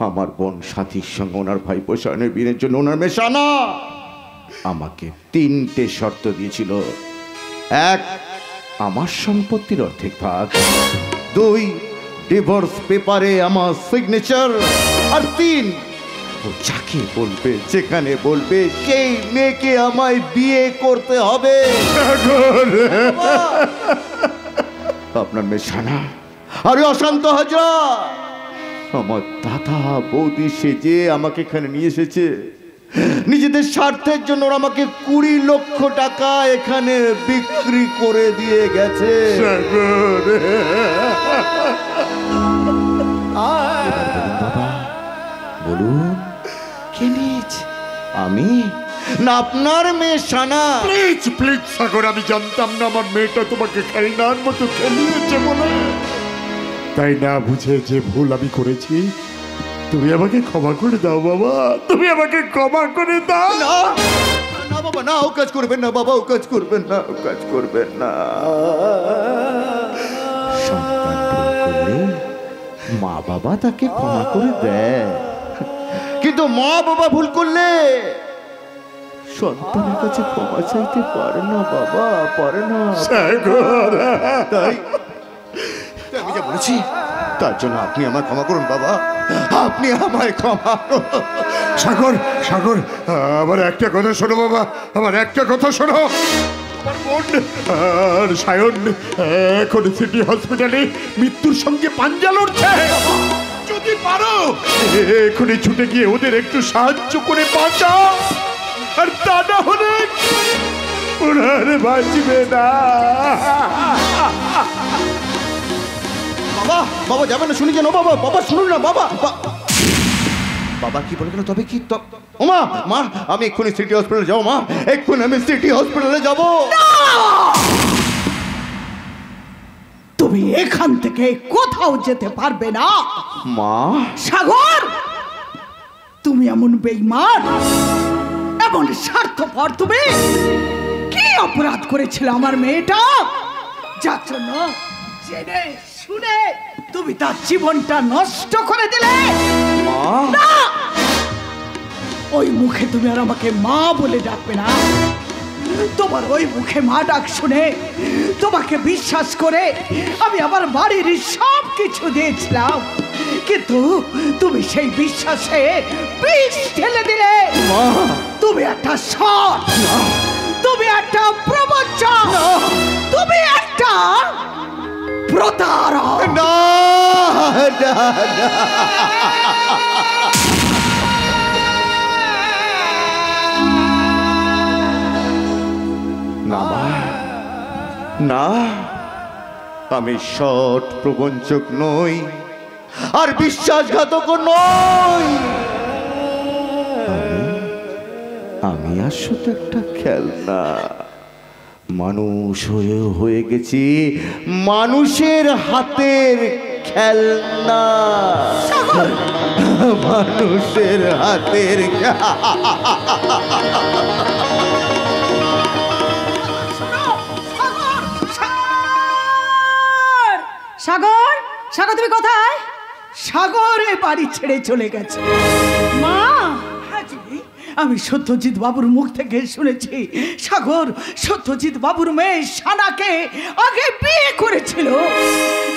আমার বোন সাথীর সঙ্গে ওনার ভাই পোষানের বিয়ের জন্য ওনার মেয়ে শানা আমাকে 3টে শর্ত দিয়েছিল। 1, আমার সম্পত্তির অর্ধেক ভাগ। 2, ডিভোর্স পেপারে আমার সিগনেচার। আর 3, ও যাকে বলবে যেখানে বলবে সেই মেয়েকে আমায় বিয়ে করতে হবে। আপনার মেয়ে শানা আরে অশান্ত হাজরা আমার দাদা বৌদি সেজে আমাকে এখানে নিয়ে এসেছে। নিজেদের স্বার্থের জন্য ওরা আমাকে 20 লক্ষ টাকা এখানে বিক্রি করে দিয়ে গেছে। বাবা বলুন, কে নিয়েছে? আমি না আপনার মেয়ে শানা? প্লিজ প্লিজ সাগর, আমি জানতাম না আমার মেয়েটা তোমাকে খেলনার মতো খেলিয়েছে বলে। তাই না বুঝে যে ভুল আমি করেছি, তুমি আমাকে ক্ষমা করে দাও বাবা, তুমি আমাকে ক্ষমা করে দাও। না না বাবা, না ও কাজ করবেন না বাবা, ও কাজ করবেন না, ও কাজ করবেন না। সন্তান ভুল করলে মা বাবা তাকে ক্ষমা করে দেয়, কিন্তু মা বাবা ভুল করলে সন্তানের কাছে ক্ষমা চাইতে পারে না বাবা, পারে না। তাই আমি যা বলেছি তার জন্য আপনি আমায় ক্ষমা করুন বাবা, আপনি আমায় ক্ষমা করুন। সাগর সাগর, আমার একটা কথা শোনো বাবা, আমার একটা কথা শোনো। আমার বোন আর সায়ন এখন সিটি হসপিটালে মৃত্যুর সঙ্গে পাঞ্জা লড়ছে। যদি পারো এখনই ছুটে গিয়ে ওদের একটু সাহায্য করে বাঁচাও, আর তা না হলে ওরা আর বাঁচবে না। বাবা বাবা যাবেন না, শুনি যেন বাবা, বাবা শুনুন না বাবা। বাবা কি বলে গেল? তবে কি? ওমা মা, আমি এক্ষুনি সিটি হসপিটালে যাবো মা, এক্ষুনি আমি সিটি হসপিটালে যাবো। তুমি এখান থেকে কোথাও যেতে পারবে না মা। সাগর, তুমি এমন বেঈমান, এমন স্বার্থপর, তুমি কি অপরাধ করেছিল আমার মেয়েটা, যার জন্য জেনে শুনে তুমি তার জীবনটা নষ্ট করে দিলে। না, ওই মুখে তুমি আর আমাকে মা বলে ডাকবে না। তোমার ওই মুখে মা ডাক শুনে তোমাকে বিশ্বাস করে আমি আমার বাড়ির সব কিছু দিয়েছিলাম, কিন্তু তুমি সেই বিশ্বাসে বিষ ঢেলে দিলে। তুমি একটা সৎ, তুমি একটা প্রবঞ্চক, তুমি একটা প্রতারক। না না না, না মা, না, আমি সৎ প্রবঞ্চক নই আর বিশ্বাসঘাতক নই। আমি আসলে একটা খেলনা। মানুষ হয়ে গেছি মানুষের হাতের খেলনা, মানুষের হাতের। সাগর, সাগর তুমি কোথায়? সাগরে বাড়ি ছেড়ে চলে গেছে। মা, আমি সত্যজিৎ বাবুর মুখ থেকে শুনেছি সাগর সত্যজিৎ বাবুর মেয়ে সানাকে আগে বিয়ে করেছিল।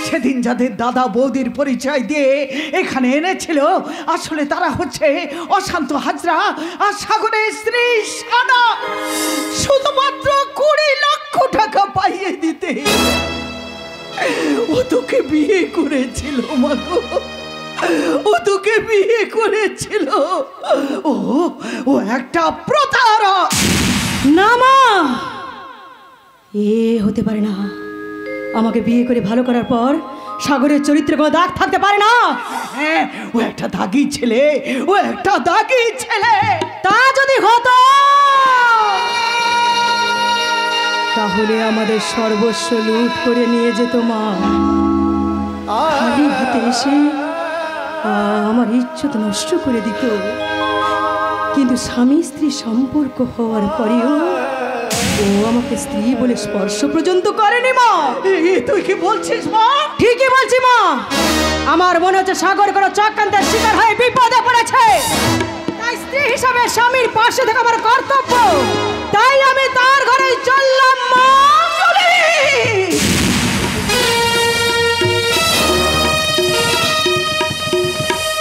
সেদিন যাদের দাদা বৌদির পরিচয় দিয়ে এখানে এনেছিল, আসলে তারা হচ্ছে অশান্ত হাজরা আর সাগরের স্ত্রী সানা। শুধুমাত্র 20 লক্ষ টাকা পাইয়ে দিতে ও তোকে বিয়ে করেছিল। মাগো, ও তোকে বিয়ে করেছিল। ও একটা প্রতারক। না মা, এ হতে পারে না। আমাকে বিয়ে করে ভালো করার পর সাগরের চরিত্রে কোনো দাগ থাকতে পারে না। হ্যাঁ, ও একটা দাগি ছেলে, ও একটা দাগি ছেলে। তা যদি হতো তাহলে আমাদের সর্বস্ব লুট করে নিয়ে যেত মা। খালি হাতে এসে আমার ইজ্জত নষ্ট করে দিত। কিন্তু স্বামী স্ত্রী সম্পর্ক হওয়ার পরেও ও আমাকে স্ত্রী বলে স্পর্শ পর্যন্ত করেনি মা। তুই কি বলছিস মা? ঠিকই বলছি মা। আমার মনে হচ্ছে সাগর কোনো চক্রান্তের শিকার হয়ে বিপদে পড়েছে। তাই স্ত্রী হিসাবে স্বামীর পাশে থাকা আমার কর্তব্য। তাই আমি তার ঘরে চললাম মা।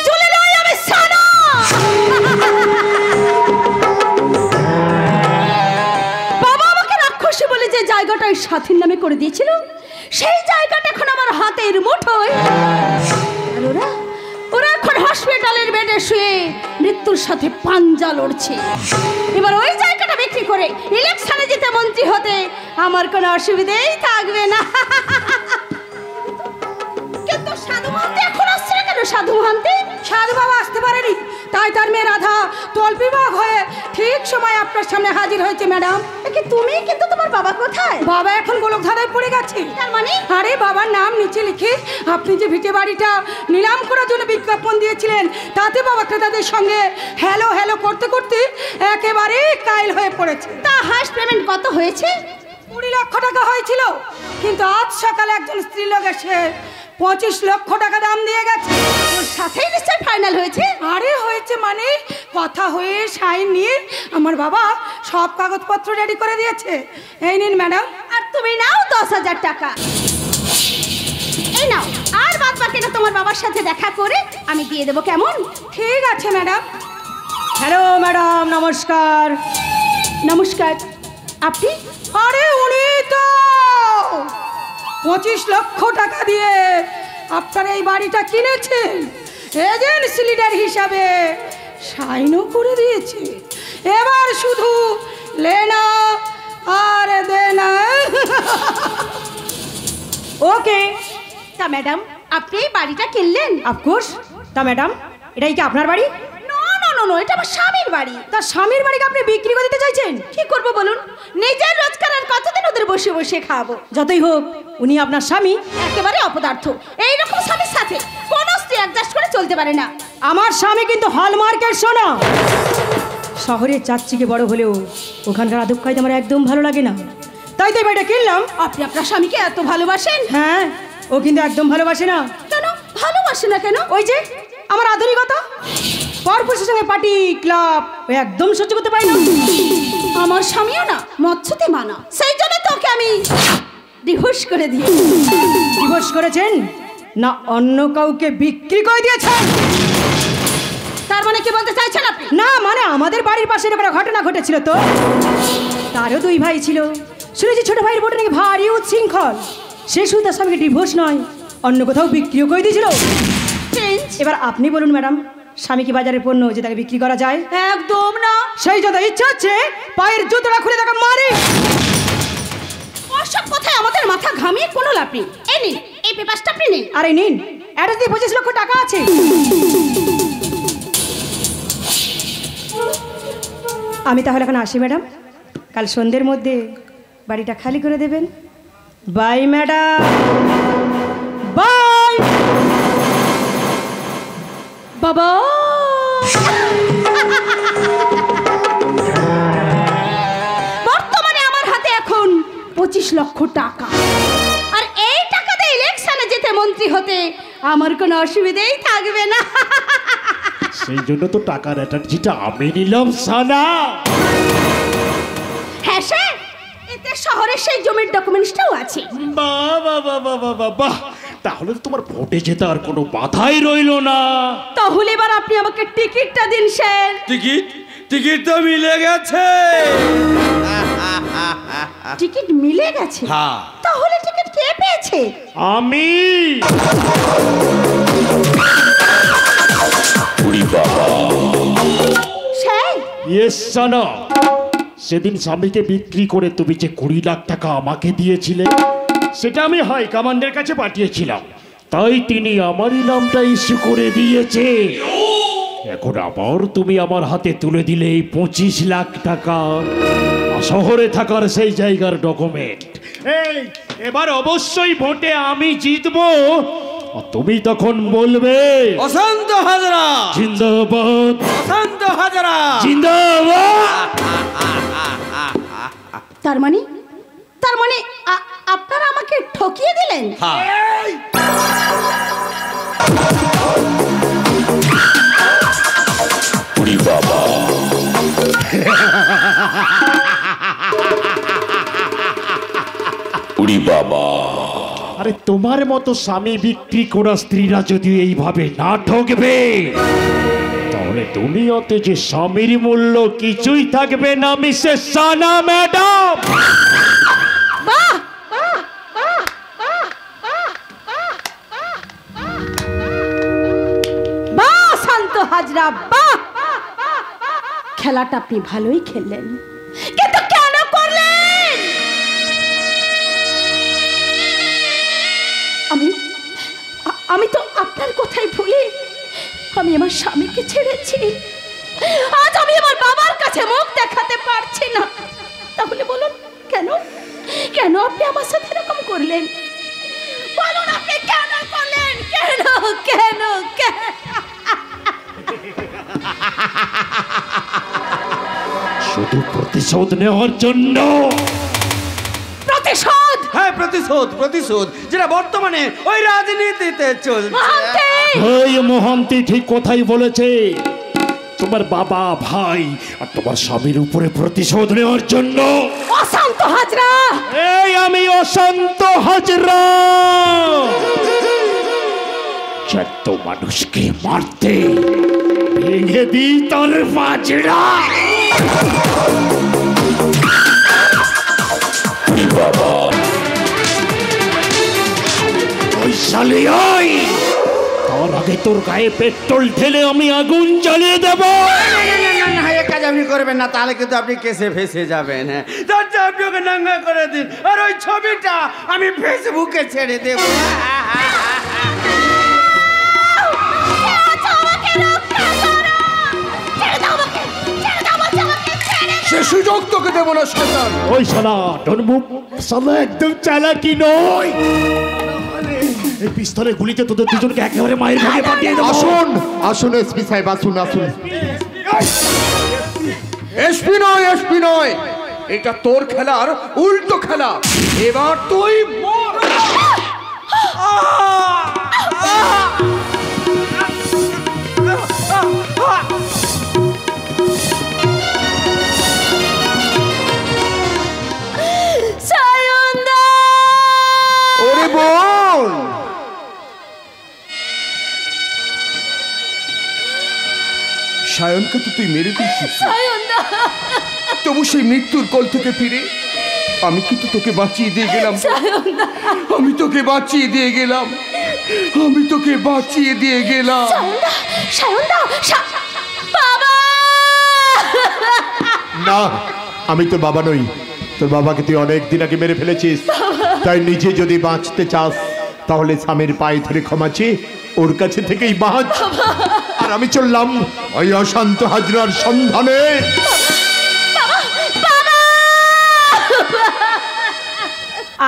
চলে যাই আমি সানা। বাবা আমাকে রাক্ষসী বলে যে জায়গাটা ওই সাথীর নামে করে দিয়েছিল, সেই জায়গাটা এখন আমার হাতের মুঠোয়। আর ওরা এখন হসপিটালের বেডে শুয়ে মৃত্যুর সাথে পাঞ্জা লড়ছে। এবার ওই জায়গাটা বিক্রি করে ইলেকশনে জিতে মন্ত্রী হতে আমার কোনো অসুবিধাই থাকবে না। কিন্তু সাধু মহান্তি এখন আসছে না কেন? সাধু মহান্তি, সাধু বাবা আসতে পারেনি, তাই তার মেয়ে রাধা তল্পিবাগ হয়ে ঠিক সময় আপনার সামনে হাজির হয়েছে। ম্যাডাম, তুমি কিন্তু তোমার বাবা কোথায়? বাবা এখন গোলকধারায় পড়ে গেছে। তার মানে? আরে বাবার নাম নিচে লিখে আপনি যে ভিটে বাড়িটা নিলাম করার জন্য বিজ্ঞাপন দিয়েছিলেন, তাতে বাবা ক্রেতাদের সঙ্গে হ্যালো হ্যালো করতে করতে একেবারে কাইল হয়ে পড়েছে। তা হাস পেমেন্ট কত হয়েছে? 20 লক্ষ টাকা হয়েছিল, কিন্তু আজ সকালে একজন স্ত্রীলোক এসে 25 লক্ষ টাকা দাম দিয়ে গেছে। ওর সাথেই নিশ্চয় ফাইনাল হয়েছে। আরে হয়েছে মানে কথা হয়ে সাইন নিয়ে আমার বাবা সব কাগজপত্র রেডি করে দিয়েছে। এই নিন ম্যাডাম। আর তুমি নাও 10,000 টাকা। এই নাও, আর বাদ বাকিটা তোমার বাবার সাথে দেখা করে আমি দিয়ে দেবো, কেমন? ঠিক আছে ম্যাডাম। হ্যালো ম্যাডাম, নমস্কার। নমস্কার, আপনি? আরে উনি তো 25 লক্ষ টাকা দিয়ে আপনার এই বাড়িটা কিনেছেন, এজেন্সি লিডার হিসাবে সাইনও করে দিয়েছে। এবার শুধু লেনা আর দেনা। ওকে। তা ম্যাডাম, আপনি এই বাড়িটা কিনলেন? অফকোর্স। তা ম্যাডাম, এটাই কি আপনার বাড়ি? এটা আমার স্বামীর বাড়ি। তার স্বামীর বাড়িকে আপনি বিক্রি করে দিতে চাইছেন? কি করবো বলুন? নিজের রোজগারের কতদিন ওদের বসে বসে খাবো? যতই হোক উনি আপনার স্বামী একেবারে অপদার্থ। এইরকম স্বামীর সাথে কোন স্ত্রী অ্যাডজাস্ট করে চলতে পারে না। আমার স্বামী কিন্তু হলমার্কের সোনা। শহরের চাচ্চিকে বড় হলেও ওখানকার আদব কায়দা আমার একদম ভালো লাগে না, তাই তো বাড়িটা কিনলাম। আপনি আপনার স্বামীকে এত ভালোবাসেন? হ্যাঁ, ও কিন্তু একদম ভালোবাসে না। কেন ভালোবাসে না কেন? ওই যে আমার আধুনিকতা, পরপুরুষের সঙ্গে পার্টি ক্লাব, ও একদম সহ্য করতে পারি না। আমার স্বামীও না মৎস্যতে মানা, সেই জন্য তোকে আমি ডিভোর্স করে দিই। ডিভোর্স করেছেন না অন্য কাউকে বিক্রি করে দিয়েছেন? তার মানে কি বলতে চাইছেন আপনি? না মানে আমাদের বাড়ির পাশে এরকম একটা ঘটনা ঘটেছিল তো, তারও 2 ভাই ছিল। শুনেছি ছোট ভাইয়ের বোনটা নাকি ভারী উচ্ছৃঙ্খল, সে শুধু তার স্বামীকে ডিভোর্স নয় অন্য কোথাও বিক্রিও করে দিয়েছিল। এবার আপনি বলুন ম্যাডাম, স্বামী কি বাজারের পণ্য যে তাকে বিক্রি করা যায়? একদম না। সেই যত ইচ্ছা হচ্ছে পায়ের জুতোটা খুলে তাকে মারি। ওসব কথায় আমাদের মাথা ঘামিয়ে কোনো লাভ নেই। এই নিন এই পেপারটা আপনি নিন। আরে নিন, অ্যাড্রেস দিয়ে 25 লক্ষ টাকা আছে। আমি তাহলে এখন আসি ম্যাডাম, কাল সন্ধ্যের মধ্যে বাড়িটা খালি করে দেবেন। Bye madam, bye. বাবা বর্তমানে আমার হাতে এখন 25 লক্ষ টাকা, আর এই টাকাতে ইলেকশনে যেতে মন্ত্রী হতে আমার কোনো অসুবিধাই থাকবে না। সেই জন্য তো টাকার অ্যাটার্জিটা আমি নিলাম সানা। হ্যাঁ স্যার, এতে শহরের সেই জমির ডকুমেন্টসটাও আছে। বাহ বাহ বাহ বাহ বাহ বাহ বাহ, তাহলে তো তোমার ভোটে যেতে আর কোনো বাধাই রইলো না। তাহলে এবার আপনি আমাকে টিকিটটা দিন স্যার। টিকিট তো মিলে গেছে। টিকিট মিলে গেছে? হ্যাঁ। তাহলে টিকিট কে পেয়েছে? আমি। স্যার ইয়েস সানা, সেদিন স্বামীকে বিক্রি করে তুমি যে 20 লাখ টাকা আমাকে দিয়েছিলে, সেটা আমি হাই কমান্ডের কাছে পাঠিয়েছিলাম, তাই তিনি আমারই নামটা ইস্যু করে দিয়েছে। এখন আবার তুমি আমার হাতে তুলে দিলে এই 25 লাখ টাকা, শহরে থাকার সেই জায়গার ডকুমেন্ট। এই এবার অবশ্যই ভোটে আমি জিতবো, আর তুমি তখন বলবে অশান্ত হাজরা জিন্দাবাদ, অশান্ত হাজরা জিন্দাবাদ। তার মানে আপনারা আমাকে ঠকিয়ে দিলেন? আরে তোমার মতো স্বামী বিক্রি করা স্ত্রীরা যদি এইভাবে না ঠকবে, তাহলে দুনিয়াতে যে স্বামীর মূল্য কিছুই থাকবে না মিসেস সানা ম্যাডাম। বাহ শান্ত হাজরা, বাহ! খেলাটা আপনি ভালোই খেললেন, কিন্তু কেন করলেন? আমি তো আপনার কথাই ভুলে আমি আমার স্বামীকে ছেড়েছি। আজ আমি আমার বাবার কাছে মুখ দেখাতে পারছি না। তাহলে বলুন কেন কেন আপনি আমার সাথে এরকম করলেন? বলুন আপনি কেন করলেন? কেন কেন কেন? শুধু প্রতিশোধ নেওয়ার জন্য। প্রতিশোধ? হ্যাঁ প্রতিশোধ, যেটা বর্তমানে ওই রাজনীতিতে চলছে। ওই মহান্তি ঠিক কথাই বলেছে, তোমার বাবা ভাই আর তোমার স্বামীর উপরে প্রতিশোধ নেওয়ার জন্য। অশান্ত হাজরা, এই আমি অশান্ত হাজরা, যত মানুষকে মারতে ভেঙে দিই তার বাজরা। ওই শালি ওই, তার আগে তোর গায়ে পেট্রোল ঢেলে আমি আগুন জ্বালিয়ে দেব। এই কাজ আপনি করবেন না, তাহলে কিন্তু আপনি কেসে ফেসে যাবেন। তার চেয়ে আপনি ওকে নাঙ্গা করে দিন, আর ওই ছবিটা আমি ফেসবুকে ছেড়ে দেব। সে সুযোগ তোকে দেবো না শয়তান। ওই শালা ডোন্ট মুভ, শালা একদম চালাকি নয়। এই পিস্তলে গুলিতে তোদের দুজনকে একেবারে মায়ের ভাগে পাঠিয়ে দেবো। আসুন আসুন এসপি সাহেব, আসুন আসুন। এসপি নয়, এটা তোর খেলার উল্টো খেলা। এবার তুই মর। ওরে বোন, সায়নকে তো তুই মেরে দিয়েছিস, তবু সেই মৃত্যুর কোল থেকে ফিরে আমি কিন্তু তোকে বাঁচিয়ে দিয়ে গেলাম। আমি তোকে বাঁচিয়ে দিয়ে গেলাম, আমি তোকে বাঁচিয়ে দিয়ে গেলাম। না, আমি তোর বাবা নই। তোর বাবাকে তুই অনেক দিন আগে মেরে ফেলেছিস। তাই নিজে যদি বাঁচতে চাস তাহলে স্বামীর পায়ে ধরে ক্ষমা চেয়ে ওর কাছে থেকেই বাঁচ। আর আমি চললাম ওই অশান্ত হাজরার সন্ধানে।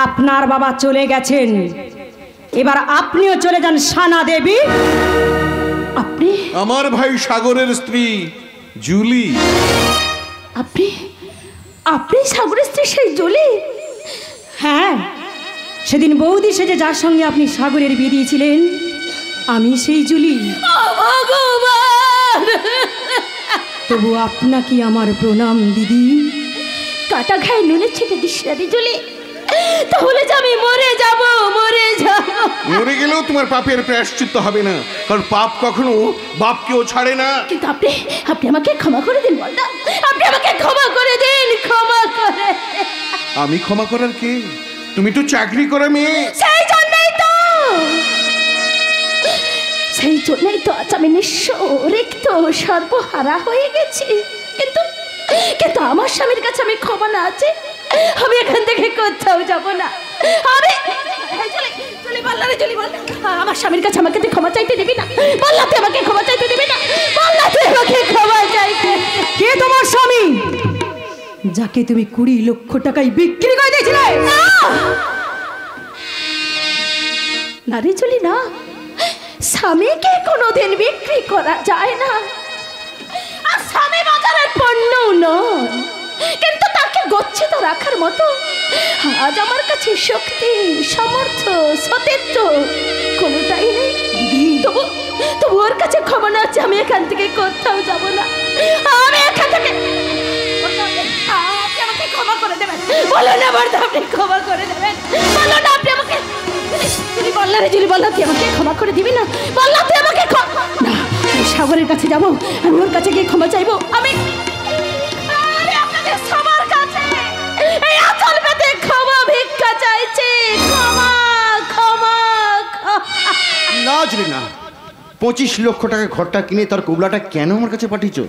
আপনার বাবা চলে গেছেন, এবার আপনিও চলে যান সানা দেবী। আপনি আমার ভাই সাগরের স্ত্রী জুলি। আপনি আপনি সাগরের স্ত্রী সেই জুলি? হ্যাঁ, সেদিন বৌদি সেজে যার সঙ্গে আপনি সাগরের বিয়ে দিয়েছিলেন আমি সেই জুলি। ভগবান, তবু আপনাকে আমার প্রণাম দিদি। কাটা ঘায়ে নুনে ছেটে দিস না রে জুলি, তাহলে যে আমি মরে যাব, মরে যাব। মরে গেলেও তোমার পাপের প্রায়শ্চিত্ত হবে না, কারণ পাপ কখনো বাপকেও ছাড়ে না। কিন্তু আপনি আপনি আমাকে ক্ষমা করে দিন বলদা, আপনি আমাকে ক্ষমা করে দিন, ক্ষমা করে। আমি ক্ষমা করার কে? তুমি তো চাকরি করে মেয়ে। সেই জন্যই তো আজ আমি নিঃস্ব রিক্ত সর্বহারা হয়ে গেছি। কিন্তু কিন্তু আমার স্বামীর কাছে আমি ক্ষমা না আছে, আমি এখান থেকে কোথাও যাব না। আরে আমার স্বামীর কাছে আমাকে তুই ক্ষমা চাইতে দিবি না? বললা তুই আমাকে ক্ষমা চাইতে দিবি না? বললা তুই আমাকে ক্ষমা চাইতে। কে তোমার স্বামী যাকে তুমি 20 লক্ষ টাকায় বিক্রি করে দিয়েছিলে? না রে চলি না, স্বামীকে কোনোদিন বিক্রি করা যায় না। আর স্বামী বাজারের পণ্য নয়, কিন্তু তাকে গচ্ছিত রাখার মতো আজ আমার কাছে শক্তি, সামর্থ্য, সতীত্ব কোনোটাই নেই। তবু তবু ওর কাছে ক্ষমা না আছে, আমি এখান থেকে কোথাও যাব না। আমি এখান থেকে আপনি আমাকে ক্ষমা করে দেবেন। বলো না বলতে, আপনি ক্ষমা করে দেবেন। বলো না আপনি আমাকে, তুমি বললা রে জুলি, বললা তুই আমাকে ক্ষমা করে দিবি না? বললা তুই আমাকে না, আমি সাগরের কাছে যাব, আমি ওর কাছে গিয়ে ক্ষমা চাইবো। আমি আপনাদের সবার কাছে এই আঁচল পেতে ক্ষমা ভিক্ষা চাইছি। ক্ষমা, ক্ষমা, না জুলি না, 25 লক্ষ টাকা ঘরটা কিনে তার কুবলাটা কেন আমার কাছে পাঠিয়েছো?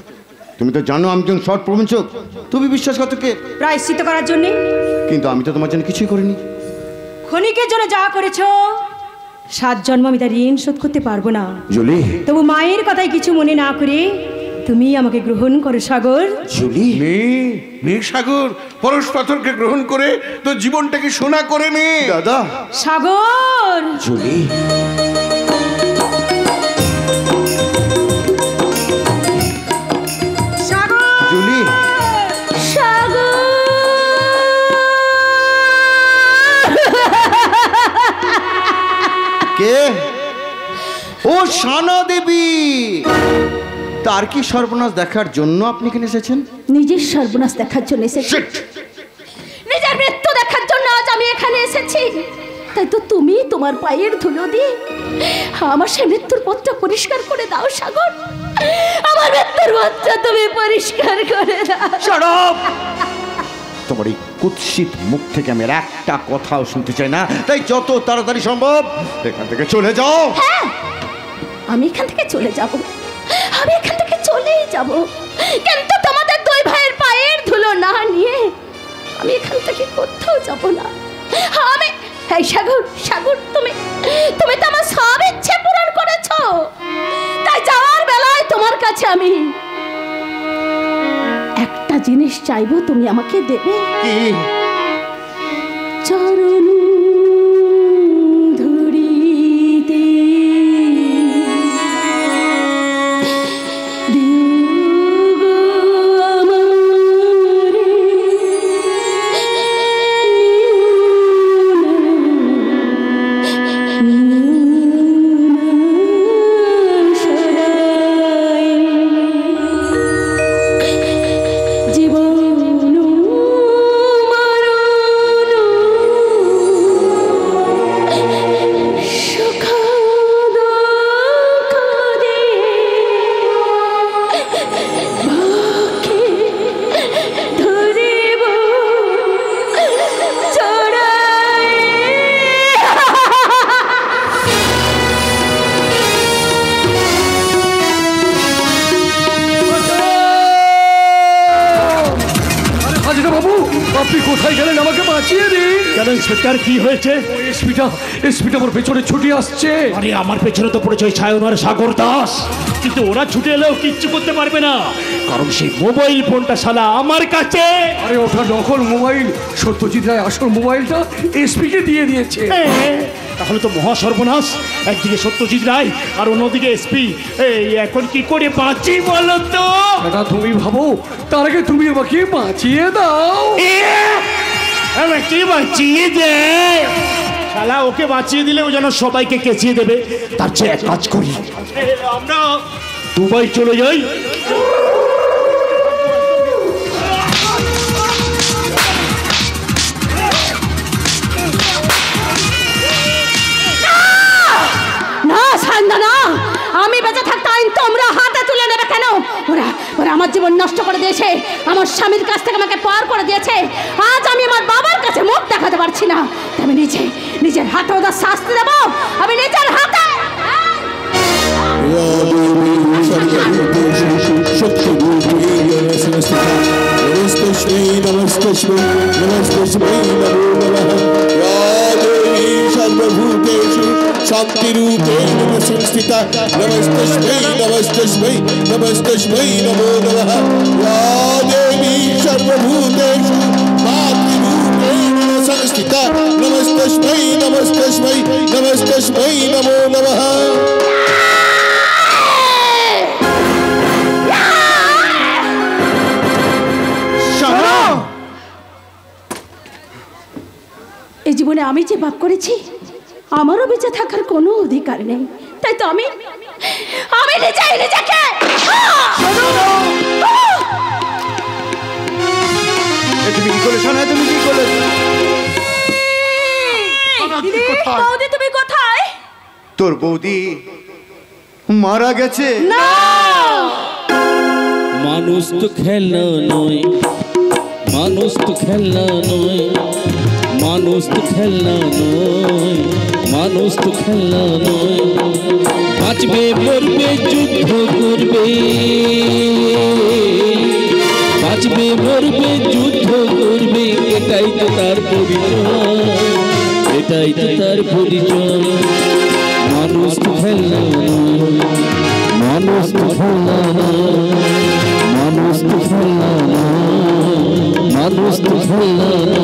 তুমি তো জানো আমি একজন সৎ প্রবঞ্চক, তুমি বিশ্বাসঘাতককে প্রায়শ্চিত্ত করার জন্য। কিন্তু আমি তো তোমার জন্য কিছুই করিনি। ক্ষণিকের জন্য যা করেছো 7 জন্ম আমি তার ঋণ শোধ করতে পারবো না জুলি। তবু মায়ের কথায় কিছু মনে না করে তুমি আমাকে গ্রহণ করো সাগর। জুলি, নে সাগর, পরশ পাথরকে গ্রহণ করে তো জীবনটাকে সোনা করে নে। দাদা সাগর। জুলি, জুলি, কে? ও সানা দেবী। তার কি সর্বনাশ দেখার জন্য আপনি এখানে এসেছেন? নিজের সর্বনাশ দেখার জন্য এসেছি, নিজের মৃত্যু দেখার জন্য আজ আমি এখানে এসেছি। তাই তো তুমি তোমার পায়ের ধুলো দিয়ে আমার সেই মৃত্যুর পথটা পরিষ্কার করে দাও সাগর। আমার মৃত্যুর পথটা তুমি পরিষ্কার করে দাও। শরব! তোমার এই কুৎসিত মুখ থেকে আমি আর একটা কথাও শুনতে চাই না, তাই যত তাড়াতাড়ি সম্ভব এখান থেকে চলে যাও। হ্যাঁ, আমি এখান থেকে চলে যাব, আমি এখান থেকে চলেই যাব, কিন্তু তোমাদের 2 ভাইয়ের পায়ের ধুলো না নিয়ে আমি এখান থেকে কোথাও যাব না। আমি এই সাগর, সাগর তুমি তুমি তো আমার সব ইচ্ছে পূরণ করেছো, তাই যাওয়ার বেলায় তোমার কাছে আমি একটা জিনিস চাইবো, তুমি আমাকে দেবে। কি? চরণ ধরিতে দিও গো আমারে বাঁচিয়ে দিন। কেন ইন্সপেক্টর কি হয়েছে? এসপিটা আমার পেছনে ছুটে আসছে। আরে আমার পেছনে তো পড়েছে ওই সায়ন আর সাগর দাস, কিন্তু ওরা ছুটে এলেও কিচ্ছু করতে পারবে না, কারণ সেই মোবাইল ফোনটা শালা আমার কাছে। আরে ওটা নকল মোবাইল, সত্যজিৎ রায় আসল মোবাইলটা এসপিকে দিয়ে দিয়েছে। তাহলে তো মহা সর্বনাশ, একদিকে সত্যজিৎ রায় আর অন্যদিকে এসপি। এই এখন কি করে বাঁচি বলো তো? এটা তুমি ভাবো, তার আগে তুমি আমাকে বাঁচিয়ে দাও। আমাকে বাঁচিয়ে দে শালা, ওকে বাঁচিয়ে দিলে ও যেন সবাইকে কেচিয়ে দেবে। তার চেয়ে এক কাজ করি, আমরা দুবাই চলে যাই। না সান্দা না, আমি বেঁচে থাকতে আইন তোমরা হাতে তুলে নেবে কেন? ওরা ওরা আমার জীবন নষ্ট করে দিয়েছে, আমার স্বামীর কাছ থেকে আমাকে পার করে দিয়েছে। আজ আমি আমার বাবার কাছে মুখ দেখাতে পারছি না, আমি নিজের হাতে ওদের শাস্তি দেবো, আমি নিজের হাতে। शान्तिरूपेण संस्थिता नमस्तस्मै नमस्तस्मै नमस्तस्मै नमो नमः। या देवी सर्वभूतेषु मातृरूपेण संस्थिता नमस्तस्मै नमस्तस्मै नमस्तस्मै नमो नमः। এই জীবনে আমি যে পাপ করেছি আমারও বেঁচে থাকার কোনো অধিকার নেই, তাই তো আমি নিজেকে তুমি কি করলে শোনা? তুমি কি করলে? বৌদি তুমি কোথায়? তোর বৌদি মারা গেছে। না, মানুষ তো খেলনা নয়, মানুষ তো খেলনা নয়, মানুষ তো খেলনা নয়, মানুষ তো খেলনা নয়। বাঁচবে মরবে যুদ্ধ করবে, বাঁচবে মরবে যুদ্ধ করবে, এটাই তো তার পরিচয়, এটাই তো তার পরিচয়। মানুষ তো খেলনা নয়, মানুষ তো খেলনা নয়, মানুষ তো খেলনা নয়, মানুষ তো খেলনা নয়।